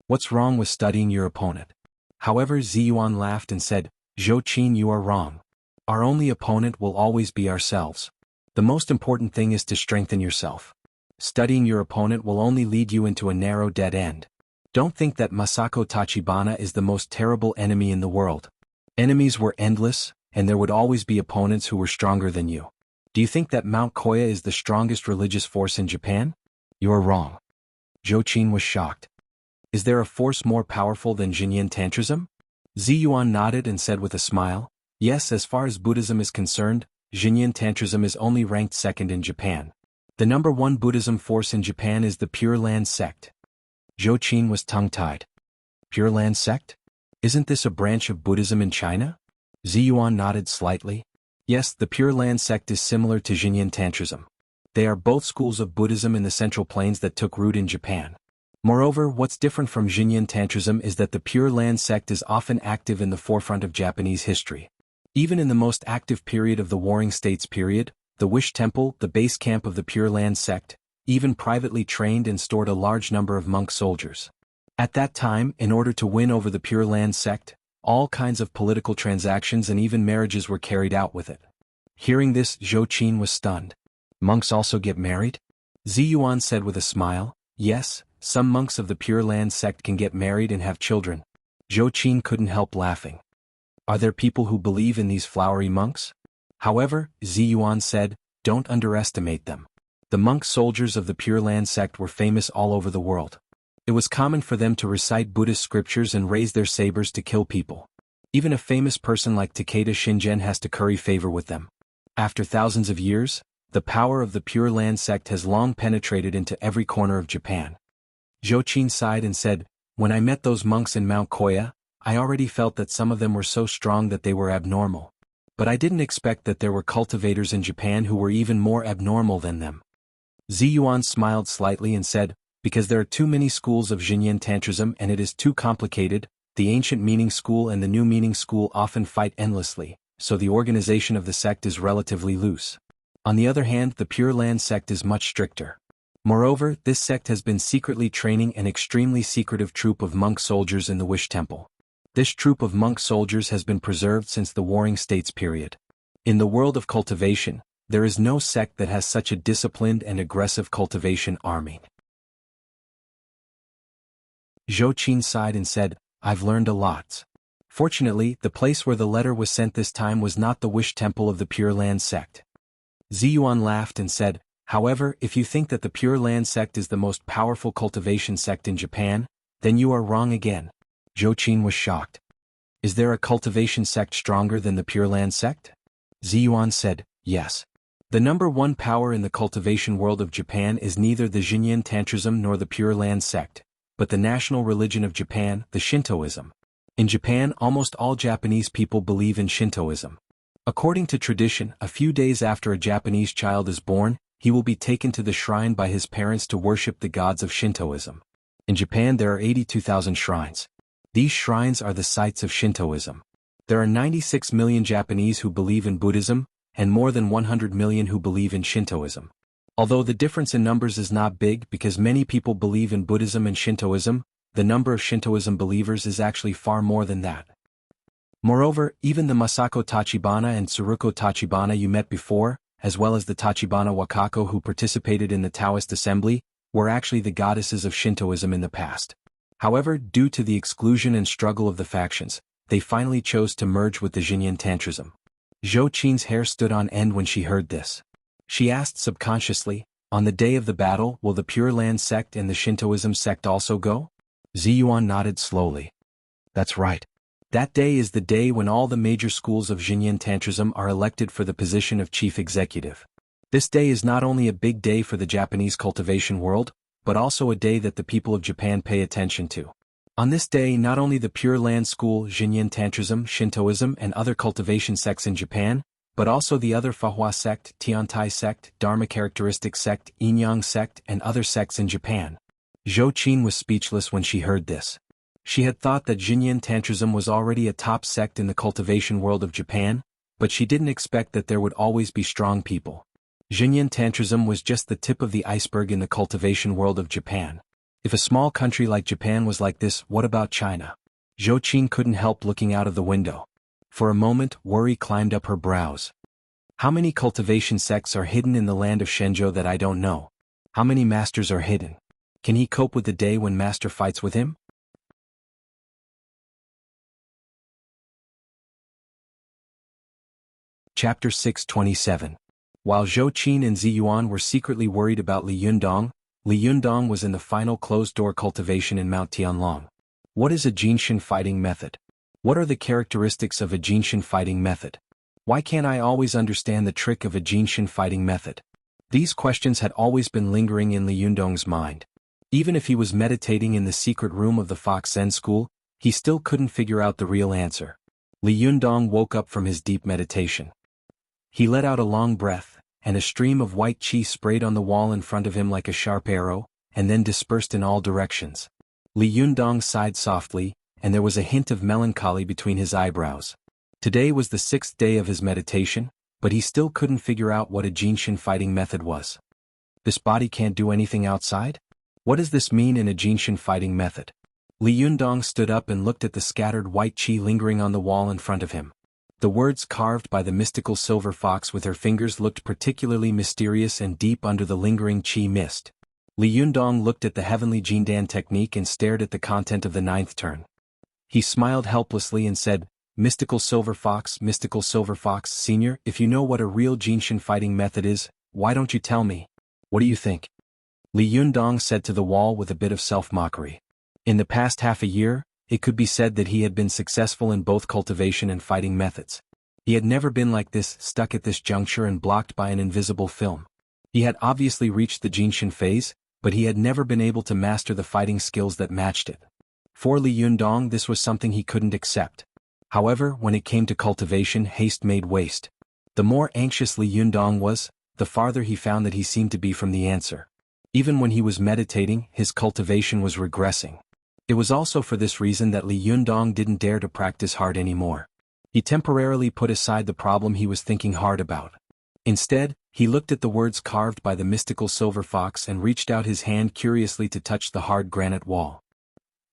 What's wrong with studying your opponent? However, Ziyuan laughed and said, Zhou Qin, you are wrong. Our only opponent will always be ourselves. The most important thing is to strengthen yourself. Studying your opponent will only lead you into a narrow dead end. Don't think that Masako Tachibana is the most terrible enemy in the world. Enemies were endless, and there would always be opponents who were stronger than you. Do you think that Mount Koya is the strongest religious force in Japan? You are wrong. Zhou Qin was shocked. Is there a force more powerful than Xinyan Tantrism? Ziyuan nodded and said with a smile, yes, as far as Buddhism is concerned, Xinyan Tantrism is only ranked second in Japan. The number one Buddhism force in Japan is the Pure Land sect. Zhou Qin was tongue-tied. Pure Land sect? Isn't this a branch of Buddhism in China? Ziyuan nodded slightly. Yes, the Pure Land sect is similar to Xinyan Tantrism. They are both schools of Buddhism in the Central Plains that took root in Japan. Moreover, what's different from Xinyan Tantrism is that the Pure Land sect is often active in the forefront of Japanese history. Even in the most active period of the Warring States period, the Wish Temple, the base camp of the Pure Land sect, even privately trained and stored a large number of monk soldiers. At that time, in order to win over the Pure Land sect, all kinds of political transactions and even marriages were carried out with it. Hearing this, Zhou Qin was stunned. Monks also get married? Ziyuan said with a smile, yes, some monks of the Pure Land sect can get married and have children. Zhou Qin couldn't help laughing. Are there people who believe in these flowery monks? However, Ziyuan said, don't underestimate them. The monk soldiers of the Pure Land sect were famous all over the world. It was common for them to recite Buddhist scriptures and raise their sabers to kill people. Even a famous person like Takeda Shingen has to curry favor with them. After thousands of years, the power of the Pure Land sect has long penetrated into every corner of Japan. Zhou Qin sighed and said, when I met those monks in Mount Koya, I already felt that some of them were so strong that they were abnormal. But I didn't expect that there were cultivators in Japan who were even more abnormal than them. Ziyuan smiled slightly and said, because there are too many schools of Xinyan Tantrism and it is too complicated, the ancient meaning school and the new meaning school often fight endlessly, so the organization of the sect is relatively loose. On the other hand, the Pure Land sect is much stricter. Moreover, this sect has been secretly training an extremely secretive troop of monk soldiers in the Wish Temple. This troop of monk soldiers has been preserved since the Warring States period. In the world of cultivation, there is no sect that has such a disciplined and aggressive cultivation army. Zhou Qin sighed and said, I've learned a lot. Fortunately, the place where the letter was sent this time was not the Wish Temple of the Pure Land sect. Ziyuan laughed and said, however, if you think that the Pure Land sect is the most powerful cultivation sect in Japan, then you are wrong again. Zhou Qin was shocked. Is there a cultivation sect stronger than the Pure Land sect? Ziyuan said, yes. The number one power in the cultivation world of Japan is neither the Xinyan Tantrism nor the Pure Land sect, but the national religion of Japan, the Shintoism. In Japan, almost all Japanese people believe in Shintoism. According to tradition, a few days after a Japanese child is born, he will be taken to the shrine by his parents to worship the gods of Shintoism. In Japan there are 82,000 shrines. These shrines are the sites of Shintoism. There are 96 million Japanese who believe in Buddhism, and more than 100 million who believe in Shintoism. Although the difference in numbers is not big because many people believe in Buddhism and Shintoism, the number of Shintoism believers is actually far more than that. Moreover, even the Masako Tachibana and Tsuruko Tachibana you met before, as well as the Tachibana Wakako who participated in the Taoist assembly, were actually the goddesses of Shintoism in the past. However, due to the exclusion and struggle of the factions, they finally chose to merge with the Xinyan Tantrism. Zhou Qin's hair stood on end when she heard this. She asked subconsciously, on the day of the battle, will the Pure Land sect and the Shintoism sect also go? Ziyuan nodded slowly. That's right. That day is the day when all the major schools of Xinyan Tantrism are elected for the position of chief executive. This day is not only a big day for the Japanese cultivation world, but also a day that the people of Japan pay attention to. On this day, not only the Pure Land School, Xinyan Tantrism, Shintoism and other cultivation sects in Japan, but also the other Fahua sect, Tiantai sect, Dharma characteristic sect, Inyang sect and other sects in Japan. Zhou Qin was speechless when she heard this. She had thought that Xinyan Tantrism was already a top sect in the cultivation world of Japan, but she didn't expect that there would always be strong people. Xinyan Tantrism was just the tip of the iceberg in the cultivation world of Japan. If a small country like Japan was like this, what about China? Zhou Qin couldn't help looking out of the window. For a moment, worry climbed up her brows. How many cultivation sects are hidden in the land of Shenzhou that I don't know? How many masters are hidden? Can he cope with the day when master fights with him? Chapter 627. While Zhou Qin and Ziyuan were secretly worried about Li Yundong was in the final closed-door cultivation in Mount Tianlong. What is a Jinshin fighting method? What are the characteristics of a Jinshin fighting method? Why can't I always understand the trick of a Jinshin fighting method? These questions had always been lingering in Li Yundong's mind. Even if he was meditating in the secret room of the Fox Zen school, he still couldn't figure out the real answer. Li Yundong woke up from his deep meditation. He let out a long breath, and a stream of white qi sprayed on the wall in front of him like a sharp arrow, and then dispersed in all directions. Li Yundong sighed softly, and there was a hint of melancholy between his eyebrows. Today was the 6th day of his meditation, but he still couldn't figure out what a Jinshin fighting method was. This body can't do anything outside? What does this mean in a Jinshin fighting method? Li Yundong stood up and looked at the scattered white qi lingering on the wall in front of him. The words carved by the mystical silver fox with her fingers looked particularly mysterious and deep under the lingering qi mist. Li Yundong looked at the heavenly Jindan technique and stared at the content of the 9th turn. He smiled helplessly and said, Mystical Silver Fox, Senior, if you know what a real Jinshin fighting method is, why don't you tell me? What do you think? Li Yundong said to the wall with a bit of self-mockery. In the past half a year, it could be said that he had been successful in both cultivation and fighting methods. He had never been like this, stuck at this juncture and blocked by an invisible film. He had obviously reached the Jinshin phase, but he had never been able to master the fighting skills that matched it. For Li Yundong, this was something he couldn't accept. However, when it came to cultivation, haste made waste. The more anxious Li Yundong was, the farther he found that he seemed to be from the answer. Even when he was meditating, his cultivation was regressing. It was also for this reason that Li Yundong didn't dare to practice hard anymore. He temporarily put aside the problem he was thinking hard about. Instead, he looked at the words carved by the mystical silver fox and reached out his hand curiously to touch the hard granite wall.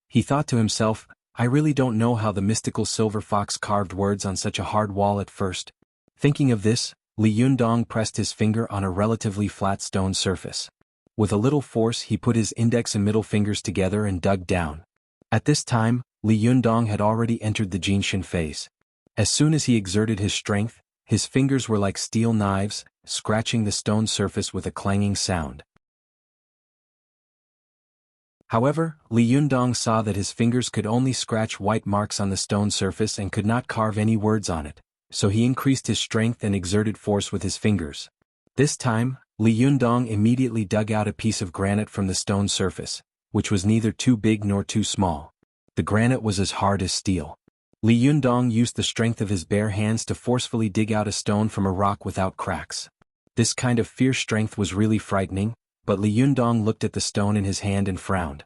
He thought to himself, I really don't know how the mystical silver fox carved words on such a hard wall at first. Thinking of this, Li Yundong pressed his finger on a relatively flat stone surface. With a little force he put his index and middle fingers together and dug down. At this time, Li Yundong had already entered the Jinshin phase. As soon as he exerted his strength, his fingers were like steel knives, scratching the stone surface with a clanging sound. However, Li Yundong saw that his fingers could only scratch white marks on the stone surface and could not carve any words on it, so he increased his strength and exerted force with his fingers. This time, Li Yundong immediately dug out a piece of granite from the stone surface, which was neither too big nor too small. The granite was as hard as steel. Li Yundong used the strength of his bare hands to forcefully dig out a stone from a rock without cracks. This kind of fierce strength was really frightening, but Li Yundong looked at the stone in his hand and frowned.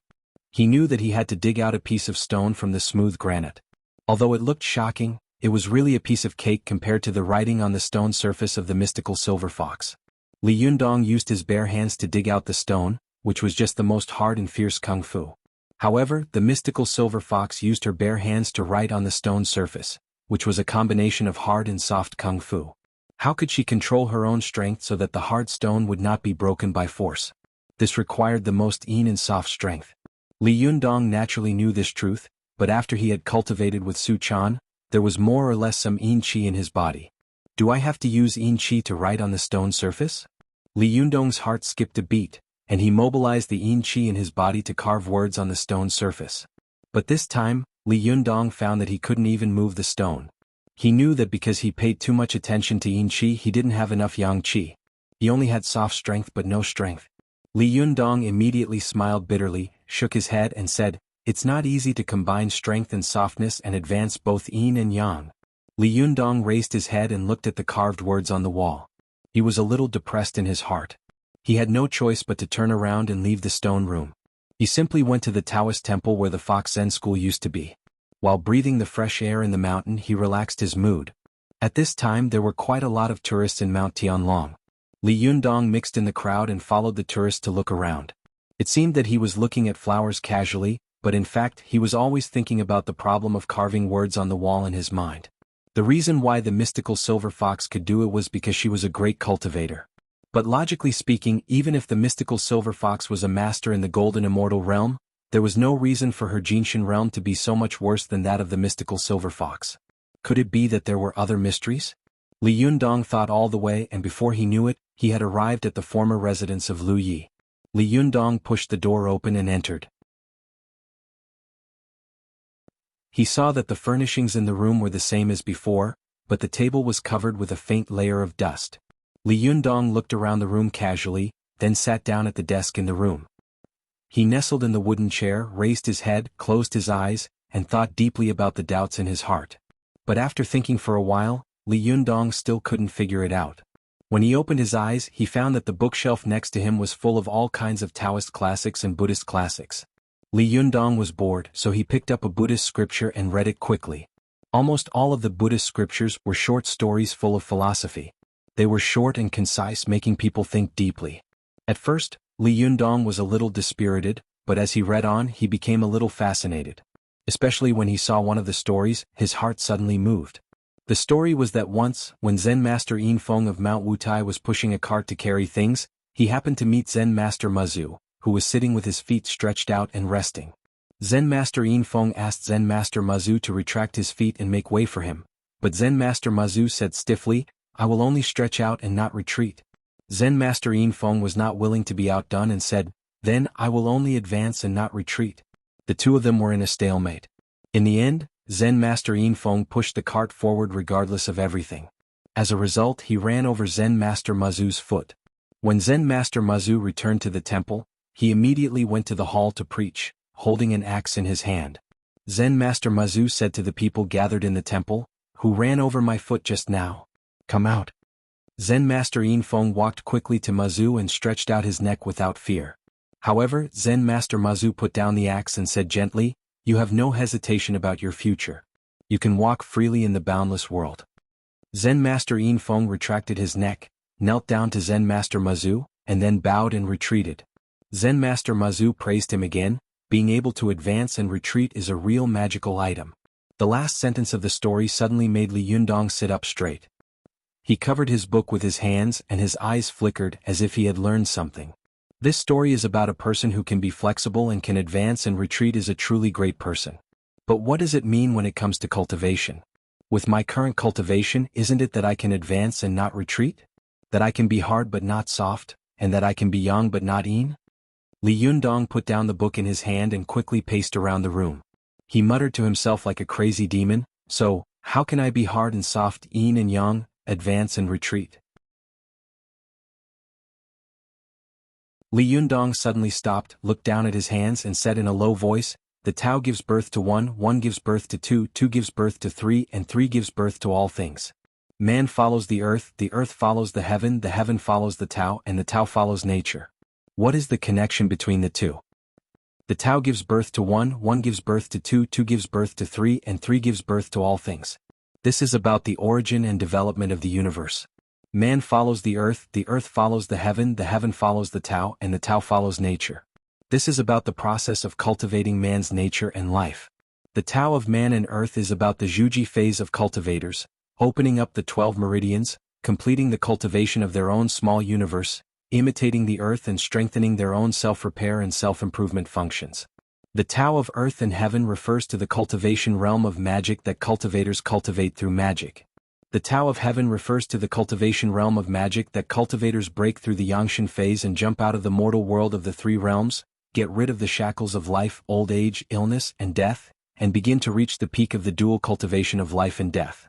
He knew that he had to dig out a piece of stone from the smooth granite. Although it looked shocking, it was really a piece of cake compared to the writing on the stone surface of the mystical silver fox. Li Yundong used his bare hands to dig out the stone, which was just the most hard and fierce kung fu. However, the mystical silver fox used her bare hands to write on the stone surface, which was a combination of hard and soft kung fu. How could she control her own strength so that the hard stone would not be broken by force? This required the most yin and soft strength. Li Yundong naturally knew this truth, but after he had cultivated with Su Chan, there was more or less some yin qi in his body. Do I have to use yin qi to write on the stone surface? Li Yundong's heart skipped a beat, and he mobilized the yin qi in his body to carve words on the stone surface. But this time, Li Yundong found that he couldn't even move the stone. He knew that because he paid too much attention to yin qi he didn't have enough yang qi. He only had soft strength but no strength. Li Yundong immediately smiled bitterly, shook his head and said, "It's not easy to combine strength and softness and advance both yin and yang." Li Yundong raised his head and looked at the carved words on the wall. He was a little depressed in his heart. He had no choice but to turn around and leave the stone room. He simply went to the Taoist temple where the Fox Zen school used to be. While breathing the fresh air in the mountain he relaxed his mood. At this time there were quite a lot of tourists in Mount Tianlong. Li Yundong mixed in the crowd and followed the tourists to look around. It seemed that he was looking at flowers casually, but in fact he was always thinking about the problem of carving words on the wall in his mind. The reason why the mystical silver fox could do it was because she was a great cultivator. But logically speaking, even if the mystical silver fox was a master in the golden immortal realm, there was no reason for her Jinshin realm to be so much worse than that of the mystical silver fox. Could it be that there were other mysteries? Li Yundong thought all the way, and before he knew it, he had arrived at the former residence of Lu Yi. Li Yundong pushed the door open and entered. He saw that the furnishings in the room were the same as before, but the table was covered with a faint layer of dust. Li Yundong looked around the room casually, then sat down at the desk in the room. He nestled in the wooden chair, raised his head, closed his eyes, and thought deeply about the doubts in his heart. But after thinking for a while, Li Yundong still couldn't figure it out. When he opened his eyes he found that the bookshelf next to him was full of all kinds of Taoist classics and Buddhist classics. Li Yundong was bored, so he picked up a Buddhist scripture and read it quickly. Almost all of the Buddhist scriptures were short stories full of philosophy. They were short and concise, making people think deeply. At first, Li Yundong was a little dispirited, but as he read on he became a little fascinated. Especially when he saw one of the stories, his heart suddenly moved. The story was that once, when Zen Master Yin Feng of Mount Wutai was pushing a cart to carry things, he happened to meet Zen Master Mazu, who was sitting with his feet stretched out and resting. Zen Master Yin Feng asked Zen Master Mazu to retract his feet and make way for him, but Zen Master Mazu said stiffly, "I will only stretch out and not retreat." Zen Master Yin Feng was not willing to be outdone and said, "Then I will only advance and not retreat." The two of them were in a stalemate. In the end, Zen Master Yin Feng pushed the cart forward regardless of everything. As a result he ran over Zen Master Mazu's foot. When Zen Master Mazu returned to the temple, he immediately went to the hall to preach, holding an axe in his hand. Zen Master Mazu said to the people gathered in the temple, "Who ran over my foot just now? Come out." Zen Master Yin Feng walked quickly to Mazu and stretched out his neck without fear. However, Zen Master Mazu put down the axe and said gently, "You have no hesitation about your future. You can walk freely in the boundless world." Zen Master Yin Feng retracted his neck, knelt down to Zen Master Mazu, and then bowed and retreated. Zen Master Mazu praised him again. Being able to advance and retreat is a real magical item. The last sentence of the story suddenly made Li Yundong sit up straight. He covered his book with his hands and his eyes flickered as if he had learned something. This story is about a person who can be flexible and can advance and retreat is a truly great person. But what does it mean when it comes to cultivation? With my current cultivation, isn't it that I can advance and not retreat? That I can be hard but not soft, and that I can be yang but not yin? Li Yundong put down the book in his hand and quickly paced around the room. He muttered to himself like a crazy demon, "So, how can I be hard and soft, yin and yang, advance and retreat?" Li Yundong suddenly stopped, looked down at his hands and said in a low voice, "The Tao gives birth to one, one gives birth to two, two gives birth to three, and three gives birth to all things. Man follows the earth follows the heaven follows the Tao, and the Tao follows nature." What is the connection between the two? The Tao gives birth to one, one gives birth to two, two gives birth to three, and three gives birth to all things. This is about the origin and development of the universe. Man follows the earth follows the heaven follows the Tao, and the Tao follows nature. This is about the process of cultivating man's nature and life. The Tao of man and earth is about the Zhuji phase of cultivators, opening up the 12 meridians, completing the cultivation of their own small universe, imitating the earth and strengthening their own self-repair and self-improvement functions. The Tao of earth and heaven refers to the cultivation realm of magic that cultivators cultivate through magic. The Tao of Heaven refers to the cultivation realm of magic that cultivators break through the Yangshan phase and jump out of the mortal world of the three realms, get rid of the shackles of life, old age, illness, and death, and begin to reach the peak of the dual cultivation of life and death.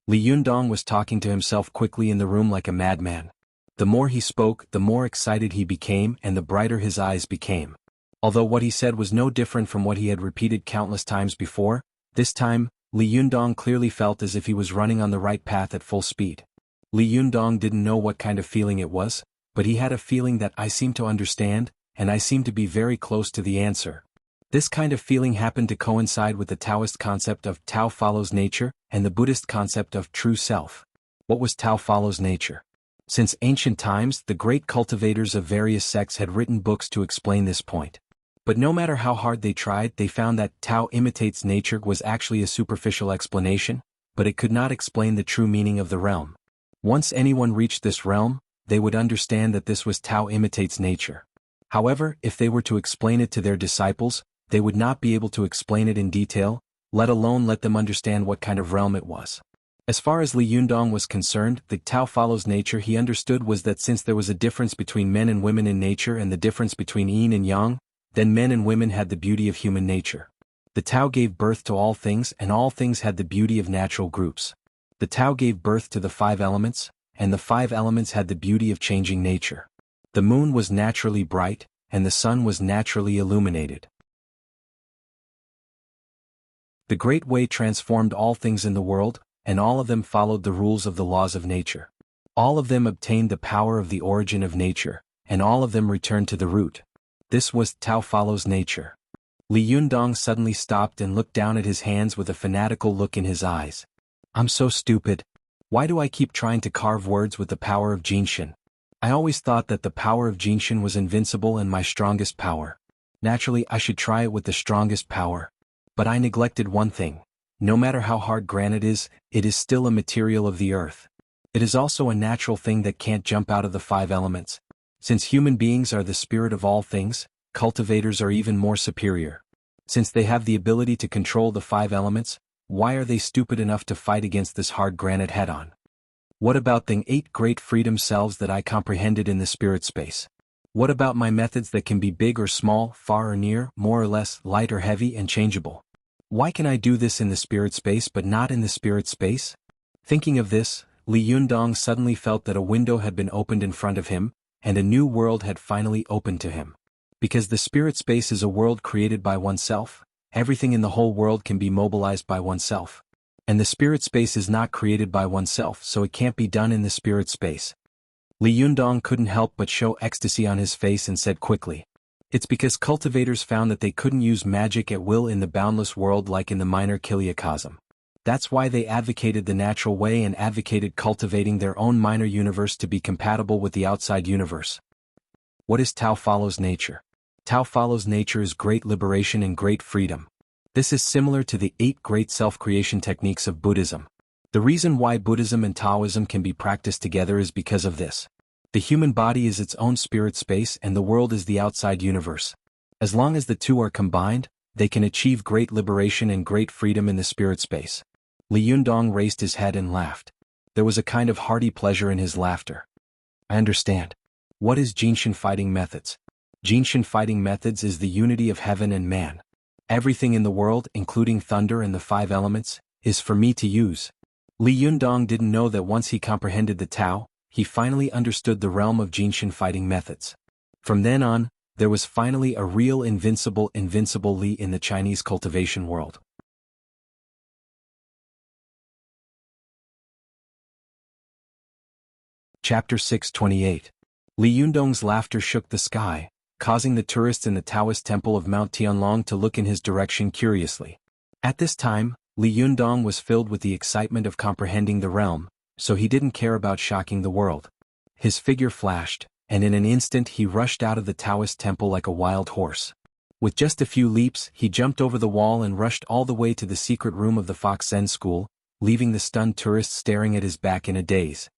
Li Yundong was talking to himself quickly in the room like a madman. The more he spoke, the more excited he became and the brighter his eyes became. Although what he said was no different from what he had repeated countless times before, this time, Li Yundong clearly felt as if he was running on the right path at full speed. Li Yundong didn't know what kind of feeling it was, but he had a feeling that I seem to understand, and I seem to be very close to the answer. This kind of feeling happened to coincide with the Taoist concept of Tao follows nature and the Buddhist concept of true self. What was Tao follows nature? Since ancient times, the great cultivators of various sects had written books to explain this point. But no matter how hard they tried, they found that Tao imitates nature was actually a superficial explanation, but it could not explain the true meaning of the realm. Once anyone reached this realm, they would understand that this was Tao imitates nature. However, if they were to explain it to their disciples, they would not be able to explain it in detail, let alone let them understand what kind of realm it was. As far as Li Yundong was concerned, the Tao follows nature he understood was that since there was a difference between men and women in nature and the difference between yin and yang, then men and women had the beauty of human nature. The Tao gave birth to all things and all things had the beauty of natural groups. The Tao gave birth to the 5 elements, and the 5 elements had the beauty of changing nature. The moon was naturally bright, and the sun was naturally illuminated. The Great Way transformed all things in the world, and all of them followed the rules of the laws of nature. All of them obtained the power of the origin of nature, and all of them returned to the root. This was Tao follows nature. Li Yundong suddenly stopped and looked down at his hands with a fanatical look in his eyes. I'm so stupid. Why do I keep trying to carve words with the power of Jinshin? I always thought that the power of Jinshin was invincible and my strongest power. Naturally, I should try it with the strongest power. But I neglected one thing. No matter how hard granite is, it is still a material of the earth. It is also a natural thing that can't jump out of the 5 elements. Since human beings are the spirit of all things, cultivators are even more superior. Since they have the ability to control the 5 elements, why are they stupid enough to fight against this hard granite head-on? What about the 8 great freedom selves that I comprehended in the spirit space? What about my methods that can be big or small, far or near, more or less, light or heavy and changeable? Why can I do this in the spirit space but not in the spirit space? Thinking of this, Li Yundong suddenly felt that a window had been opened in front of him, and a new world had finally opened to him. Because the spirit space is a world created by oneself, everything in the whole world can be mobilized by oneself. And the spirit space is not created by oneself, so it can't be done in the spirit space. Li Yundong couldn't help but show ecstasy on his face and said quickly, "It's because cultivators found that they couldn't use magic at will in the boundless world like in the minor kiliacosm. That's why they advocated the natural way and advocated cultivating their own minor universe to be compatible with the outside universe." What is Tao follows nature? Tao follows nature is great liberation and great freedom. This is similar to the 8 great self-creation techniques of Buddhism. The reason why Buddhism and Taoism can be practiced together is because of this. The human body is its own spirit space and the world is the outside universe. As long as the two are combined, they can achieve great liberation and great freedom in the spirit space. Li Yundong raised his head and laughed. There was a kind of hearty pleasure in his laughter. I understand. What is Jinshin fighting methods? Jinshin fighting methods is the unity of heaven and man. Everything in the world, including thunder and the 5 elements, is for me to use. Li Yundong didn't know that once he comprehended the Tao, he finally understood the realm of Jinshin fighting methods. From then on, there was finally a real invincible Li in the Chinese cultivation world. Chapter 628. Li Yundong's laughter shook the sky, causing the tourists in the Taoist temple of Mount Tianlong to look in his direction curiously. At this time, Li Yundong was filled with the excitement of comprehending the realm, so he didn't care about shocking the world. His figure flashed, and in an instant he rushed out of the Taoist temple like a wild horse. With just a few leaps, he jumped over the wall and rushed all the way to the secret room of the Fox Zen school, leaving the stunned tourists staring at his back in a daze.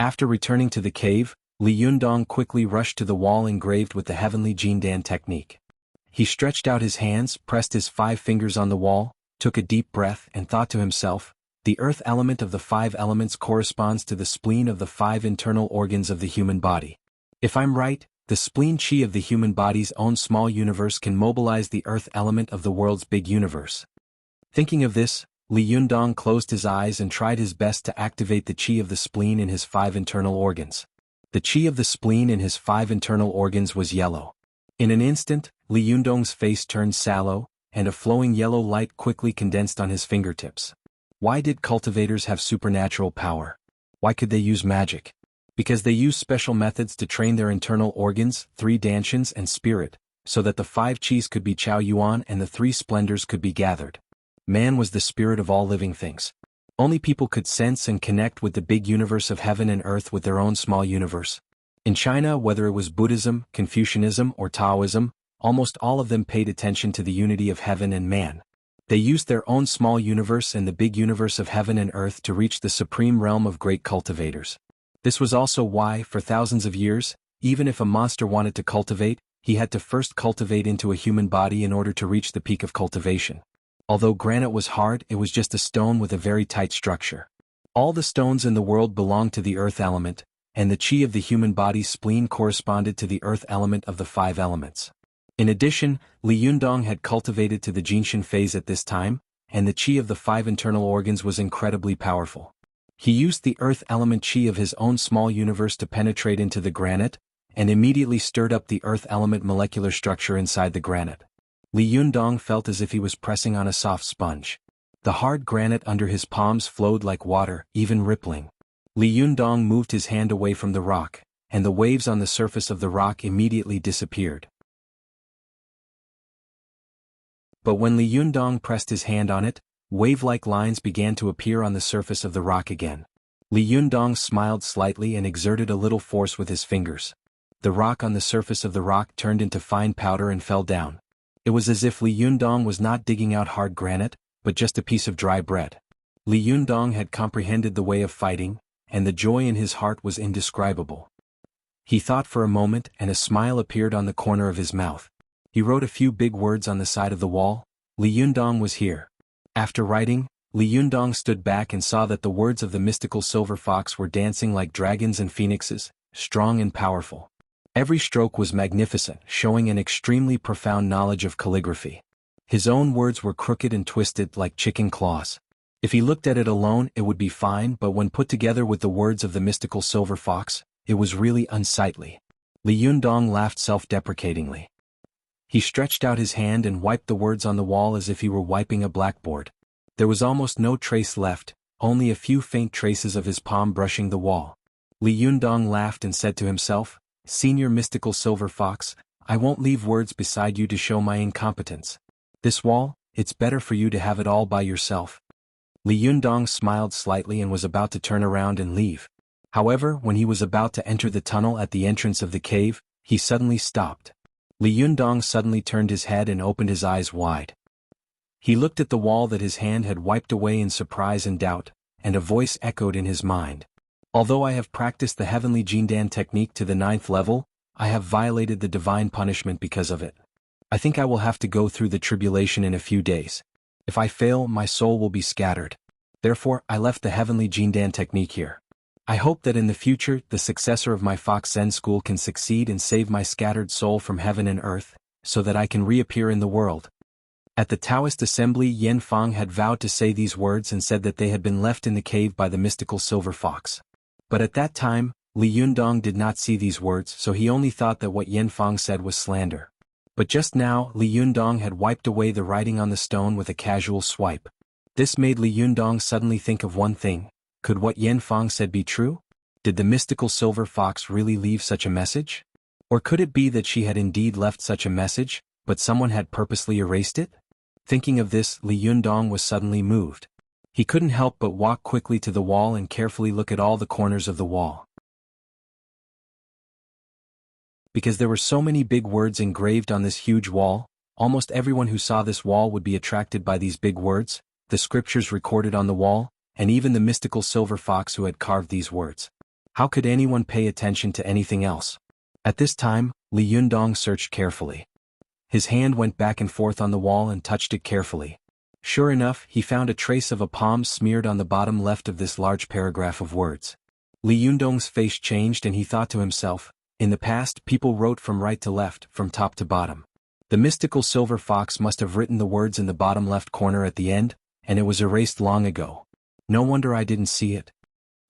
After returning to the cave, Li Yundong quickly rushed to the wall engraved with the heavenly Jindan technique. He stretched out his hands, pressed his 5 fingers on the wall, took a deep breath and thought to himself, The earth element of the 5 elements corresponds to the spleen of the 5 internal organs of the human body. If I'm right, the spleen chi of the human body's own small universe can mobilize the earth element of the world's big universe. Thinking of this, Li Yundong closed his eyes and tried his best to activate the chi of the spleen in his 5 internal organs. The chi of the spleen in his 5 internal organs was yellow. In an instant, Li Yundong's face turned sallow, and a flowing yellow light quickly condensed on his fingertips. Why did cultivators have supernatural power? Why could they use magic? Because they used special methods to train their internal organs, 3 dantians and spirit, so that the 5 chis could be Chao Yuan and the 3 splendors could be gathered. Man was the spirit of all living things. Only people could sense and connect with the big universe of heaven and earth with their own small universe. In China, whether it was Buddhism, Confucianism, or Taoism, almost all of them paid attention to the unity of heaven and man. They used their own small universe and the big universe of heaven and earth to reach the supreme realm of great cultivators. This was also why, for thousands of years, even if a monster wanted to cultivate, he had to first cultivate into a human body in order to reach the peak of cultivation. Although granite was hard, it was just a stone with a very tight structure. All the stones in the world belonged to the earth element, and the chi of the human body's spleen corresponded to the earth element of the 5 elements. In addition, Li Yundong had cultivated to the Jinshin phase at this time, and the chi of the 5 internal organs was incredibly powerful. He used the earth element chi of his own small universe to penetrate into the granite, and immediately stirred up the earth element molecular structure inside the granite. Li Yundong felt as if he was pressing on a soft sponge. The hard granite under his palms flowed like water, even rippling. Li Yundong moved his hand away from the rock, and the waves on the surface of the rock immediately disappeared. But when Li Yundong pressed his hand on it, wave-like lines began to appear on the surface of the rock again. Li Yundong smiled slightly and exerted a little force with his fingers. The rock on the surface of the rock turned into fine powder and fell down. It was as if Li Yundong was not digging out hard granite, but just a piece of dry bread. Li Yundong had comprehended the way of fighting, and the joy in his heart was indescribable. He thought for a moment and a smile appeared on the corner of his mouth. He wrote a few big words on the side of the wall. Li Yundong was here. After writing, Li Yundong stood back and saw that the words of the mystical silver fox were dancing like dragons and phoenixes, strong and powerful. Every stroke was magnificent, showing an extremely profound knowledge of calligraphy. His own words were crooked and twisted like chicken claws. If he looked at it alone, it would be fine, but when put together with the words of the mystical silver fox, it was really unsightly. Li Yundong laughed self-deprecatingly. He stretched out his hand and wiped the words on the wall as if he were wiping a blackboard. There was almost no trace left, only a few faint traces of his palm brushing the wall. Li Yundong laughed and said to himself, "Senior mystical silver fox, I won't leave words beside you to show my incompetence. This wall, it's better for you to have it all by yourself." Li Yundong smiled slightly and was about to turn around and leave. However, when he was about to enter the tunnel at the entrance of the cave, he suddenly stopped. Li Yundong suddenly turned his head and opened his eyes wide. He looked at the wall that his hand had wiped away in surprise and doubt, and a voice echoed in his mind. "Although I have practiced the heavenly Jindan technique to the 9th level, I have violated the divine punishment because of it. I think I will have to go through the tribulation in a few days. If I fail, my soul will be scattered. Therefore, I left the heavenly Jindan technique here. I hope that in the future, the successor of my Fox Zen school can succeed and save my scattered soul from heaven and earth, so that I can reappear in the world." At the Taoist assembly, Yen Fang had vowed to say these words and said that they had been left in the cave by the mystical silver fox. But at that time, Li Yundong did not see these words, so he only thought that what Yen Fang said was slander. But just now, Li Yundong had wiped away the writing on the stone with a casual swipe. This made Li Yundong suddenly think of one thing. Could what Yen Fang said be true? Did the mystical silver fox really leave such a message? Or could it be that she had indeed left such a message, but someone had purposely erased it? Thinking of this, Li Yundong was suddenly moved. He couldn't help but walk quickly to the wall and carefully look at all the corners of the wall. Because there were so many big words engraved on this huge wall, almost everyone who saw this wall would be attracted by these big words, the scriptures recorded on the wall, and even the mystical silver fox who had carved these words. How could anyone pay attention to anything else? At this time, Li Yundong searched carefully. His hand went back and forth on the wall and touched it carefully. Sure enough, he found a trace of a palm smeared on the bottom left of this large paragraph of words. Li Yundong's face changed and he thought to himself, in the past people wrote from right to left, from top to bottom. The mystical silver fox must have written the words in the bottom left corner at the end, and it was erased long ago. No wonder I didn't see it.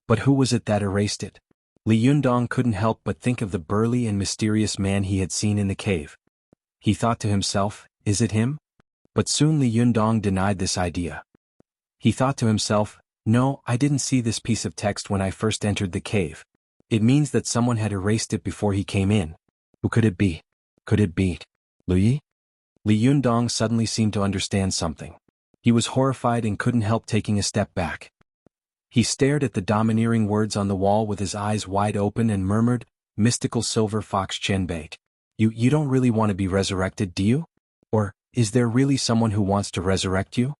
But who was it that erased it? Li Yundong couldn't help but think of the burly and mysterious man he had seen in the cave. He thought to himself, is it him? But soon Li Yundong denied this idea. He thought to himself, no, I didn't see this piece of text when I first entered the cave. It means that someone had erased it before he came in. Who could it be? Could it be Li? Li Yundong suddenly seemed to understand something. He was horrified and couldn't help taking a step back. He stared at the domineering words on the wall with his eyes wide open and murmured, mystical silver fox Chenbei. You don't really want to be resurrected, do you? Or, is there really someone who wants to resurrect you?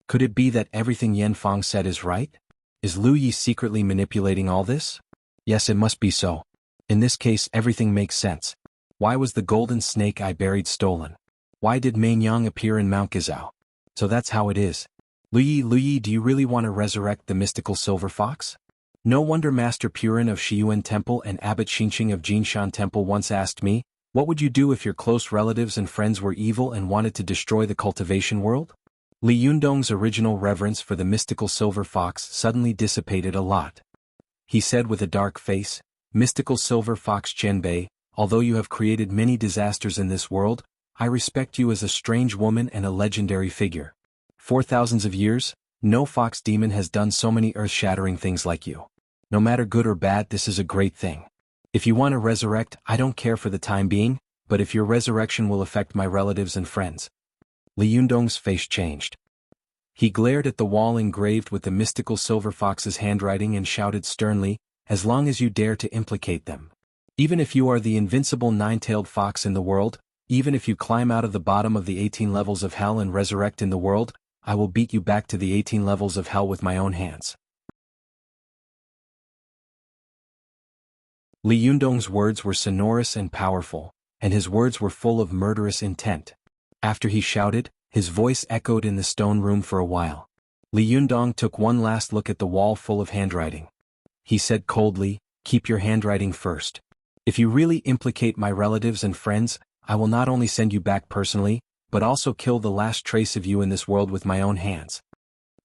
Could it be that everything Yanfang said is right? Is Lu Yi secretly manipulating all this? Yes, it must be so. In this case everything makes sense. Why was the golden snake I buried stolen? Why did Mainyang appear in Mount Gizao? So that's how it is. Lu Yi, do you really want to resurrect the mystical silver fox? No wonder Master Purin of Shiyuan Temple and Abbot Xinqing of Jinshan Temple once asked me, what would you do if your close relatives and friends were evil and wanted to destroy the cultivation world? Li Yundong's original reverence for the mystical silver fox suddenly dissipated a lot. He said with a dark face, mystical silver fox Chenbei, although you have created many disasters in this world, I respect you as a strange woman and a legendary figure. For thousands of years, no fox demon has done so many earth-shattering things like you. No matter good or bad, this is a great thing. If you want to resurrect, I don't care for the time being, but if your resurrection will affect my relatives and friends. Li Yundong's face changed. He glared at the wall engraved with the mystical silver fox's handwriting and shouted sternly, as long as you dare to implicate them. Even if you are the invincible nine-tailed fox in the world, even if you climb out of the bottom of the 18 levels of hell and resurrect in the world, I will beat you back to the 18 levels of hell with my own hands. Li Yundong's words were sonorous and powerful, and his words were full of murderous intent. After he shouted, his voice echoed in the stone room for a while. Li Yundong took one last look at the wall full of handwriting. He said coldly, keep your handwriting first. If you really implicate my relatives and friends, I will not only send you back personally, but also kill the last trace of you in this world with my own hands.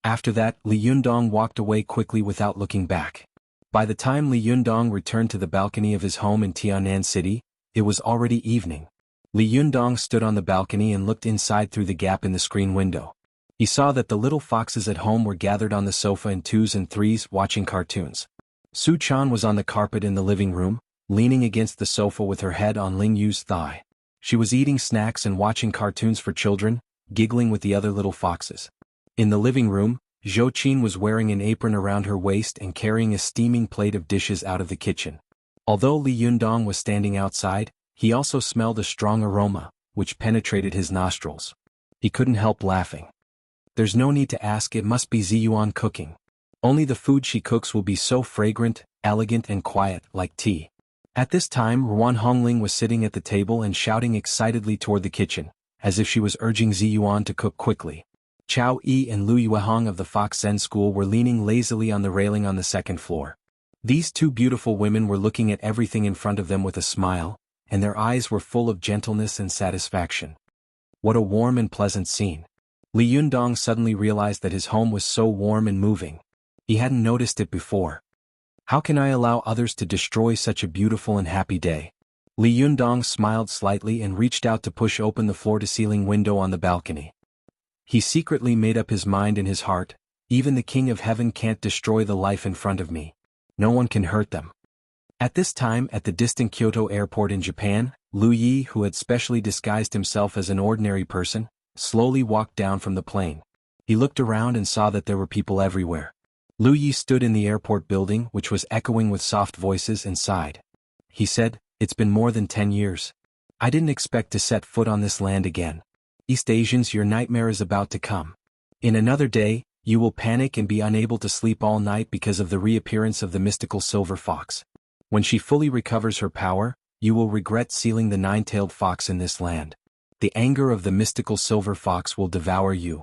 After that, Li Yundong walked away quickly without looking back. By the time Li Yundong returned to the balcony of his home in Tianan City, it was already evening. Li Yundong stood on the balcony and looked inside through the gap in the screen window. He saw that the little foxes at home were gathered on the sofa in twos and threes watching cartoons. Su Chan was on the carpet in the living room, leaning against the sofa with her head on Ling Yu's thigh. She was eating snacks and watching cartoons for children, giggling with the other little foxes. In the living room, Zhou Qin was wearing an apron around her waist and carrying a steaming plate of dishes out of the kitchen. Although Li Yundong was standing outside, he also smelled a strong aroma, which penetrated his nostrils. He couldn't help laughing. There's no need to ask, it must be Ziyuan cooking. Only the food she cooks will be so fragrant, elegant and quiet, like tea. At this time Ruan Hongling was sitting at the table and shouting excitedly toward the kitchen, as if she was urging Ziyuan to cook quickly. Chao Yi and Lu Yuehong of the Fox Zen School were leaning lazily on the railing on the second floor. These two beautiful women were looking at everything in front of them with a smile, and their eyes were full of gentleness and satisfaction. What a warm and pleasant scene. Li Yundong suddenly realized that his home was so warm and moving. He hadn't noticed it before. How can I allow others to destroy such a beautiful and happy day? Li Yundong smiled slightly and reached out to push open the floor-to-ceiling window on the balcony. He secretly made up his mind in his heart, even the King of Heaven can't destroy the life in front of me. No one can hurt them. At this time, at the distant Kyoto airport in Japan, Lu Yi, who had specially disguised himself as an ordinary person, slowly walked down from the plane. He looked around and saw that there were people everywhere. Lu Yi stood in the airport building, which was echoing with soft voices, and sighed. He said, it's been more than 10 years. I didn't expect to set foot on this land again. East Asians, your nightmare is about to come. In another day, you will panic and be unable to sleep all night because of the reappearance of the mystical silver fox. When she fully recovers her power, you will regret sealing the nine-tailed fox in this land. The anger of the mystical silver fox will devour you.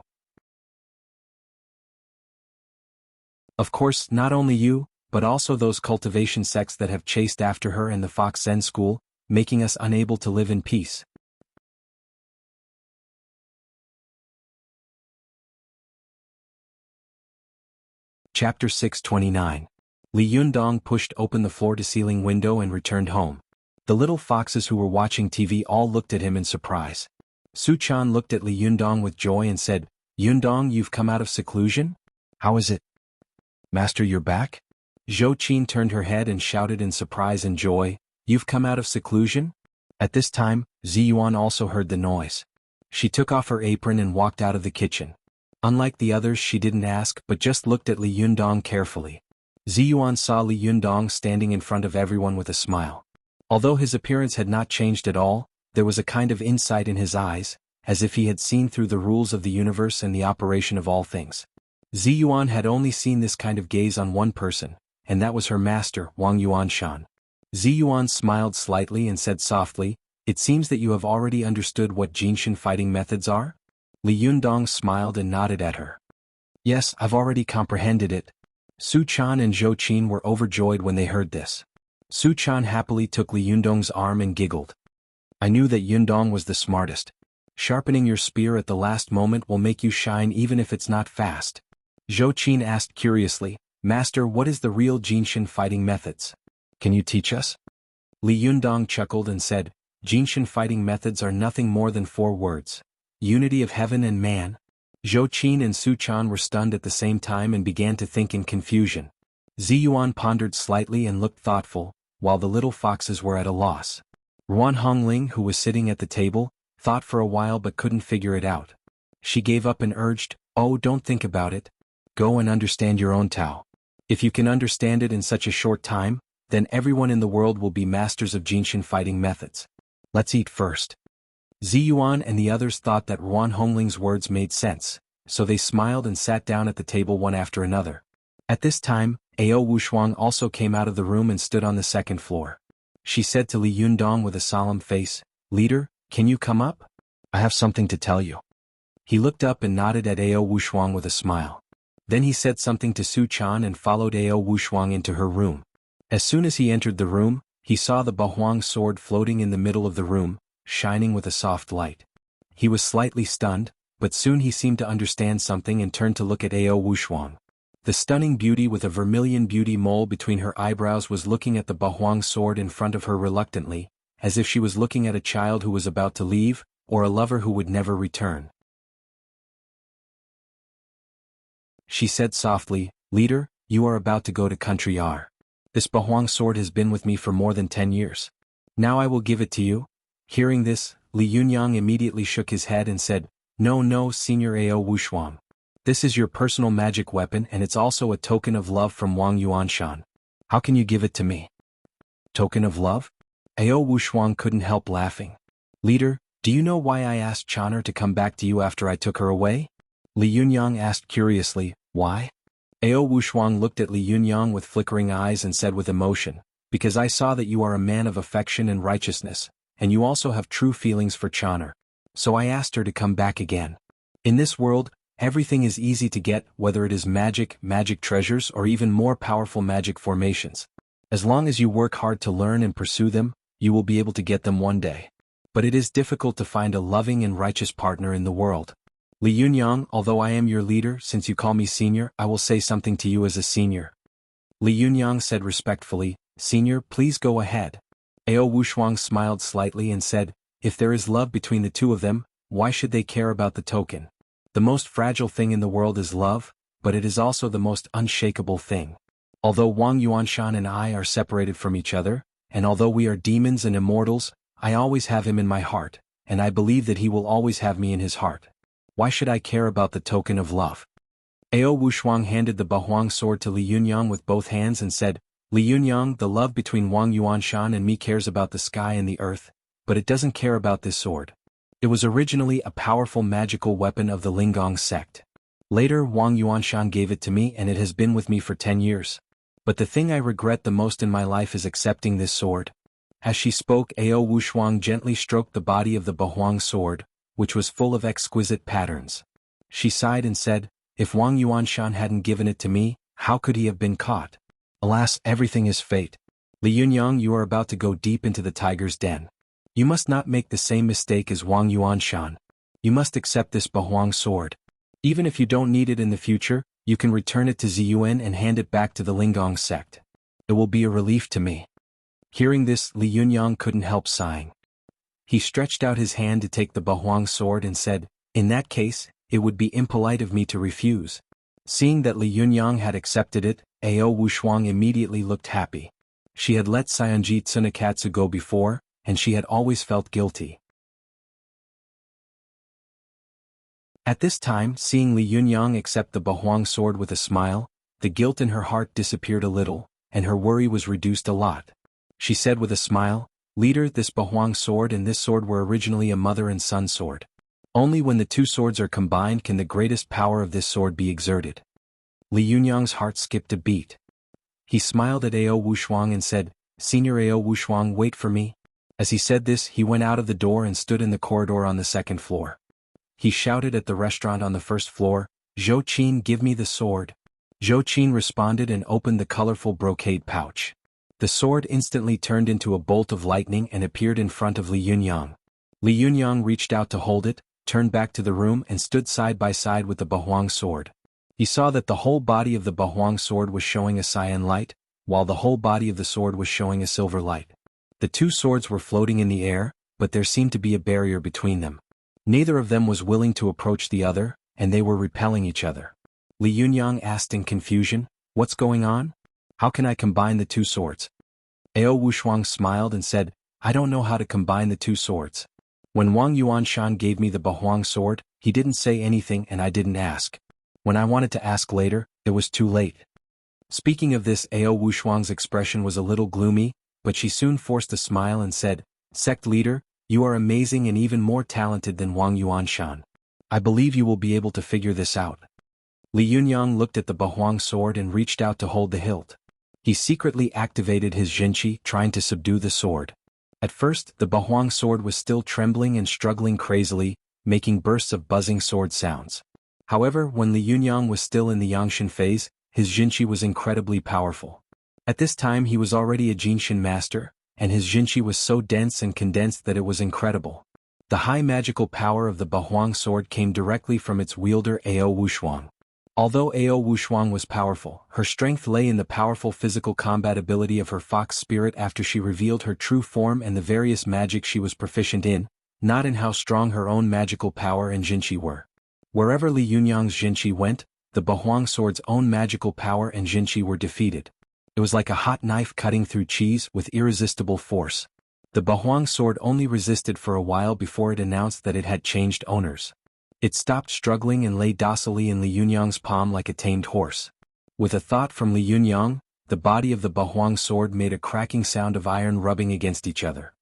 Of course, not only you, but also those cultivation sects that have chased after her and the Fox Zen school, making us unable to live in peace. Chapter 629. Li Yundong pushed open the floor-to-ceiling window and returned home. The little foxes who were watching TV all looked at him in surprise. Su Chan looked at Li Yundong with joy and said, "Yundong, you've come out of seclusion? How is it? Master, you're back?" Zhou Qin turned her head and shouted in surprise and joy, "You've come out of seclusion?" At this time, Ziyuan also heard the noise. She took off her apron and walked out of the kitchen. Unlike the others, she didn't ask but just looked at Li Yundong carefully. Ziyuan saw Li Yundong standing in front of everyone with a smile. Although his appearance had not changed at all, there was a kind of insight in his eyes, as if he had seen through the rules of the universe and the operation of all things. Ziyuan had only seen this kind of gaze on one person, and that was her master, Wang Yuanshan. Ziyuan smiled slightly and said softly, "It seems that you have already understood what Jinshin fighting methods are?" Li Yundong smiled and nodded at her. "Yes, I've already comprehended it." Su Chan and Zhou Qin were overjoyed when they heard this. Su Chan happily took Li Yundong's arm and giggled. "I knew that Yundong was the smartest. Sharpening your spear at the last moment will make you shine even if it's not fast." Zhou Qin asked curiously, "Master, what is the real Jinshin fighting methods? Can you teach us?" Li Yundong chuckled and said, "Jinshin fighting methods are nothing more than 4 words. Unity of heaven and man." Zhou Qin and Su Chan were stunned at the same time and began to think in confusion. Ziyuan pondered slightly and looked thoughtful, while the little foxes were at a loss. Ruan Hongling, who was sitting at the table, thought for a while but couldn't figure it out. She gave up and urged, "Oh, don't think about it. Go and understand your own Tao. If you can understand it in such a short time, then everyone in the world will be masters of Jinshin fighting methods. Let's eat first." Ziyuan and the others thought that Ruan Hongling's words made sense, so they smiled and sat down at the table one after another. At this time, Ao Wushuang also came out of the room and stood on the second floor. She said to Li Yundong with a solemn face, "Leader, can you come up? I have something to tell you." He looked up and nodded at Ao Wushuang with a smile. Then he said something to Su Chan and followed Ao Wushuang into her room. As soon as he entered the room, he saw the Bahuang sword floating in the middle of the room, shining with a soft light. He was slightly stunned, but soon he seemed to understand something and turned to look at Ao Wushuang. The stunning beauty with a vermilion beauty mole between her eyebrows was looking at the Bahuang sword in front of her reluctantly, as if she was looking at a child who was about to leave, or a lover who would never return. She said softly, "Leader, you are about to go to Country R. This Bahuang sword has been with me for more than 10 years. Now I will give it to you." Hearing this, Li Yunyang immediately shook his head and said, "No, no, Senior Ao Wushuang. This is your personal magic weapon and it's also a token of love from Wang Yuanshan. How can you give it to me?" "Token of love?" Ao Wushuang couldn't help laughing. "Leader, do you know why I asked Chaner to come back to you after I took her away?" Li Yunyang asked curiously, "Why?" Ao Wushuang looked at Li Yunyang with flickering eyes and said with emotion, "Because I saw that you are a man of affection and righteousness, and you also have true feelings for Chaner. So I asked her to come back again. In this world, everything is easy to get, whether it is magic, magic treasures or even more powerful magic formations. As long as you work hard to learn and pursue them, you will be able to get them one day. But it is difficult to find a loving and righteous partner in the world. Li Yunyang, although I am your leader, since you call me senior, I will say something to you as a senior." Li Yunyang said respectfully, "Senior, please go ahead." Ao Wushuang smiled slightly and said, "If there is love between the two of them, why should they care about the token? The most fragile thing in the world is love, but it is also the most unshakable thing. Although Wang Yuanshan and I are separated from each other, and although we are demons and immortals, I always have him in my heart, and I believe that he will always have me in his heart. Why should I care about the token of love?" Ao Wushuang handed the Bahuang sword to Li Yunyang with both hands and said, "Li Yunyang, the love between Wang Yuanshan and me cares about the sky and the earth, but it doesn't care about this sword. It was originally a powerful magical weapon of the Lingong sect. Later Wang Yuanshan gave it to me and it has been with me for 10 years. But the thing I regret the most in my life is accepting this sword." As she spoke, Ao Wushuang gently stroked the body of the Bahuang sword, which was full of exquisite patterns. She sighed and said, "If Wang Yuanshan hadn't given it to me, How could he have been caught? Alas, everything is fate. Li Yunyang, you are about to go deep into the tiger's den. You must not make the same mistake as Wang Yuanshan. You must accept this Bahuang sword. Even if you don't need it in the future, you can return it to Ziyuan and hand it back to the Linggong sect. It will be a relief to me. Hearing this, Li Yunyang couldn't help sighing. He stretched out his hand to take the Bahuang sword and said, in that case, it would be impolite of me to refuse. Seeing that Li Yunyang had accepted it, Ao Wushuang immediately looked happy. She had let Saionji Tsunakatsu go before, and she had always felt guilty. At this time, seeing Li Yunyang accept the Bahuang sword with a smile, the guilt in her heart disappeared a little, and her worry was reduced a lot. She said with a smile, Leader, this Bahuang sword and this sword were originally a mother and son sword. Only when the two swords are combined can the greatest power of this sword be exerted. Li Yunyang's heart skipped a beat. He smiled at Ao Wushuang and said, Senior Ao Wushuang, wait for me. As he said this, he went out of the door and stood in the corridor on the second floor. He shouted at the restaurant on the first floor, Zhou Qin, give me the sword. Zhou Qin responded and opened the colorful brocade pouch. The sword instantly turned into a bolt of lightning and appeared in front of Li Yunyang. Li Yunyang reached out to hold it, turned back to the room and stood side by side with the Bahuang sword. He saw that the whole body of the Bahuang sword was showing a cyan light, while the whole body of the sword was showing a silver light. The two swords were floating in the air, but there seemed to be a barrier between them. Neither of them was willing to approach the other, and they were repelling each other. Li Yunyang asked in confusion, What's going on? How can I combine the two swords? Ao Wushuang smiled and said, I don't know how to combine the two swords. When Wang Yuanshan gave me the Bahuang sword, he didn't say anything and I didn't ask. When I wanted to ask later, it was too late. Speaking of this, Ao Wushuang's expression was a little gloomy, but she soon forced a smile and said, Sect leader, you are amazing and even more talented than Wang Yuanshan. I believe you will be able to figure this out. Li Yunyang looked at the Bahuang sword and reached out to hold the hilt. He secretly activated his Jinqi, trying to subdue the sword. At first, the Bahuang sword was still trembling and struggling crazily, making bursts of buzzing sword sounds. However, when Li Yunyang was still in the Yangshan phase, his Jinqi was incredibly powerful. At this time he was already a Jinshin master, and his Jinqi was so dense and condensed that it was incredible. The high magical power of the Bahuang sword came directly from its wielder Ao Wushuang. Although Ao Wushuang was powerful, her strength lay in the powerful physical combat ability of her fox spirit after she revealed her true form and the various magic she was proficient in, not in how strong her own magical power and Jinqi were. Wherever Li Yunyang's Jinqi went, the Bahuang sword's own magical power and Jinqi were defeated. It was like a hot knife cutting through cheese with irresistible force. The Bahuang sword only resisted for a while before it announced that it had changed owners. It stopped struggling and lay docilely in Li Yunyang's palm like a tamed horse. With a thought from Li Yunyang, the body of the Bahuang sword made a cracking sound of iron rubbing against each other.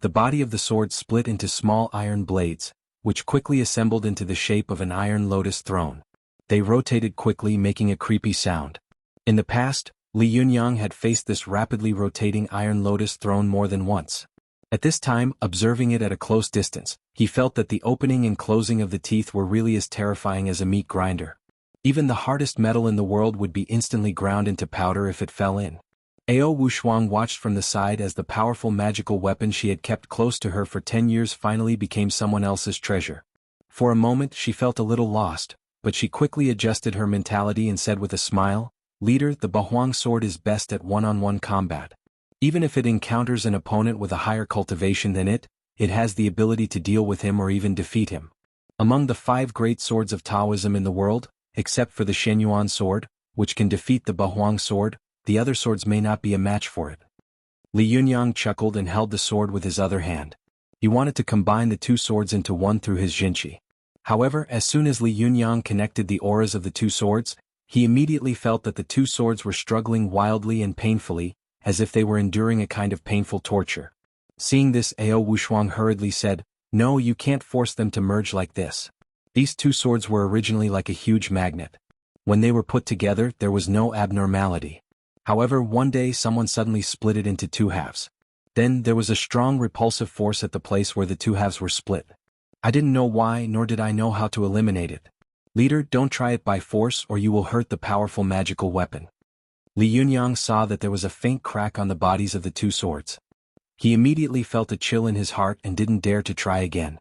The body of the sword split into small iron blades, which quickly assembled into the shape of an iron lotus throne. They rotated quickly, making a creepy sound. In the past, Li Yunyang had faced this rapidly rotating iron lotus throne more than once. At this time, observing it at a close distance, he felt that the opening and closing of the teeth were really as terrifying as a meat grinder. Even the hardest metal in the world would be instantly ground into powder if it fell in. Ao Wushuang watched from the side as the powerful magical weapon she had kept close to her for 10 years finally became someone else's treasure. For a moment she felt a little lost, but she quickly adjusted her mentality and said with a smile, Leader, the Bahuang sword is best at one-on-one combat. Even if it encounters an opponent with a higher cultivation than it has the ability to deal with him or even defeat him. Among the 5 great swords of Taoism in the world, except for the Shenyuan sword, which can defeat the Bahuang sword, the other swords may not be a match for it. Li Yunyang chuckled and held the sword with his other hand. He wanted to combine the two swords into one through his Jinqi. However, as soon as Li Yunyang connected the auras of the two swords, he immediately felt that the two swords were struggling wildly and painfully, as if they were enduring a kind of painful torture. Seeing this, Ao Wushuang hurriedly said, No, you can't force them to merge like this. These two swords were originally like a huge magnet. When they were put together, there was no abnormality. However, one day someone suddenly split it into 2 halves. Then, there was a strong repulsive force at the place where the 2 halves were split. I didn't know why, nor did I know how to eliminate it. Leader, don't try it by force or you will hurt the powerful magical weapon. Li Yunyang saw that there was a faint crack on the bodies of the two swords. He immediately felt a chill in his heart and didn't dare to try again.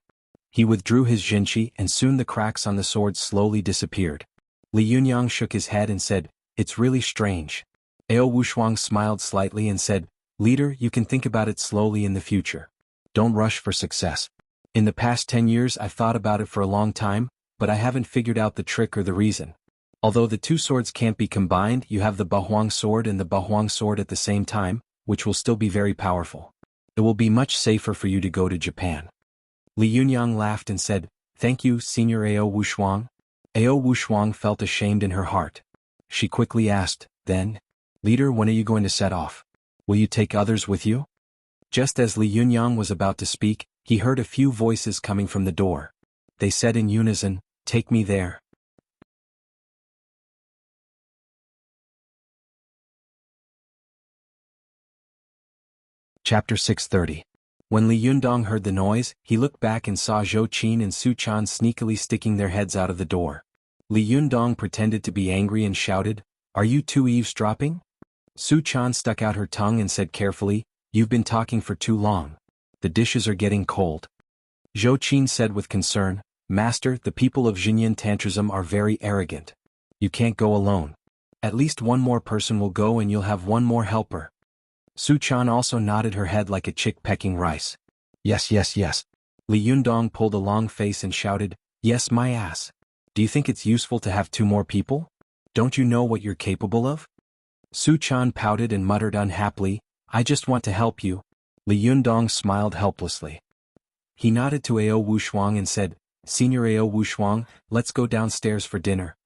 He withdrew his jinchi and soon the cracks on the swords slowly disappeared. Li Yunyang shook his head and said, "It's really strange." Ao Wushuang smiled slightly and said, "Leader, you can think about it slowly in the future. Don't rush for success. In the past 10 years I've thought about it for a long time, but I haven't figured out the trick or the reason. Although the two swords can't be combined, you have the Bahuang sword and the Bahuang sword at the same time, which will still be very powerful. It will be much safer for you to go to Japan." Li Yunyang laughed and said, "Thank you, Senior Ao Wushuang." Ao Wushuang felt ashamed in her heart. She quickly asked, "Then, Leader, when are you going to set off? Will you take others with you?" Just as Li Yunyang was about to speak, he heard a few voices coming from the door. They said in unison, "Take me there." Chapter 630. When Li Yundong heard the noise, he looked back and saw Zhou Qin and Su Chan sneakily sticking their heads out of the door. Li Yundong pretended to be angry and shouted, "Are you two eavesdropping?" Su Chan stuck out her tongue and said carefully, "You've been talking for too long. The dishes are getting cold." Zhou Qin said with concern, "Master, the people of Xinyan Tantrism are very arrogant. You can't go alone. At least one more person will go and you'll have one more helper." Su Chan also nodded her head like a chick pecking rice. "Yes, yes, yes." Li Yundong pulled a long face and shouted, "Yes, my ass. Do you think it's useful to have two more people? Don't you know what you're capable of?" Su Chan pouted and muttered unhappily, "I just want to help you." Li Yundong smiled helplessly. He nodded to Ao Wushuang and said, "Senior Ao Wushuang, let's go downstairs for dinner."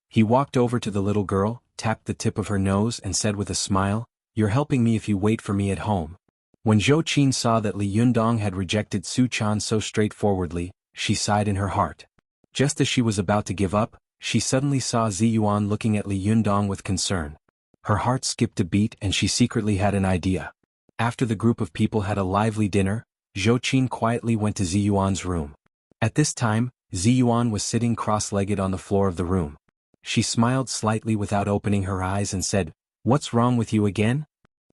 He walked over to the little girl, tapped the tip of her nose and said with a smile, "You're helping me if you wait for me at home." When Zhou Qin saw that Li Yundong had rejected Su Chan so straightforwardly, she sighed in her heart. Just as she was about to give up, she suddenly saw Zi Yuan looking at Li Yundong with concern. Her heart skipped a beat and she secretly had an idea. After the group of people had a lively dinner, Zhou Qin quietly went to Zi Yuan's room. At this time, Zi Yuan was sitting cross-legged on the floor of the room. She smiled slightly without opening her eyes and said, "What's wrong with you again?"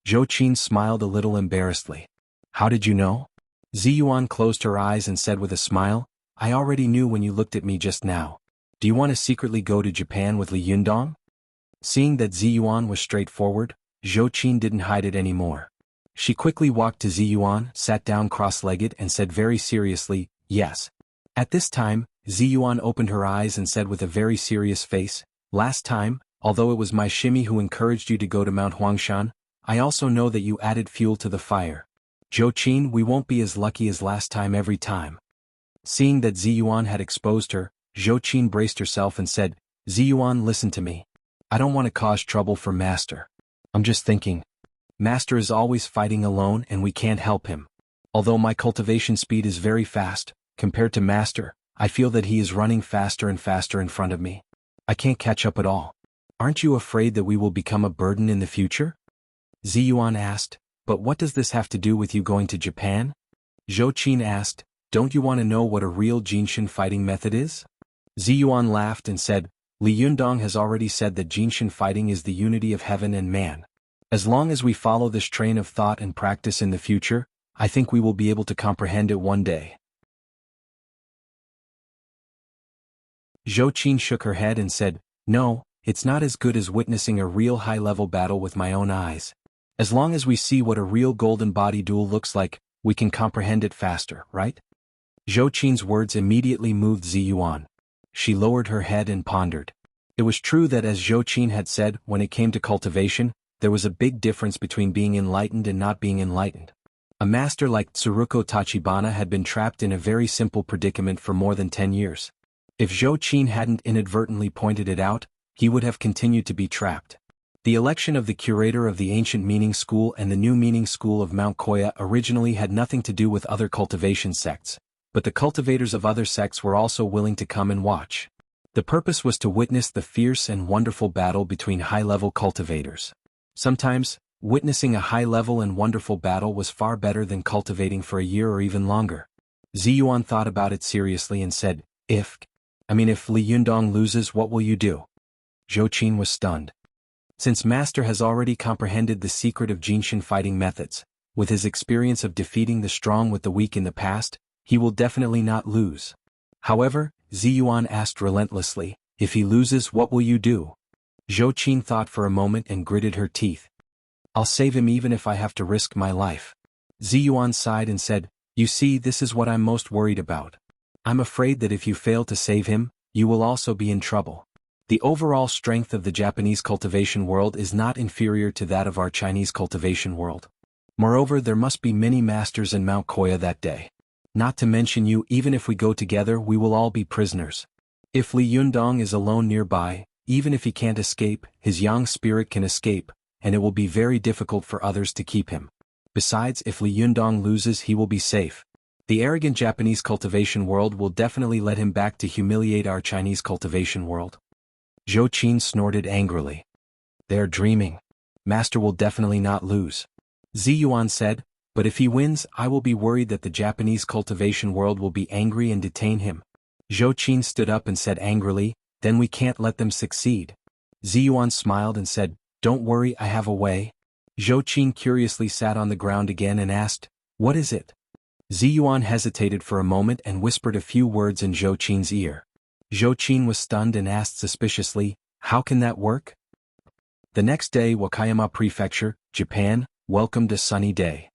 Zhou Qin smiled a little embarrassedly. "How did you know?" Zi Yuan closed her eyes and said with a smile, "I already knew when you looked at me just now. Do you want to secretly go to Japan with Li Yundong?" Seeing that Zi Yuan was straightforward, Zhou Qin didn't hide it anymore. She quickly walked to Zi Yuan, sat down cross-legged and said very seriously, "Yes." At this time, Zi Yuan opened her eyes and said with a very serious face, "Last time, although it was my shimmy who encouraged you to go to Mount Huangshan, I also know that you added fuel to the fire. Zhou Qin, we won't be as lucky as last time every time." Seeing that Zi Yuan had exposed her, Zhou Qin braced herself and said, "Zi Yuan, listen to me. I don't want to cause trouble for Master. I'm just thinking. Master is always fighting alone and we can't help him. Although my cultivation speed is very fast, compared to Master, I feel that he is running faster and faster in front of me. I can't catch up at all. Aren't you afraid that we will become a burden in the future?" Zi Yuan asked, "But what does this have to do with you going to Japan?" Zhou Qin asked, "Don't you want to know what a real Jinshin fighting method is?" Zi Yuan laughed and said, "Li Yundong has already said that Jinshin fighting is the unity of heaven and man. As long as we follow this train of thought and practice in the future, I think we will be able to comprehend it one day." Zhou Qin shook her head and said, "No, it's not as good as witnessing a real high-level battle with my own eyes. As long as we see what a real golden body duel looks like, we can comprehend it faster, right?" Zhou Qin's words immediately moved Zi Yuan. She lowered her head and pondered. It was true that as Zhou Qin had said, when it came to cultivation, there was a big difference between being enlightened and not being enlightened. A master like Tsuruko Tachibana had been trapped in a very simple predicament for more than 10 years. If Zhou Qin hadn't inadvertently pointed it out, he would have continued to be trapped. The election of the curator of the ancient meaning school and the new meaning school of Mount Koya originally had nothing to do with other cultivation sects, but the cultivators of other sects were also willing to come and watch. The purpose was to witness the fierce and wonderful battle between high-level cultivators. Sometimes, witnessing a high-level and wonderful battle was far better than cultivating for a year or even longer. Zi Yuan thought about it seriously and said, "If I mean, if Li Yundong loses, what will you do? Zhou Qin was stunned. Since Master has already comprehended the secret of Jinshin fighting methods, with his experience of defeating the strong with the weak in the past, he will definitely not lose. However, Ziyuan asked relentlessly, if he loses, what will you do? Zhou Qin thought for a moment and gritted her teeth. I'll save him even if I have to risk my life. Ziyuan sighed and said, you see, this is what I'm most worried about. I'm afraid that if you fail to save him, you will also be in trouble. The overall strength of the Japanese cultivation world is not inferior to that of our Chinese cultivation world. Moreover, there must be many masters in Mount Koya that day. Not to mention you, even if we go together, we will all be prisoners. If Li Yundong is alone nearby, even if he can't escape, his yang spirit can escape, and it will be very difficult for others to keep him. Besides, if Li Yundong loses, he will be safe. The arrogant Japanese cultivation world will definitely let him back to humiliate our Chinese cultivation world. Zhou Qin snorted angrily. They are dreaming. Master will definitely not lose. Ziyuan said, but if he wins, I will be worried that the Japanese cultivation world will be angry and detain him. Zhou Qin stood up and said angrily, then we can't let them succeed. Ziyuan smiled and said, don't worry, I have a way. Zhou Qin curiously sat on the ground again and asked, what is it? Ziyuan hesitated for a moment and whispered a few words in Zhou Qin's ear. Zhou Qin was stunned and asked suspiciously, how can that work? The next day, Wakayama Prefecture, Japan, welcomed a sunny day.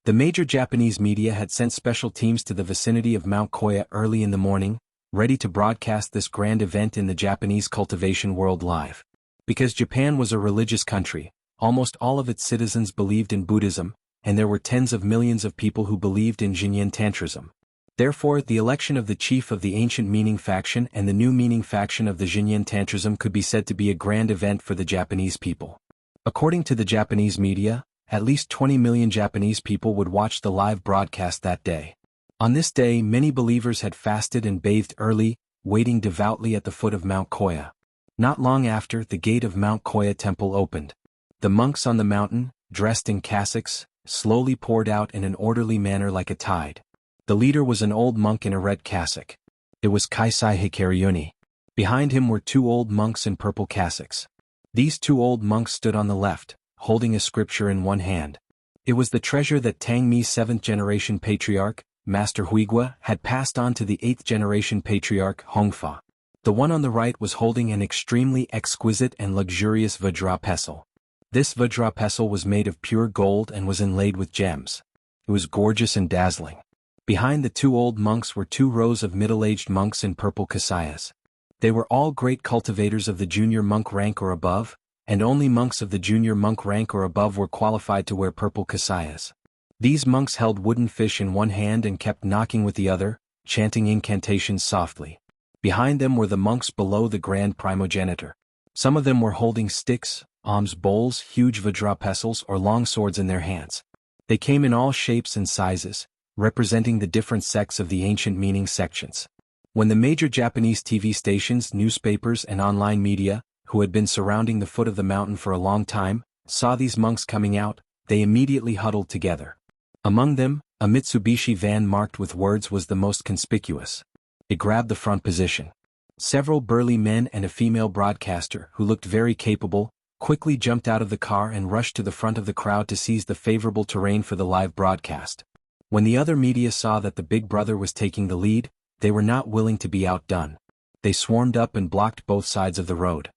The major Japanese media had sent special teams to the vicinity of Mount Koya early in the morning, ready to broadcast this grand event in the Japanese cultivation world live. Because Japan was a religious country, almost all of its citizens believed in Buddhism, and there were tens of millions of people who believed in Jinyin Tantrism. Therefore, the election of the chief of the ancient meaning faction and the new meaning faction of the Jinyin Tantrism could be said to be a grand event for the Japanese people. According to the Japanese media, at least 20 million Japanese people would watch the live broadcast that day. On this day, many believers had fasted and bathed early, waiting devoutly at the foot of Mount Koya. Not long after, the gate of Mount Koya temple opened. The monks on the mountain, dressed in cassocks, slowly poured out in an orderly manner like a tide. The leader was an old monk in a red cassock. It was Kaisai Hikaryuni. Behind him were two old monks in purple cassocks. These two old monks stood on the left, holding a scripture in one hand. It was the treasure that Tangmi's seventh-generation patriarch, Master Huigua, had passed on to the eighth-generation patriarch, Hongfa. The one on the right was holding an extremely exquisite and luxurious Vajra pestle. This Vajra pestle was made of pure gold and was inlaid with gems. It was gorgeous and dazzling. Behind the two old monks were two rows of middle-aged monks in purple kasayas. They were all great cultivators of the junior monk rank or above, and only monks of the junior monk rank or above were qualified to wear purple kasayas. These monks held wooden fish in one hand and kept knocking with the other, chanting incantations softly. Behind them were the monks below the grand primogenitor. Some of them were holding sticks, alms bowls, huge Vajra pestles, or long swords in their hands. They came in all shapes and sizes, representing the different sects of the ancient meaning sections. When the major Japanese TV stations, newspapers, and online media, who had been surrounding the foot of the mountain for a long time, saw these monks coming out, they immediately huddled together. Among them, a Mitsubishi van marked with words was the most conspicuous. It grabbed the front position. Several burly men and a female broadcaster, who looked very capable, quickly jumped out of the car and rushed to the front of the crowd to seize the favorable terrain for the live broadcast. When the other media saw that the big brother was taking the lead, they were not willing to be outdone. They swarmed up and blocked both sides of the road.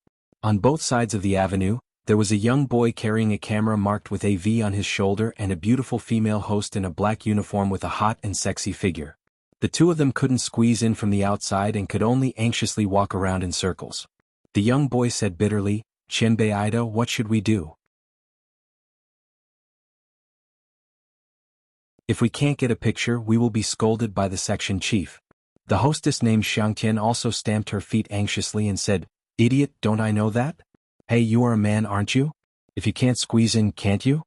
On both sides of the avenue, there was a young boy carrying a camera marked with AV on his shoulder and a beautiful female host in a black uniform with a hot and sexy figure. The two of them couldn't squeeze in from the outside and could only anxiously walk around in circles. The young boy said bitterly, "Shinbei Ida, what should we do? If we can't get a picture, we will be scolded by the section chief." The hostess named Xiangtian also stamped her feet anxiously and said, "Idiot, don't I know that? Hey, you are a man, aren't you? If you can't squeeze in, can't you?"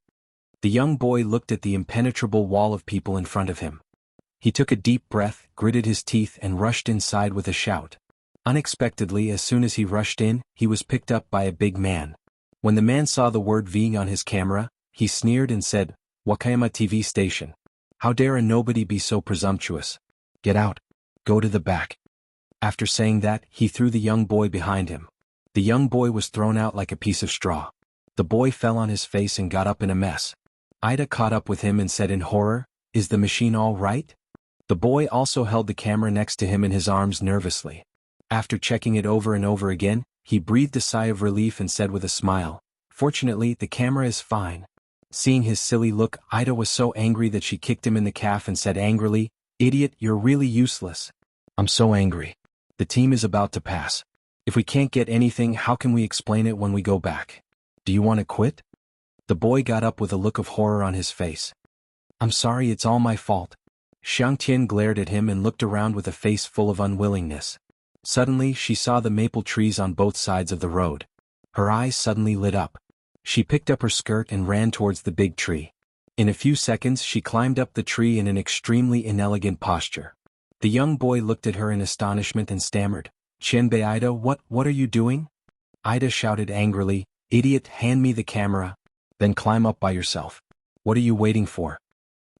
The young boy looked at the impenetrable wall of people in front of him. He took a deep breath, gritted his teeth, and rushed inside with a shout. Unexpectedly, as soon as he rushed in, he was picked up by a big man. When the man saw the word V on his camera, he sneered and said, "Wakayama TV station. How dare a nobody be so presumptuous? Get out. Go to the back. After saying that, he threw the young boy behind him. The young boy was thrown out like a piece of straw. The boy fell on his face and got up in a mess. Ida caught up with him and said in horror, "Is the machine all right?" The boy also held the camera next to him in his arms nervously. After checking it over and over again, he breathed a sigh of relief and said with a smile, "Fortunately, the camera is fine." Seeing his silly look, Ida was so angry that she kicked him in the calf and said angrily, "Idiot, you're really useless." "I'm so angry. The team is about to pass. If we can't get anything, how can we explain it when we go back? Do you want to quit?" The boy got up with a look of horror on his face. "I'm sorry, it's all my fault." Xiang Tian glared at him and looked around with a face full of unwillingness. Suddenly, she saw the maple trees on both sides of the road. Her eyes suddenly lit up. She picked up her skirt and ran towards the big tree. In a few seconds she climbed up the tree in an extremely inelegant posture. The young boy looked at her in astonishment and stammered, "Qianbei Ida, what are you doing?" Ida shouted angrily, "Idiot, hand me the camera. Then climb up by yourself. What are you waiting for?"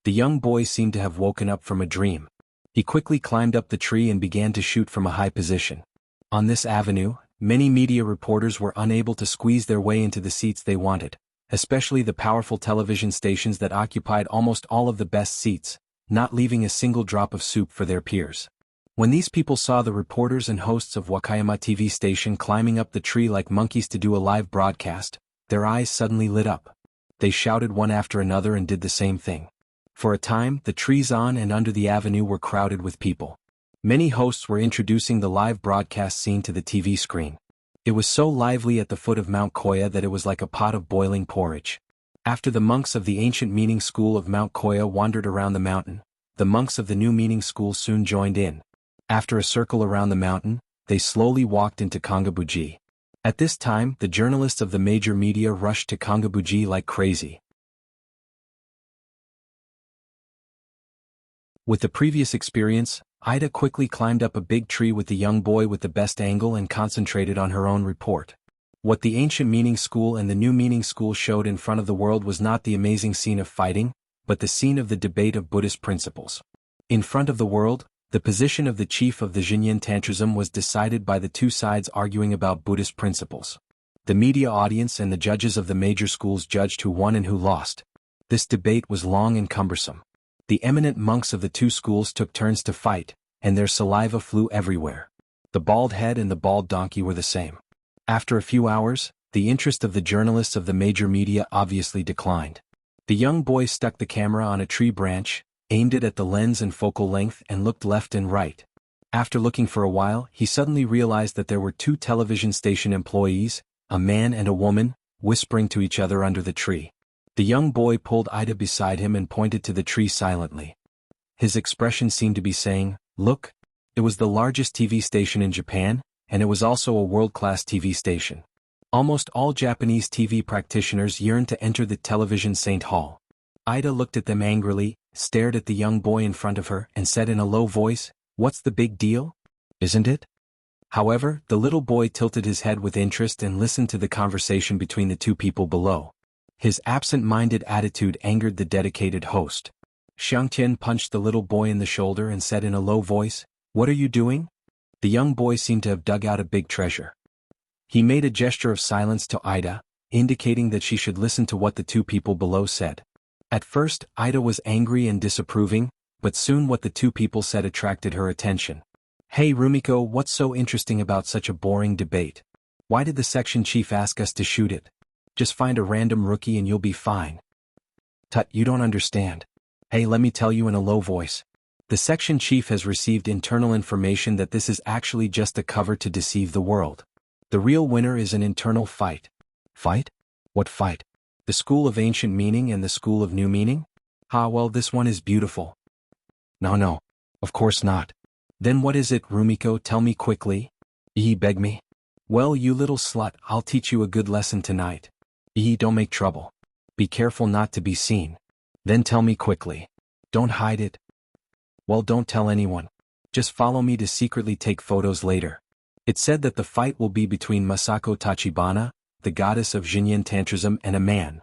The young boy seemed to have woken up from a dream. He quickly climbed up the tree and began to shoot from a high position. On this avenue, many media reporters were unable to squeeze their way into the seats they wanted, especially the powerful television stations that occupied almost all of the best seats, not leaving a single drop of soup for their peers. When these people saw the reporters and hosts of Wakayama TV station climbing up the tree like monkeys to do a live broadcast, their eyes suddenly lit up. They shouted one after another and did the same thing. For a time, the trees on and under the avenue were crowded with people. Many hosts were introducing the live broadcast scene to the TV screen. It was so lively at the foot of Mount Koya that it was like a pot of boiling porridge. After the monks of the ancient meaning school of Mount Koya wandered around the mountain, the monks of the new meaning school soon joined in. After a circle around the mountain, they slowly walked into Kongabuji. At this time, the journalists of the major media rushed to Kongabuji like crazy. With the previous experience, Ida quickly climbed up a big tree with the young boy with the best angle and concentrated on her own report. What the ancient meaning school and the new meaning school showed in front of the world was not the amazing scene of fighting, but the scene of the debate of Buddhist principles. In front of the world, the position of the chief of the Xinyan Tantrism was decided by the two sides arguing about Buddhist principles. The media audience and the judges of the major schools judged who won and who lost. This debate was long and cumbersome. The eminent monks of the two schools took turns to fight, and their saliva flew everywhere. The bald head and the bald donkey were the same. After a few hours, the interest of the journalists of the major media obviously declined. The young boy stuck the camera on a tree branch, aimed it at the lens and focal length and looked left and right. After looking for a while, he suddenly realized that there were two television station employees, a man and a woman, whispering to each other under the tree. The young boy pulled Ida beside him and pointed to the tree silently. His expression seemed to be saying, "Look." It was the largest TV station in Japan, and it was also a world-class TV station. Almost all Japanese TV practitioners yearned to enter the television St. Hall. Ida looked at them angrily, stared at the young boy in front of her, and said in a low voice, "What's the big deal? Isn't it?" However, the little boy tilted his head with interest and listened to the conversation between the two people below. His absent-minded attitude angered the dedicated host. Xiang Tian punched the little boy in the shoulder and said in a low voice, "What are you doing?" The young boy seemed to have dug out a big treasure. He made a gesture of silence to Ida, indicating that she should listen to what the two people below said. At first, Ida was angry and disapproving, but soon what the two people said attracted her attention. "Hey Rumiko, what's so interesting about such a boring debate? Why did the section chief ask us to shoot it? Just find a random rookie and you'll be fine." "Tut, you don't understand. Hey, let me tell you in a low voice. The section chief has received internal information that this is actually just a cover to deceive the world. The real winner is an internal fight." "Fight? What fight? The school of ancient meaning and the school of new meaning? Ah, well, this one is beautiful." No, of course not." "Then what is it, Rumiko, tell me quickly." Beg me?" "Well, you little slut, I'll teach you a good lesson tonight." Don't make trouble. Be careful not to be seen." "Then tell me quickly. Don't hide it." "Well, don't tell anyone. Just follow me to secretly take photos later." It said that the fight will be between Masako Tachibana, the goddess of Xinyan Tantrism, and a man.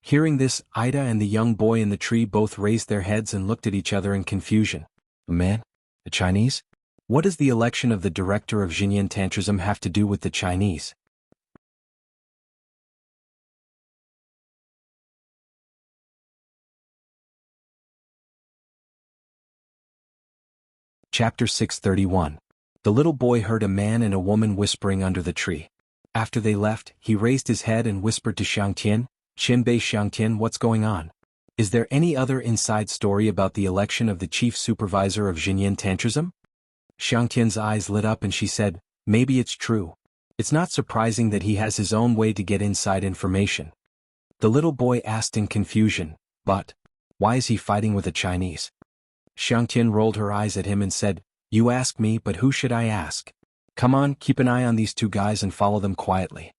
Hearing this, Ida and the young boy in the tree both raised their heads and looked at each other in confusion. Man? The Chinese? What does the election of the director of Xinyan Tantrism have to do with the Chinese? Chapter 631. The little boy heard a man and a woman whispering under the tree. After they left, he raised his head and whispered to Xiangtian, "Qinbei Xiangtian, what's going on? Is there any other inside story about the election of the chief supervisor of Xinyan Tantrism?" Xiangtian's eyes lit up and she said, "Maybe it's true. It's not surprising that he has his own way to get inside information." The little boy asked in confusion, "But why is he fighting with the Chinese?" Xiangtian rolled her eyes at him and said, "You ask me, but who should I ask? Come on, keep an eye on these two guys and follow them quietly."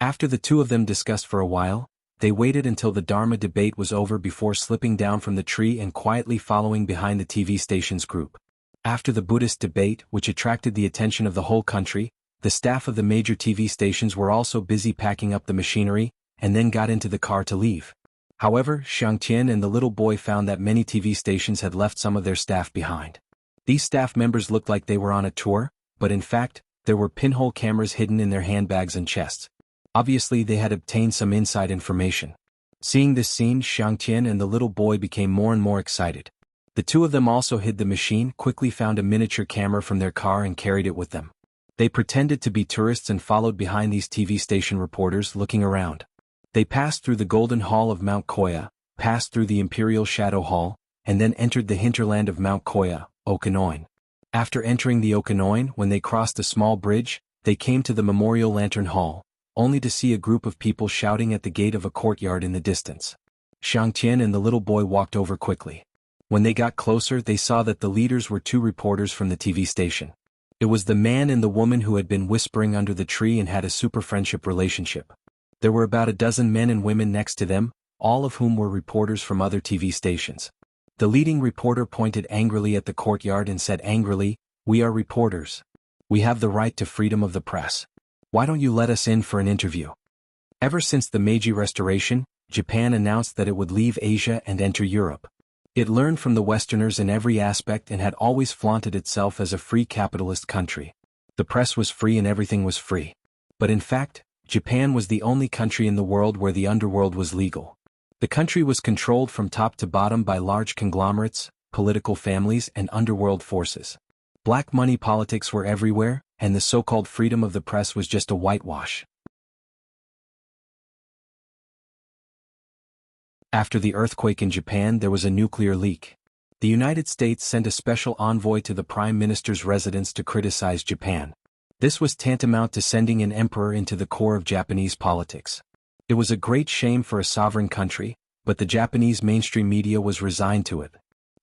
After the two of them discussed for a while, they waited until the Dharma debate was over before slipping down from the tree and quietly following behind the TV station's group. After the Buddhist debate, which attracted the attention of the whole country, the staff of the major TV stations were also busy packing up the machinery, and then got into the car to leave. However, Xiangtian and the little boy found that many TV stations had left some of their staff behind. These staff members looked like they were on a tour, but in fact, there were pinhole cameras hidden in their handbags and chests. Obviously they had obtained some inside information. Seeing this scene, Xiangtian and the little boy became more and more excited. The two of them also hid the machine, quickly found a miniature camera from their car and carried it with them. They pretended to be tourists and followed behind these TV station reporters looking around. They passed through the Golden Hall of Mount Koya, passed through the Imperial Shadow Hall, and then entered the hinterland of Mount Koya, Okanoin. After entering the Okanoin, when they crossed a small bridge, they came to the Memorial Lantern Hall, only to see a group of people shouting at the gate of a courtyard in the distance. Xiangtian and the little boy walked over quickly. When they got closer, they saw that the leaders were two reporters from the TV station. It was the man and the woman who had been whispering under the tree and had a super friendship relationship. There were about a dozen men and women next to them, all of whom were reporters from other TV stations. The leading reporter pointed angrily at the courtyard and said angrily, "We are reporters. We have the right to freedom of the press. Why don't you let us in for an interview?" Ever since the Meiji Restoration, Japan announced that it would leave Asia and enter Europe. It learned from the Westerners in every aspect and had always flaunted itself as a free capitalist country. The press was free and everything was free. But in fact, Japan was the only country in the world where the underworld was legal. The country was controlled from top to bottom by large conglomerates, political families, and underworld forces. Black money politics were everywhere, and the so-called freedom of the press was just a whitewash. After the earthquake in Japan, there was a nuclear leak. The United States sent a special envoy to the Prime Minister's residence to criticize Japan. This was tantamount to sending an emperor into the core of Japanese politics. It was a great shame for a sovereign country, but the Japanese mainstream media was resigned to it.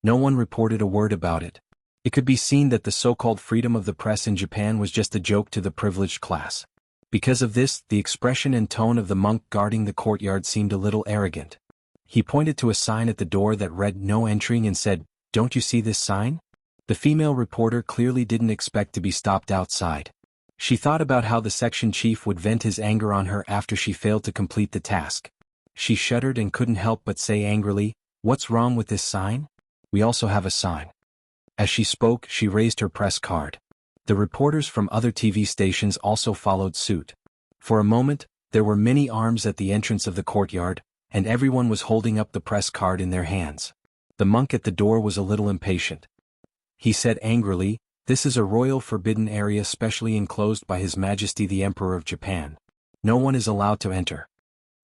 No one reported a word about it. It could be seen that the so-called freedom of the press in Japan was just a joke to the privileged class. Because of this, the expression and tone of the monk guarding the courtyard seemed a little arrogant. He pointed to a sign at the door that read "No Entering" and said, "Don't you see this sign?" The female reporter clearly didn't expect to be stopped outside. She thought about how the section chief would vent his anger on her after she failed to complete the task. She shuddered and couldn't help but say angrily, "What's wrong with this sign? We also have a sign." As she spoke, she raised her press card. The reporters from other TV stations also followed suit. For a moment, there were many arms at the entrance of the courtyard, and everyone was holding up the press card in their hands. The monk at the door was a little impatient. He said angrily, "This is a royal forbidden area specially enclosed by His Majesty the Emperor of Japan. No one is allowed to enter."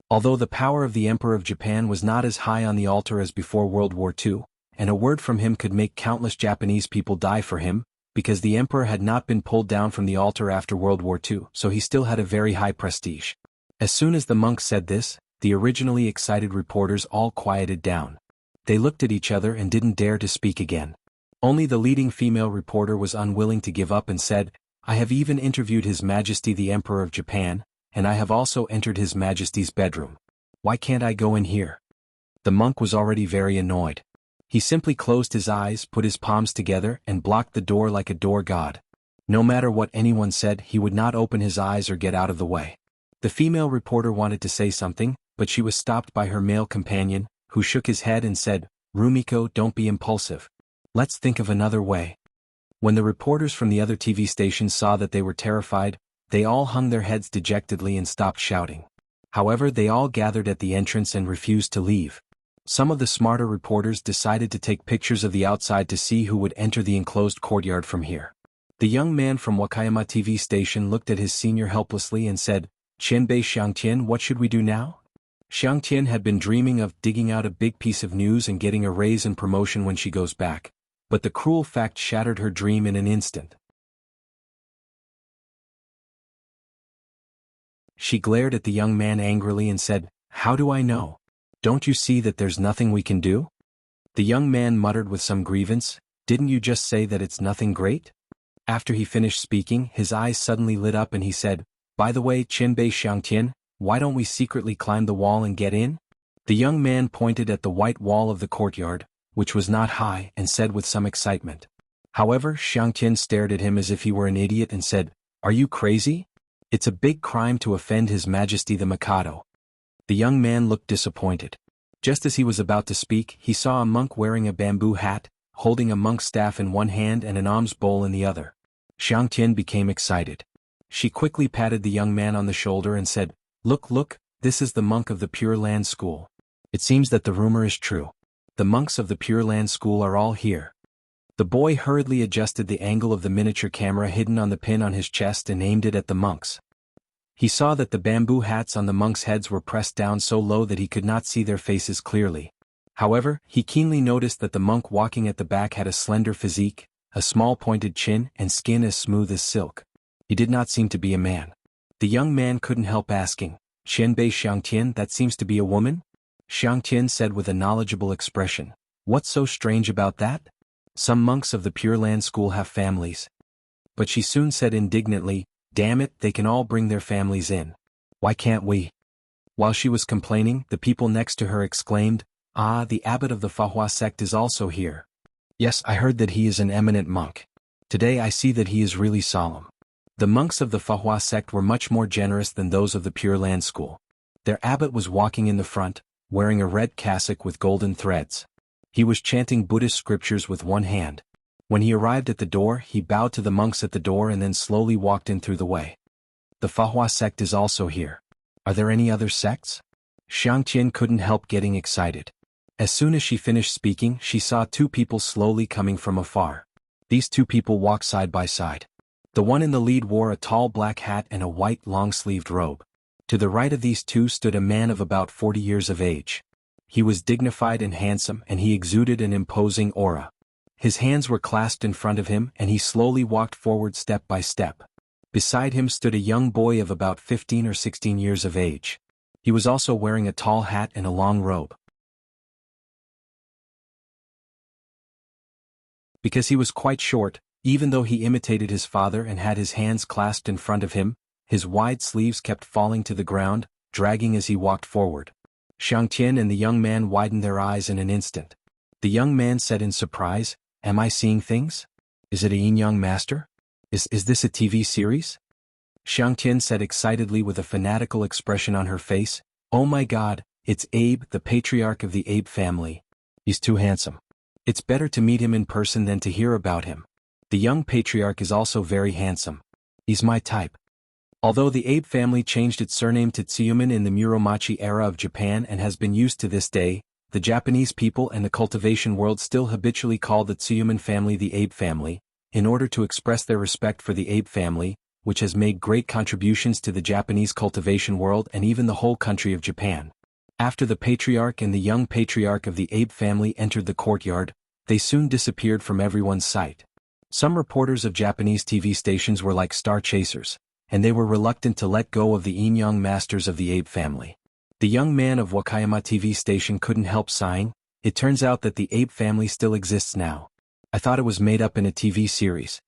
Although the power of the Emperor of Japan was not as high on the altar as before World War II, and a word from him could make countless Japanese people die for him, because the emperor had not been pulled down from the altar after World War II, so he still had a very high prestige. As soon as the monk said this, the originally excited reporters all quieted down. They looked at each other and didn't dare to speak again. Only the leading female reporter was unwilling to give up and said, "I have even interviewed His Majesty the Emperor of Japan, and I have also entered His Majesty's bedroom. Why can't I go in here?" The monk was already very annoyed. He simply closed his eyes, put his palms together, and blocked the door like a door god. No matter what anyone said, he would not open his eyes or get out of the way. The female reporter wanted to say something, but she was stopped by her male companion, who shook his head and said, "Rumiko, don't be impulsive. Let's think of another way." When the reporters from the other TV stations saw that they were terrified, they all hung their heads dejectedly and stopped shouting. However, they all gathered at the entrance and refused to leave. Some of the smarter reporters decided to take pictures of the outside to see who would enter the enclosed courtyard from here. The young man from Wakayama TV station looked at his senior helplessly and said, "Qianbei Xiangtian, what should we do now?" Xiangtian had been dreaming of digging out a big piece of news and getting a raise and promotion when she goes back, but the cruel fact shattered her dream in an instant. She glared at the young man angrily and said, "How do I know? Don't you see that there's nothing we can do?" The young man muttered with some grievance, "Didn't you just say that it's nothing great?" After he finished speaking, his eyes suddenly lit up and he said, "By the way, Qianbei Xiangtian, why don't we secretly climb the wall and get in?" The young man pointed at the white wall of the courtyard, which was not high, and said with some excitement. However, Xiangtian stared at him as if he were an idiot and said, "Are you crazy? It's a big crime to offend His Majesty the Mikado." The young man looked disappointed. Just as he was about to speak, he saw a monk wearing a bamboo hat, holding a monk's staff in one hand and an alms bowl in the other. Xiangtian became excited. She quickly patted the young man on the shoulder and said, Look, this is the monk of the Pure Land School. It seems that the rumor is true. The monks of the Pure Land School are all here." The boy hurriedly adjusted the angle of the miniature camera hidden on the pin on his chest and aimed it at the monks. He saw that the bamboo hats on the monks' heads were pressed down so low that he could not see their faces clearly. However, he keenly noticed that the monk walking at the back had a slender physique, a small pointed chin, and skin as smooth as silk. He did not seem to be a man. The young man couldn't help asking, "Qianbei Xiangtian, that seems to be a woman?" Xiangtian said with a knowledgeable expression, "What's so strange about that? Some monks of the Pure Land School have families." But she soon said indignantly, "Damn it, they can all bring their families in. Why can't we?" While she was complaining, the people next to her exclaimed, "Ah, the abbot of the Fahua sect is also here. Yes, I heard that he is an eminent monk. Today I see that he is really solemn." The monks of the Fahua sect were much more generous than those of the Pure Land School. Their abbot was walking in the front, wearing a red cassock with golden threads. He was chanting Buddhist scriptures with one hand. When he arrived at the door, he bowed to the monks at the door and then slowly walked in through the way. "The Fahua sect is also here. Are there any other sects?" Xiangtian couldn't help getting excited. As soon as she finished speaking, she saw two people slowly coming from afar. These two people walked side by side. The one in the lead wore a tall black hat and a white long-sleeved robe. To the right of these two stood a man of about 40 years of age. He was dignified and handsome, and he exuded an imposing aura. His hands were clasped in front of him, and he slowly walked forward step by step. Beside him stood a young boy of about 15 or 16 years of age. He was also wearing a tall hat and a long robe. Because he was quite short, even though he imitated his father and had his hands clasped in front of him, his wide sleeves kept falling to the ground, dragging as he walked forward. Xiangtian and the young man widened their eyes in an instant. The young man said in surprise, "Am I seeing things? Is it a yin young master? Is this a TV series?" Xiangtian said excitedly with a fanatical expression on her face, "Oh my God, it's Abe, the patriarch of the Abe family. He's too handsome. It's better to meet him in person than to hear about him. The young patriarch is also very handsome. He's my type." Although the Abe family changed its surname to Tsuyuman in the Muromachi era of Japan and has been used to this day, the Japanese people and the cultivation world still habitually call the Tsuyuman family the Abe family, in order to express their respect for the Abe family, which has made great contributions to the Japanese cultivation world and even the whole country of Japan. After the patriarch and the young patriarch of the Abe family entered the courtyard, they soon disappeared from everyone's sight. Some reporters of Japanese TV stations were like star chasers, and they were reluctant to let go of the yin young masters of the Abe family. The young man of Wakayama TV station couldn't help sighing. It turns out that the Abe family still exists now. I thought it was made up in a TV series.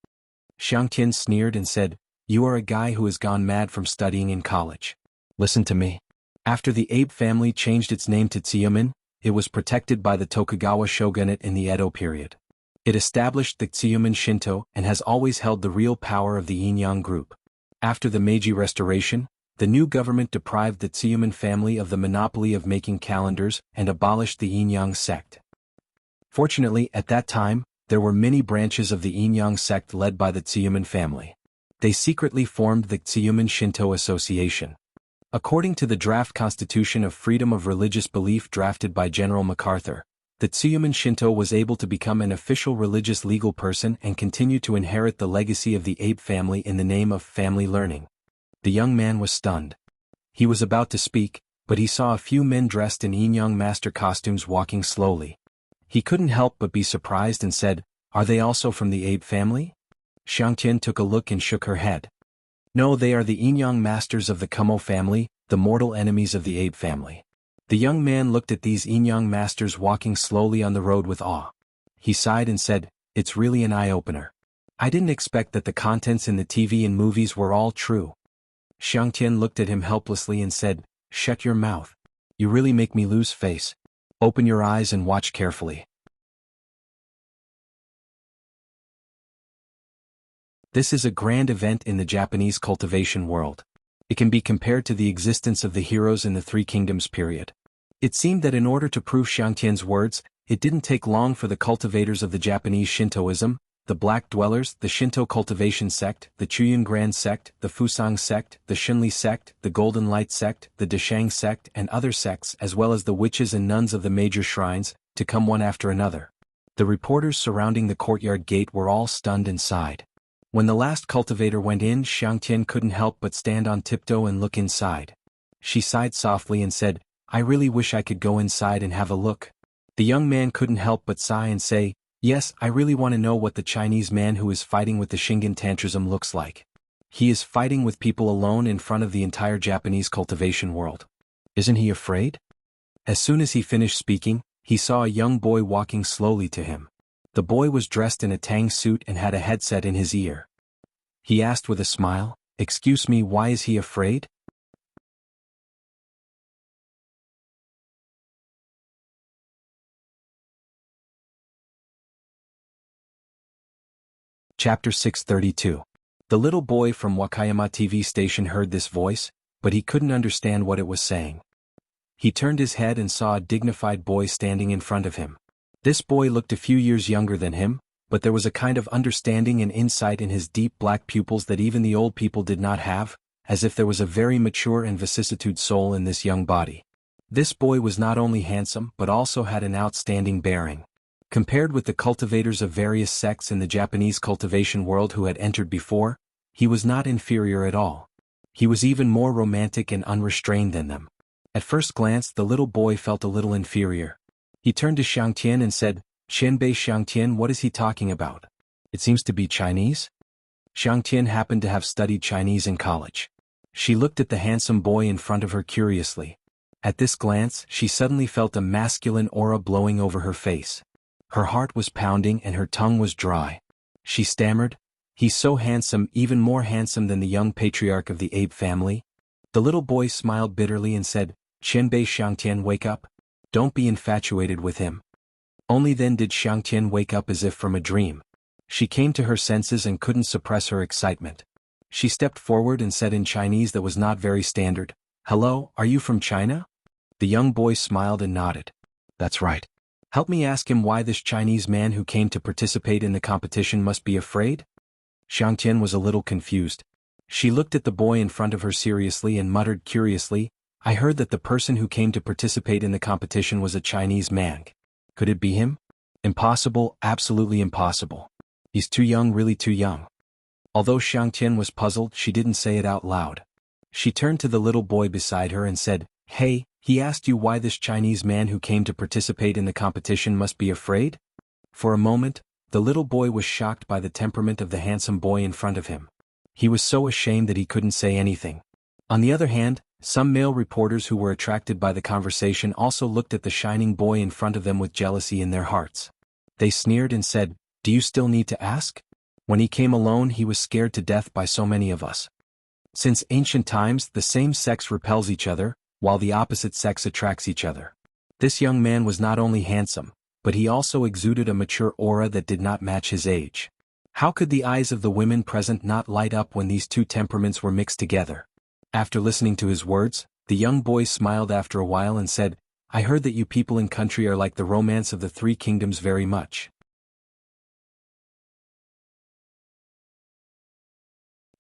Xiangtian sneered and said, "You are a guy who has gone mad from studying in college. Listen to me. After the Abe family changed its name to Tsuyuman, it was protected by the Tokugawa shogunate in the Edo period. It established the Tsuyuman Shinto and has always held the real power of the yin-yang group. After the Meiji Restoration, The new government deprived the Xiumen family of the monopoly of making calendars and abolished the Yin-Yang sect. Fortunately, at that time, there were many branches of the Yin-Yang sect led by the Xiumen family. They secretly formed the Xiumen Shinto Association. According to the draft Constitution of Freedom of Religious Belief drafted by General MacArthur, the Xiumen Shinto was able to become an official religious legal person and continue to inherit the legacy of the Abe family in the name of family learning. The young man was stunned. He was about to speak, but he saw a few men dressed in Yin-Yang master costumes walking slowly. He couldn't help but be surprised and said, "Are they also from the Abe family?" Xiangtian took a look and shook her head. "No, they are the Yin-Yang masters of the Kumo family, the mortal enemies of the Abe family." The young man looked at these Yin-Yang masters walking slowly on the road with awe. He sighed and said, "It's really an eye-opener. I didn't expect that the contents in the TV and movies were all true." Xiangtian looked at him helplessly and said, "Shut your mouth. You really make me lose face. Open your eyes and watch carefully." This is a grand event in the Japanese cultivation world. It can be compared to the existence of the heroes in the Three Kingdoms period. It seemed that in order to prove Xiangtian's words, it didn't take long for the cultivators of the Japanese Shintoism, the Black Dwellers, the Shinto cultivation sect, the Chuyin Grand sect, the Fusang sect, the Shinli sect, the Golden Light sect, the Deshang sect and other sects as well as the witches and nuns of the major shrines, to come one after another. The reporters surrounding the courtyard gate were all stunned and sighed. When the last cultivator went in, Xiangtian couldn't help but stand on tiptoe and look inside. She sighed softly and said, "I really wish I could go inside and have a look." The young man couldn't help but sigh and say, "Yes, I really want to know what the Chinese man who is fighting with the Shingen Tantrism looks like. He is fighting with people alone in front of the entire Japanese cultivation world. Isn't he afraid?" As soon as he finished speaking, he saw a young boy walking slowly to him. The boy was dressed in a tang suit and had a headset in his ear. He asked with a smile, "Excuse me, why is he afraid?" Chapter 632. The little boy from Wakayama TV station heard this voice, but he couldn't understand what it was saying. He turned his head and saw a dignified boy standing in front of him. This boy looked a few years younger than him, but there was a kind of understanding and insight in his deep black pupils that even the old people did not have, as if there was a very mature and vicissitude soul in this young body. This boy was not only handsome but also had an outstanding bearing. Compared with the cultivators of various sects in the Japanese cultivation world who had entered before, he was not inferior at all. He was even more romantic and unrestrained than them. At first glance the little boy felt a little inferior. He turned to Xiangtian and said, "Xianbei Xiangtian, what is he talking about? It seems to be Chinese?" Xiangtian happened to have studied Chinese in college. She looked at the handsome boy in front of her curiously. At this glance she suddenly felt a masculine aura blowing over her face. Her heart was pounding and her tongue was dry. She stammered, "He's so handsome, even more handsome than the young patriarch of the Abe family." The little boy smiled bitterly and said, "Xianbei Xiangtian, wake up. Don't be infatuated with him." Only then did Xiangtian wake up as if from a dream. She came to her senses and couldn't suppress her excitement. She stepped forward and said in Chinese that was not very standard, "Hello, are you from China?" The young boy smiled and nodded. "That's right. Help me ask him why this Chinese man who came to participate in the competition must be afraid?" Xiangtian was a little confused. She looked at the boy in front of her seriously and muttered curiously, "I heard that the person who came to participate in the competition was a Chinese man. Could it be him? Impossible, absolutely impossible. He's too young, really too young." Although Xiangtian was puzzled, she didn't say it out loud. She turned to the little boy beside her and said, "Hey, he asked you why this Chinese man who came to participate in the competition must be afraid?" For a moment, the little boy was shocked by the temperament of the handsome boy in front of him. He was so ashamed that he couldn't say anything. On the other hand, some male reporters who were attracted by the conversation also looked at the shining boy in front of them with jealousy in their hearts. They sneered and said, "Do you still need to ask? When he came alone he was scared to death by so many of us." Since ancient times the same sex repels each other, while the opposite sex attracts each other. This young man was not only handsome, but he also exuded a mature aura that did not match his age. How could the eyes of the women present not light up when these two temperaments were mixed together? After listening to his words, the young boy smiled after a while and said, I heard that you people in country are like the romance of the three kingdoms very much.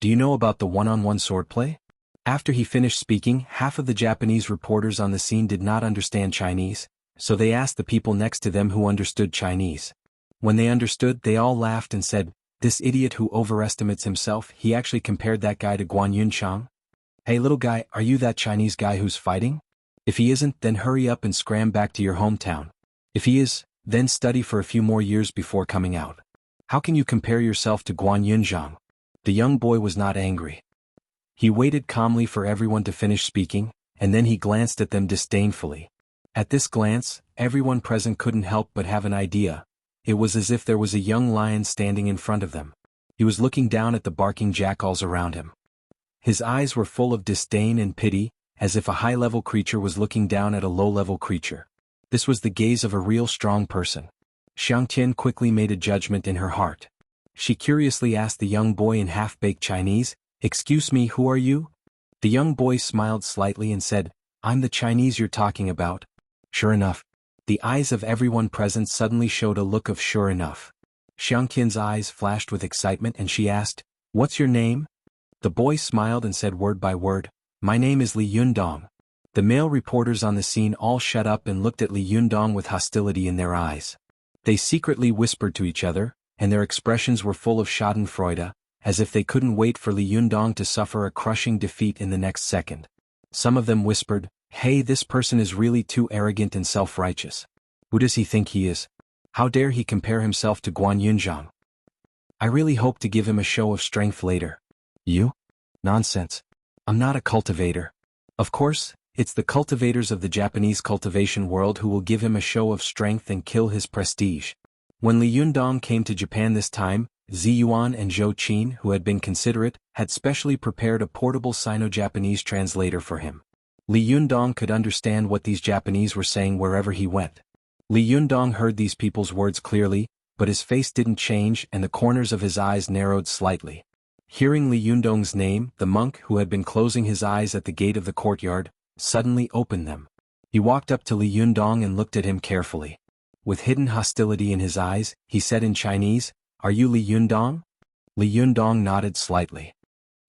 Do you know about the one-on-one swordplay? After he finished speaking, half of the Japanese reporters on the scene did not understand Chinese, so they asked the people next to them who understood Chinese. When they understood, they all laughed and said, this idiot who overestimates himself, he actually compared that guy to Guan Yunchang? Hey little guy, are you that Chinese guy who's fighting? If he isn't, then hurry up and scram back to your hometown. If he is, then study for a few more years before coming out. How can you compare yourself to Guan Yunchang? The young boy was not angry. He waited calmly for everyone to finish speaking, and then he glanced at them disdainfully. At this glance, everyone present couldn't help but have an idea. It was as if there was a young lion standing in front of them. He was looking down at the barking jackals around him. His eyes were full of disdain and pity, as if a high-level creature was looking down at a low-level creature. This was the gaze of a real strong person. Xiang Tian quickly made a judgment in her heart. She curiously asked the young boy in half-baked Chinese, "Excuse me, who are you?" The young boy smiled slightly and said, "I'm the Chinese you're talking about." Sure enough. The eyes of everyone present suddenly showed a look of sure enough. Xiang Tian's eyes flashed with excitement and she asked, "What's your name?" The boy smiled and said word by word, "My name is Li Yundong." The male reporters on the scene all shut up and looked at Li Yundong with hostility in their eyes. They secretly whispered to each other, and their expressions were full of schadenfreude, as if they couldn't wait for Li Yundong to suffer a crushing defeat in the next second. Some of them whispered, "Hey, this person is really too arrogant and self-righteous. Who does he think he is? How dare he compare himself to Guan Yunzhang? I really hope to give him a show of strength later." You? Nonsense. I'm not a cultivator. Of course, it's the cultivators of the Japanese cultivation world who will give him a show of strength and kill his prestige. When Li Yundong came to Japan this time, Zi Yuan and Zhou Qin, who had been considerate, had specially prepared a portable Sino-Japanese translator for him. Li Yundong could understand what these Japanese were saying wherever he went. Li Yundong heard these people's words clearly, but his face didn't change and the corners of his eyes narrowed slightly. Hearing Li Yundong's name, the monk who had been closing his eyes at the gate of the courtyard, suddenly opened them. He walked up to Li Yundong and looked at him carefully. With hidden hostility in his eyes, he said in Chinese, "Are you Li Yundong?" Li Yundong nodded slightly.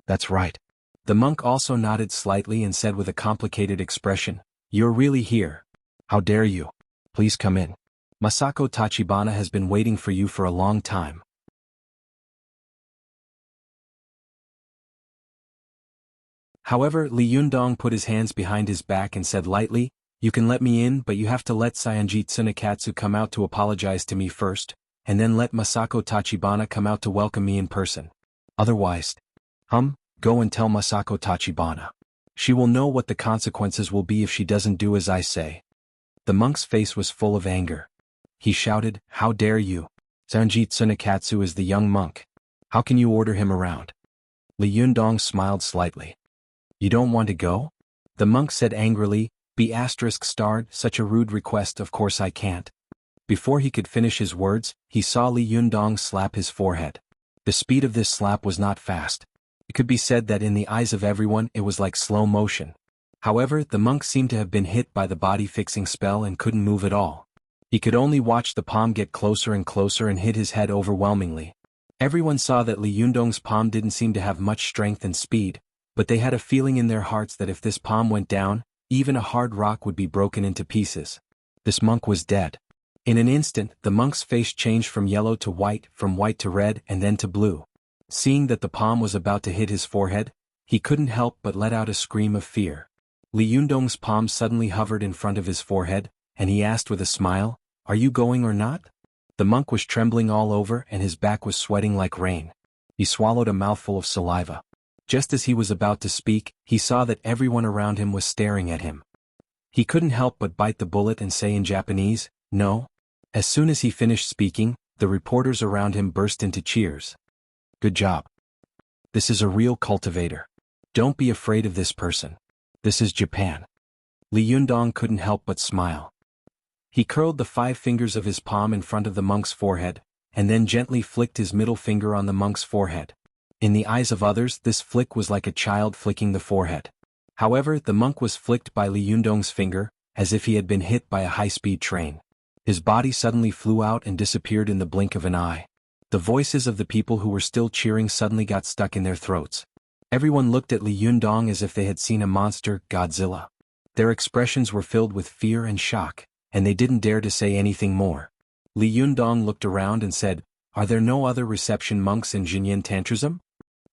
"That's right." The monk also nodded slightly and said with a complicated expression, "You're really here. How dare you? Please come in. Masako Tachibana has been waiting for you for a long time." However, Li Yundong put his hands behind his back and said lightly, "You can let me in, but you have to let Saionji Tsunekatsu come out to apologize to me first, and then let Masako Tachibana come out to welcome me in person. Otherwise, go and tell Masako Tachibana. She will know what the consequences will be if she doesn't do as I say." The monk's face was full of anger. He shouted, "How dare you? Saionji Tsunekatsu is the young monk. How can you order him around?" Li Yundong smiled slightly. "You don't want to go?" The monk said angrily, "Such a rude request, of course I can't." Before he could finish his words, he saw Li Yundong slap his forehead. The speed of this slap was not fast. It could be said that in the eyes of everyone it was like slow motion. However, the monk seemed to have been hit by the body-fixing spell and couldn't move at all. He could only watch the palm get closer and closer and hit his head overwhelmingly. Everyone saw that Li Yundong's palm didn't seem to have much strength and speed, but they had a feeling in their hearts that if this palm went down, even a hard rock would be broken into pieces. This monk was dead. In an instant, the monk's face changed from yellow to white, from white to red, and then to blue. Seeing that the palm was about to hit his forehead, he couldn't help but let out a scream of fear. Li Yundong's palm suddenly hovered in front of his forehead, and he asked with a smile, "Are you going or not?" The monk was trembling all over and his back was sweating like rain. He swallowed a mouthful of saliva. Just as he was about to speak, he saw that everyone around him was staring at him. He couldn't help but bite the bullet and say in Japanese, "No." As soon as he finished speaking, the reporters around him burst into cheers. "Good job. This is a real cultivator. Don't be afraid of this person. This is Japan." Li Yundong couldn't help but smile. He curled the 5 fingers of his palm in front of the monk's forehead, and then gently flicked his middle finger on the monk's forehead. In the eyes of others, this flick was like a child flicking the forehead. However, the monk was flicked by Li Yundong's finger, as if he had been hit by a high-speed train. His body suddenly flew out and disappeared in the blink of an eye. The voices of the people who were still cheering suddenly got stuck in their throats. Everyone looked at Li Yundong as if they had seen a monster, Godzilla. Their expressions were filled with fear and shock, and they didn't dare to say anything more. Li Yundong looked around and said, "Are there no other reception monks in Jinyan Tantrism?"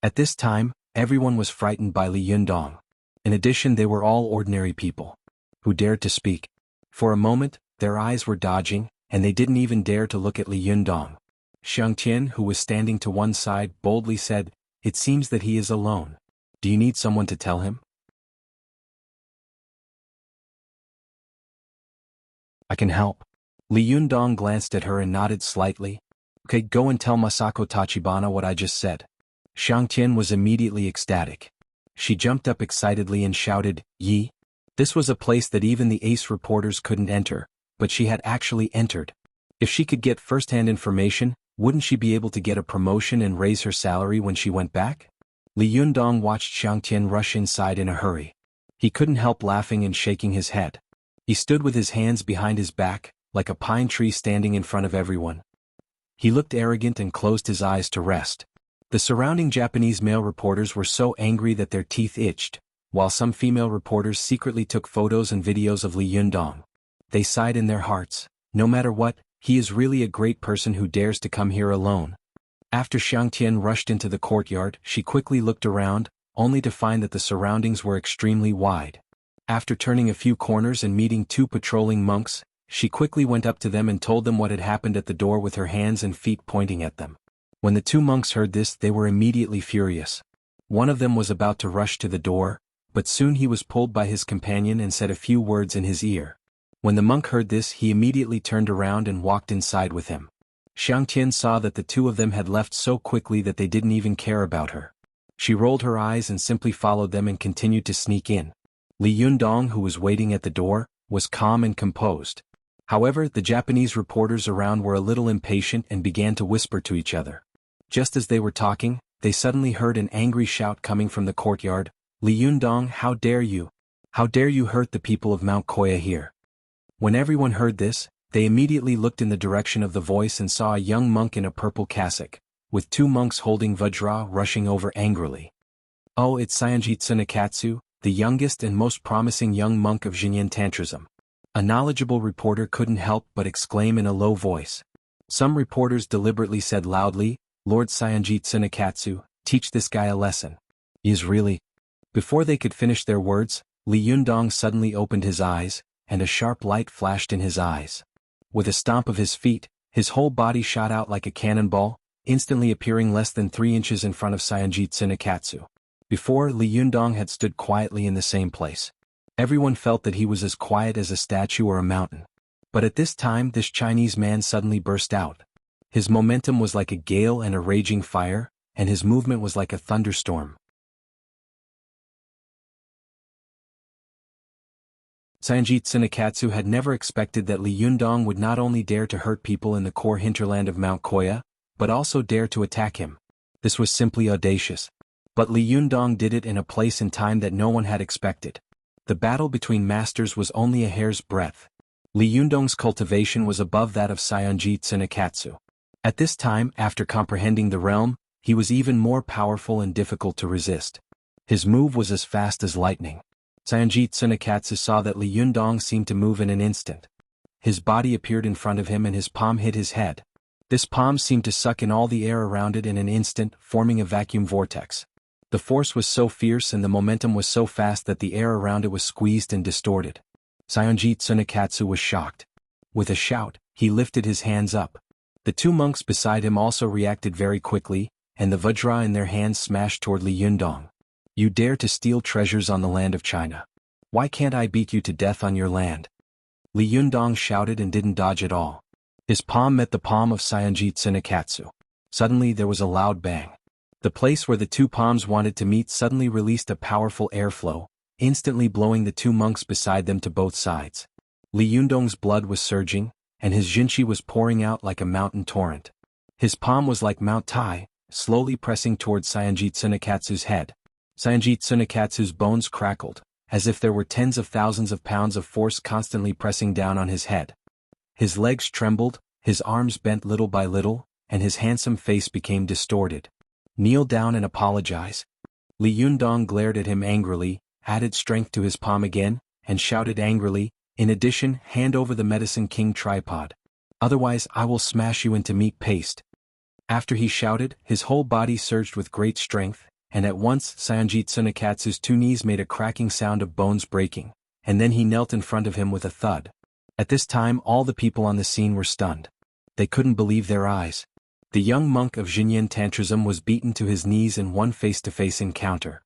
At this time, everyone was frightened by Li Yundong. In addition, they were all ordinary people who dared to speak. For a moment, their eyes were dodging, and they didn't even dare to look at Li Yundong. Xiang Tian, who was standing to one side, boldly said, "It seems that he is alone. Do you need someone to tell him?" "I can help." Li Yundong glanced at her and nodded slightly. "Okay, go and tell Masako Tachibana what I just said." Xiang Tian was immediately ecstatic. She jumped up excitedly and shouted, "Yi!" This was a place that even the ace reporters couldn't enter, but she had actually entered. If she could get first-hand information, wouldn't she be able to get a promotion and raise her salary when she went back? Li Yundong watched Xiang Tian rush inside in a hurry. He couldn't help laughing and shaking his head. He stood with his hands behind his back, like a pine tree standing in front of everyone. He looked arrogant and closed his eyes to rest. The surrounding Japanese male reporters were so angry that their teeth itched, while some female reporters secretly took photos and videos of Li Yundong. They sighed in their hearts, "No matter what, he is really a great person who dares to come here alone." After Xiang Tian rushed into the courtyard, she quickly looked around, only to find that the surroundings were extremely wide. After turning a few corners and meeting two patrolling monks, she quickly went up to them and told them what had happened at the door with her hands and feet pointing at them. When the two monks heard this, they were immediately furious. One of them was about to rush to the door, but soon he was pulled by his companion and said a few words in his ear. When the monk heard this, he immediately turned around and walked inside with him. Xiang Tian saw that the two of them had left so quickly that they didn't even care about her. She rolled her eyes and simply followed them and continued to sneak in. Li Yundong, who was waiting at the door, was calm and composed. However, the Japanese reporters around were a little impatient and began to whisper to each other. Just as they were talking, they suddenly heard an angry shout coming from the courtyard, "Li Yundong, how dare you? How dare you hurt the people of Mount Koya here?" When everyone heard this, they immediately looked in the direction of the voice and saw a young monk in a purple cassock, with two monks holding vajra rushing over angrily. "Oh, it's Saionji Tsunekatsu, the youngest and most promising young monk of Jinyan Tantrism." A knowledgeable reporter couldn't help but exclaim in a low voice. Some reporters deliberately said loudly, "Lord Saionji Tsunekatsu, teach this guy a lesson." He is really... Before they could finish their words, Li Yundong suddenly opened his eyes, and a sharp light flashed in his eyes. With a stomp of his feet, his whole body shot out like a cannonball, instantly appearing less than 3 inches in front of Saionji Tsunekatsu. Before, Li Yundong had stood quietly in the same place. Everyone felt that he was as quiet as a statue or a mountain. But at this time, this Chinese man suddenly burst out. His momentum was like a gale and a raging fire, and his movement was like a thunderstorm. Saionji Tsunekatsu had never expected that Li Yundong would not only dare to hurt people in the core hinterland of Mount Koya, but also dare to attack him. This was simply audacious. But Li Yundong did it in a place and time that no one had expected. The battle between masters was only a hair's breadth. Li Yundong's cultivation was above that of Saionji Tsunekatsu. At this time, after comprehending the realm, he was even more powerful and difficult to resist. His move was as fast as lightning. Saionji Tsunekatsu saw that Li Yundong seemed to move in an instant. His body appeared in front of him and his palm hit his head. This palm seemed to suck in all the air around it in an instant, forming a vacuum vortex. The force was so fierce and the momentum was so fast that the air around it was squeezed and distorted. Saionji Tsunekatsu was shocked. With a shout, he lifted his hands up. The two monks beside him also reacted very quickly, and the vajra in their hands smashed toward Li Yundong. "You dare to steal treasures on the land of China. Why can't I beat you to death on your land?" Li Yundong shouted and didn't dodge at all. His palm met the palm of Saionji Tsunekatsu. Suddenly there was a loud bang. The place where the two palms wanted to meet suddenly released a powerful airflow, instantly blowing the two monks beside them to both sides. Li Yundong's blood was surging, and his jinchi was pouring out like a mountain torrent. His palm was like Mount Tai, slowly pressing towards Saionji Tsunekatsu's head. Saionji Tsunekatsu's bones crackled, as if there were tens of thousands of pounds of force constantly pressing down on his head. His legs trembled, his arms bent little by little, and his handsome face became distorted. "Kneel down and apologize." Li Yundong glared at him angrily, added strength to his palm again, and shouted angrily, "In addition, hand over the Medicine King tripod. Otherwise I will smash you into meat paste." After he shouted, his whole body surged with great strength, and at once Saionji Tsunekatsu's two knees made a cracking sound of bones breaking, and then he knelt in front of him with a thud. At this time all the people on the scene were stunned. They couldn't believe their eyes. The young monk of Xinyan Tantrism was beaten to his knees in one face-to-face encounter.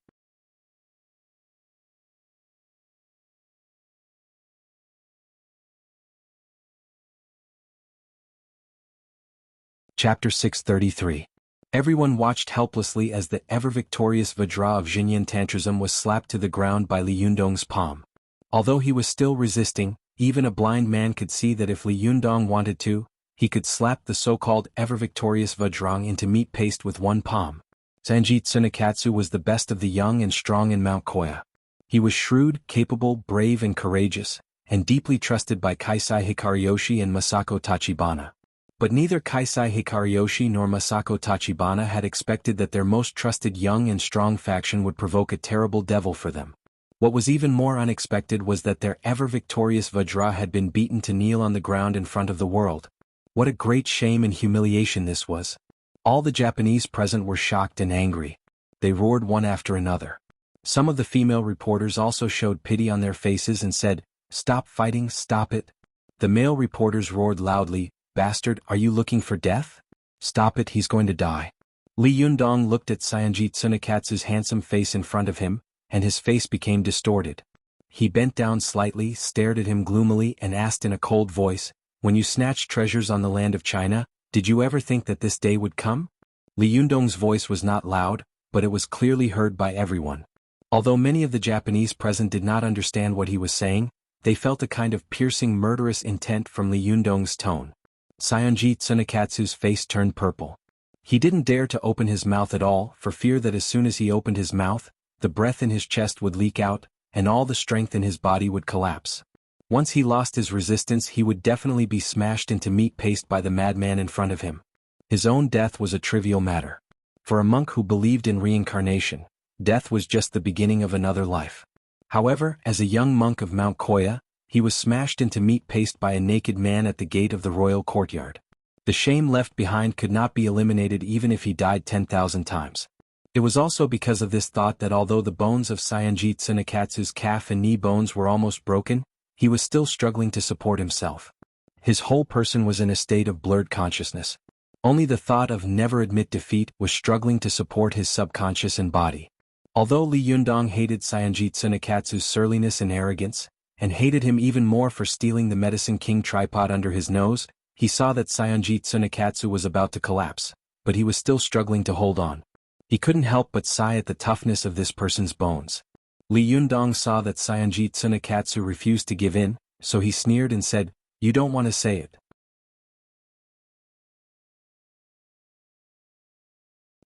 Chapter 633. Everyone watched helplessly as the ever-victorious Vajra of Xinyan Tantrism was slapped to the ground by Li Yundong's palm. Although he was still resisting, even a blind man could see that if Li Yundong wanted to, he could slap the so-called ever-victorious Vajrang into meat paste with one palm. Saionji Tsunekatsu was the best of the young and strong in Mount Koya. He was shrewd, capable, brave and courageous, and deeply trusted by Kaisai Hikariyoshi and Masako Tachibana. But neither Kaisai Hikariyoshi nor Masako Tachibana had expected that their most trusted young and strong faction would provoke a terrible devil for them. What was even more unexpected was that their ever-victorious Vajra had been beaten to kneel on the ground in front of the world. What a great shame and humiliation this was. All the Japanese present were shocked and angry. They roared one after another. Some of the female reporters also showed pity on their faces and said, "Stop fighting, stop it." The male reporters roared loudly, "Bastard, are you looking for death? Stop it, he's going to die." Li Yundong looked at Saionji Tsunekatsu's handsome face in front of him, and his face became distorted. He bent down slightly, stared at him gloomily and asked in a cold voice, "When you snatched treasures on the land of China, did you ever think that this day would come?" Li Yundong's voice was not loud, but it was clearly heard by everyone. Although many of the Japanese present did not understand what he was saying, they felt a kind of piercing murderous intent from Li Yundong's tone. Saionji Tsunekatsu's face turned purple. He didn't dare to open his mouth at all for fear that as soon as he opened his mouth, the breath in his chest would leak out, and all the strength in his body would collapse. Once he lost his resistance he would definitely be smashed into meat paste by the madman in front of him. His own death was a trivial matter. For a monk who believed in reincarnation, death was just the beginning of another life. However, as a young monk of Mount Koya, he was smashed into meat paste by a naked man at the gate of the royal courtyard. The shame left behind could not be eliminated even if he died 10,000 times. It was also because of this thought that although the bones of Saionji Tsunekatsu's calf and knee bones were almost broken, he was still struggling to support himself. His whole person was in a state of blurred consciousness. Only the thought of never admit defeat was struggling to support his subconscious and body. Although Li Yundong hated Saionji Tsunekatsu's surliness and arrogance, and hated him even more for stealing the Medicine King tripod under his nose, he saw that Saionji Tsunekatsu was about to collapse, but he was still struggling to hold on. He couldn't help but sigh at the toughness of this person's bones. Li Yundong saw that Saionji Tsunekatsu refused to give in, so he sneered and said, "You don't want to say it.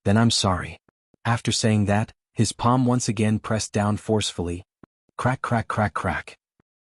Then I'm sorry." After saying that, his palm once again pressed down forcefully. Crack, crack, crack, crack.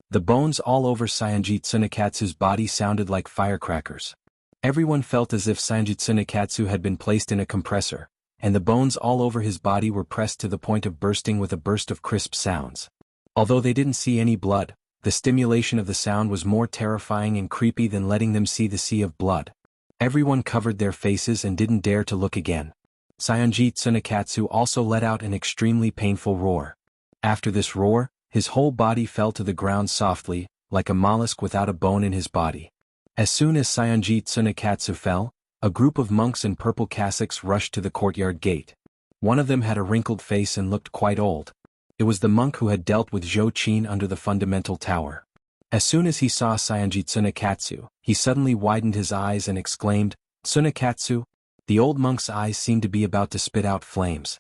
The bones all over Saionji Tsunekatsu's body sounded like firecrackers. Everyone felt as if Saionji Tsunekatsu had been placed in a compressor, and the bones all over his body were pressed to the point of bursting with a burst of crisp sounds. Although they didn't see any blood, the stimulation of the sound was more terrifying and creepy than letting them see the sea of blood. Everyone covered their faces and didn't dare to look again. Saionji Tsunekatsu also let out an extremely painful roar. After this roar, his whole body fell to the ground softly, like a mollusk without a bone in his body. As soon as Saionji Tsunekatsu fell, a group of monks in purple cassocks rushed to the courtyard gate. One of them had a wrinkled face and looked quite old. It was the monk who had dealt with Zhou Qin under the fundamental tower. As soon as he saw Saionji Tsunekatsu, he suddenly widened his eyes and exclaimed, "Tsunekatsu!" The old monk's eyes seemed to be about to spit out flames.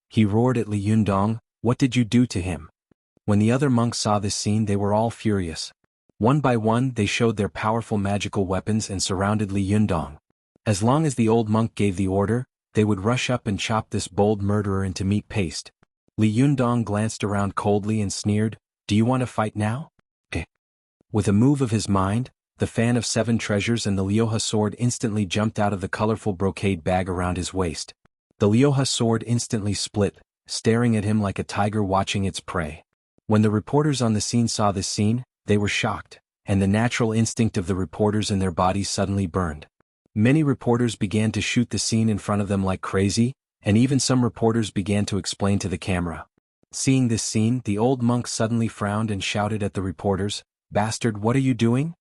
He roared at Li Yundong, "What did you do to him?" When the other monks saw this scene they were all furious. One by one they showed their powerful magical weapons and surrounded Li Yundong. As long as the old monk gave the order, they would rush up and chop this bold murderer into meat paste. Li Yundong glanced around coldly and sneered, "Do you want to fight now?" Eh. With a move of his mind, the fan of 7 treasures and the Lioha sword instantly jumped out of the colorful brocade bag around his waist. The Lioha sword instantly split, staring at him like a tiger watching its prey. When the reporters on the scene saw this scene, they were shocked, and the natural instinct of the reporters in their bodies suddenly burned. Many reporters began to shoot the scene in front of them like crazy, and even some reporters began to explain to the camera. Seeing this scene, the old monk suddenly frowned and shouted at the reporters, "Bastard, what are you doing?"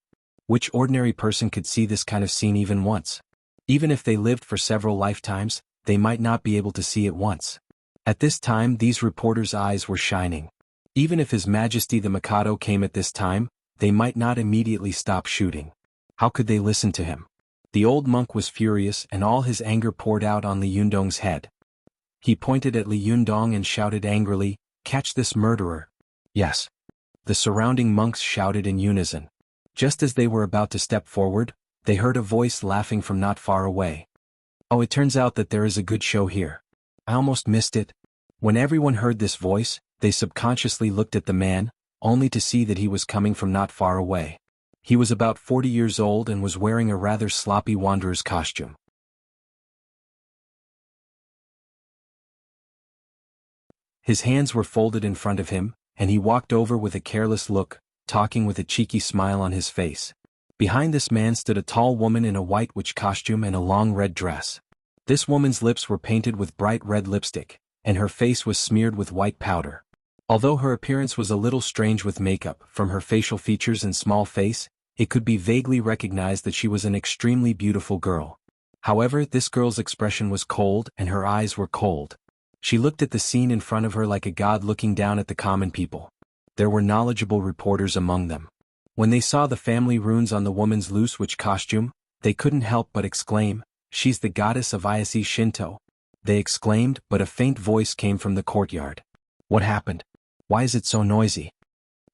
Which ordinary person could see this kind of scene even once? Even if they lived for several lifetimes, they might not be able to see it once. At this time these reporters' eyes were shining. Even if His Majesty the Mikado came at this time, they might not immediately stop shooting. How could they listen to him? The old monk was furious and all his anger poured out on Li Yundong's head. He pointed at Li Yundong and shouted angrily, "Catch this murderer!" Yes. The surrounding monks shouted in unison. Just as they were about to step forward, they heard a voice laughing from not far away. "Oh, it turns out that there is a good show here. I almost missed it." When everyone heard this voice, they subconsciously looked at the man, only to see that he was coming from not far away. He was about 40 years old and was wearing a rather sloppy wanderer's costume. His hands were folded in front of him, and he walked over with a careless look, talking with a cheeky smile on his face. Behind this man stood a tall woman in a white witch costume and a long red dress. This woman's lips were painted with bright red lipstick, and her face was smeared with white powder. Although her appearance was a little strange with makeup, from her facial features and small face, it could be vaguely recognized that she was an extremely beautiful girl. However, this girl's expression was cold and her eyes were cold. She looked at the scene in front of her like a god looking down at the common people. There were knowledgeable reporters among them. When they saw the family runes on the woman's loose witch costume, they couldn't help but exclaim, "She's the goddess of Ise Shinto." They exclaimed, but a faint voice came from the courtyard. "What happened? Why is it so noisy?"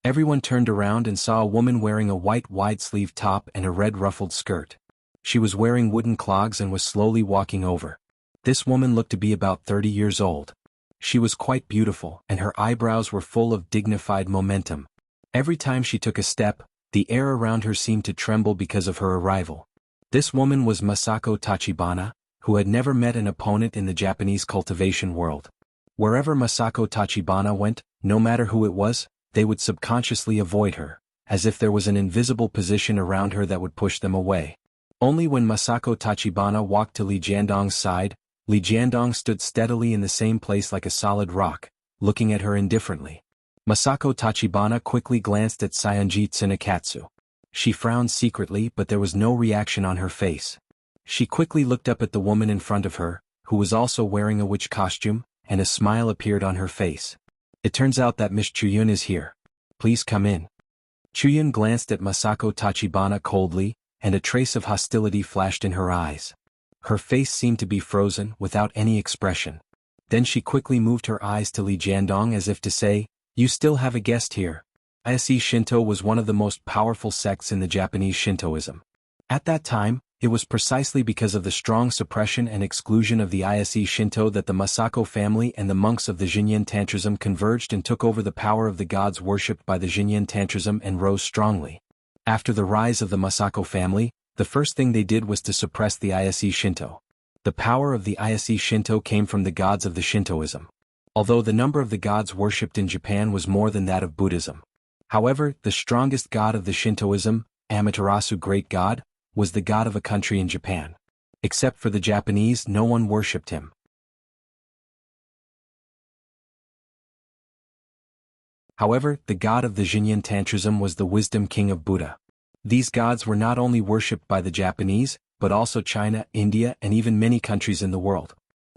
Everyone turned around and saw a woman wearing a white wide-sleeved top and a red ruffled skirt. She was wearing wooden clogs and was slowly walking over. This woman looked to be about 30 years old. She was quite beautiful, and her eyebrows were full of dignified momentum. Every time she took a step, the air around her seemed to tremble because of her arrival. This woman was Masako Tachibana, who had never met an opponent in the Japanese cultivation world. Wherever Masako Tachibana went, no matter who it was, they would subconsciously avoid her, as if there was an invisible position around her that would push them away. Only when Masako Tachibana walked to Li Jiandong's side, Li Jiandong stood steadily in the same place like a solid rock, looking at her indifferently. Masako Tachibana quickly glanced at Sayonji Tsunekatsu. She frowned secretly, but there was no reaction on her face. She quickly looked up at the woman in front of her, who was also wearing a witch costume, and a smile appeared on her face. "It turns out that Miss Chuyun is here. Please come in." Chuyun glanced at Masako Tachibana coldly, and a trace of hostility flashed in her eyes. Her face seemed to be frozen, without any expression. Then she quickly moved her eyes to Li Jiandong as if to say, "You still have a guest here." Ise Shinto was one of the most powerful sects in the Japanese Shintoism. At that time, it was precisely because of the strong suppression and exclusion of the Ise Shinto that the Masako family and the monks of the Jinyin Tantrism converged and took over the power of the gods worshipped by the Jinyin Tantrism and rose strongly. After the rise of the Masako family, the first thing they did was to suppress the Ise Shinto. The power of the Ise Shinto came from the gods of the Shintoism. Although the number of the gods worshipped in Japan was more than that of Buddhism. However, the strongest god of the Shintoism, Amaterasu Great God, was the god of a country in Japan. Except for the Japanese, no one worshipped him. However, the god of the Jinyin Tantrism was the wisdom king of Buddha. These gods were not only worshipped by the Japanese, but also China, India, and even many countries in the world.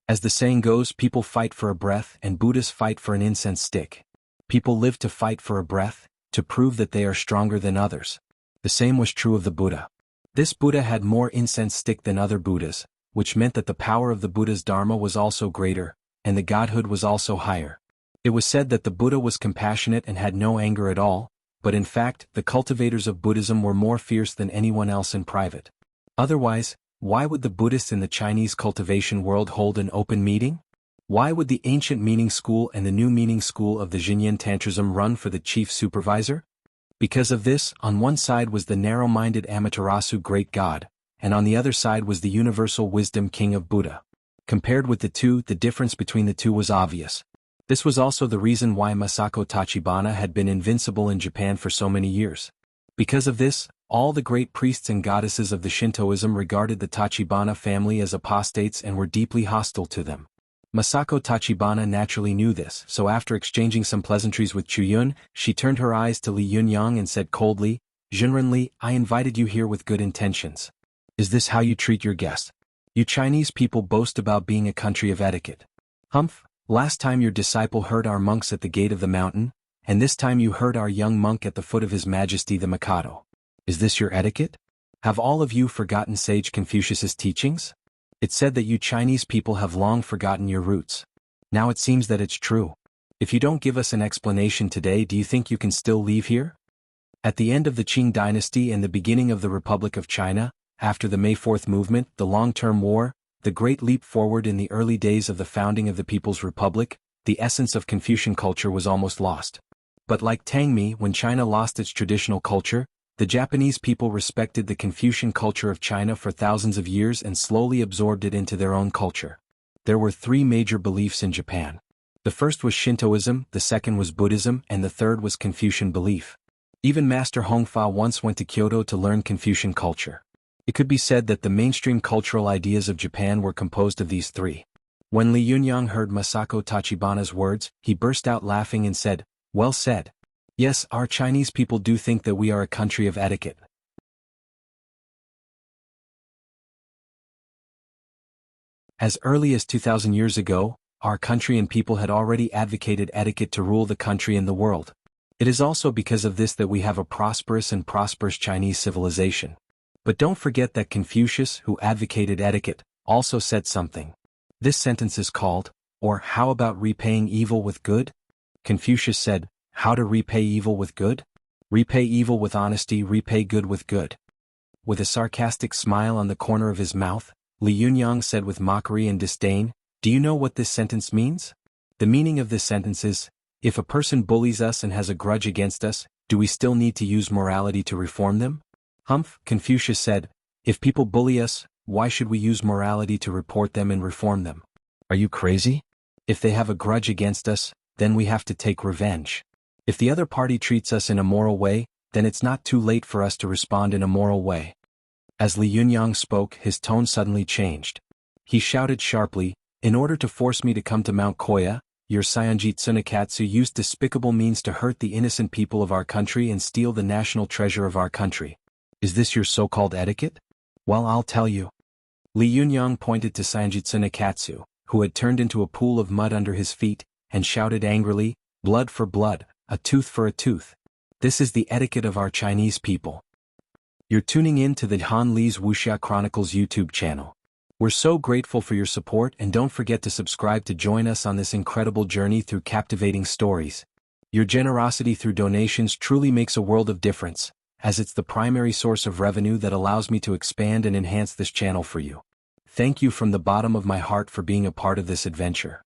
As the saying goes, people fight for a breath and Buddhists fight for an incense stick. People live to fight for a breath, to prove that they are stronger than others. The same was true of the Buddha. This Buddha had more incense stick than other Buddhas, which meant that the power of the Buddha's Dharma was also greater, and the godhood was also higher. It was said that the Buddha was compassionate and had no anger at all, but in fact, the cultivators of Buddhism were more fierce than anyone else in private. Otherwise, why would the Buddhists in the Chinese cultivation world hold an open meeting? Why would the ancient meaning school and the new meaning school of the Xinyan Tantrism run for the chief supervisor? Because of this, on one side was the narrow-minded Amaterasu great god, and on the other side was the universal wisdom king of Buddha. Compared with the two, the difference between the two was obvious. This was also the reason why Masako Tachibana had been invincible in Japan for so many years. Because of this, all the great priests and goddesses of the Shintoism regarded the Tachibana family as apostates and were deeply hostile to them. Masako Tachibana naturally knew this, so after exchanging some pleasantries with Chuyun, she turned her eyes to Li Yunyang and said coldly, "Junrenli, I invited you here with good intentions. Is this how you treat your guests? You Chinese people boast about being a country of etiquette. Humph, last time your disciple heard our monks at the gate of the mountain, and this time you heard our young monk at the foot of His Majesty the Mikado. Is this your etiquette? Have all of you forgotten sage Confucius's teachings? It said that you Chinese people have long forgotten your roots. Now it seems that it's true. If you don't give us an explanation today, do you think you can still leave here?" At the end of the Qing dynasty and the beginning of the Republic of China, after the May 4th movement, the long-term war, the great leap forward in the early days of the founding of the People's Republic, the essence of Confucian culture was almost lost. But like Taming, when China lost its traditional culture, the Japanese people respected the Confucian culture of China for thousands of years and slowly absorbed it into their own culture. There were three major beliefs in Japan. The first was Shintoism, the second was Buddhism, and the third was Confucian belief. Even Master Hongfa once went to Kyoto to learn Confucian culture. It could be said that the mainstream cultural ideas of Japan were composed of these three. When Li Yunyang heard Masako Tachibana's words, he burst out laughing and said, "Well said. Yes, our Chinese people do think that we are a country of etiquette. As early as 2,000 years ago, our country and people had already advocated etiquette to rule the country and the world. It is also because of this that we have a prosperous Chinese civilization. But don't forget that Confucius, who advocated etiquette, also said something. This sentence is called, or how about repaying evil with good? Confucius said, how to repay evil with good? Repay evil with honesty, repay good with good." With a sarcastic smile on the corner of his mouth, Li Yunyang said with mockery and disdain, "Do you know what this sentence means? The meaning of this sentence is, if a person bullies us and has a grudge against us, do we still need to use morality to reform them?" Humph, Confucius said, "If people bully us, why should we use morality to report them and reform them? Are you crazy? If they have a grudge against us, then we have to take revenge. If the other party treats us in a moral way, then it's not too late for us to respond in a moral way." As Li Yunyang spoke, his tone suddenly changed. He shouted sharply, "In order to force me to come to Mount Koya, your Saionji Tsunekatsu used despicable means to hurt the innocent people of our country and steal the national treasure of our country. Is this your so-called etiquette? Well, I'll tell you." Li Yunyang pointed to Saionji Tsunekatsu, who had turned into a pool of mud under his feet, and shouted angrily, "Blood for blood, a tooth for a tooth. This is the etiquette of our Chinese people." You're tuning in to the Han Li's Wuxia Chronicles YouTube channel. We're so grateful for your support, and don't forget to subscribe to join us on this incredible journey through captivating stories. Your generosity through donations truly makes a world of difference, as it's the primary source of revenue that allows me to expand and enhance this channel for you. Thank you from the bottom of my heart for being a part of this adventure.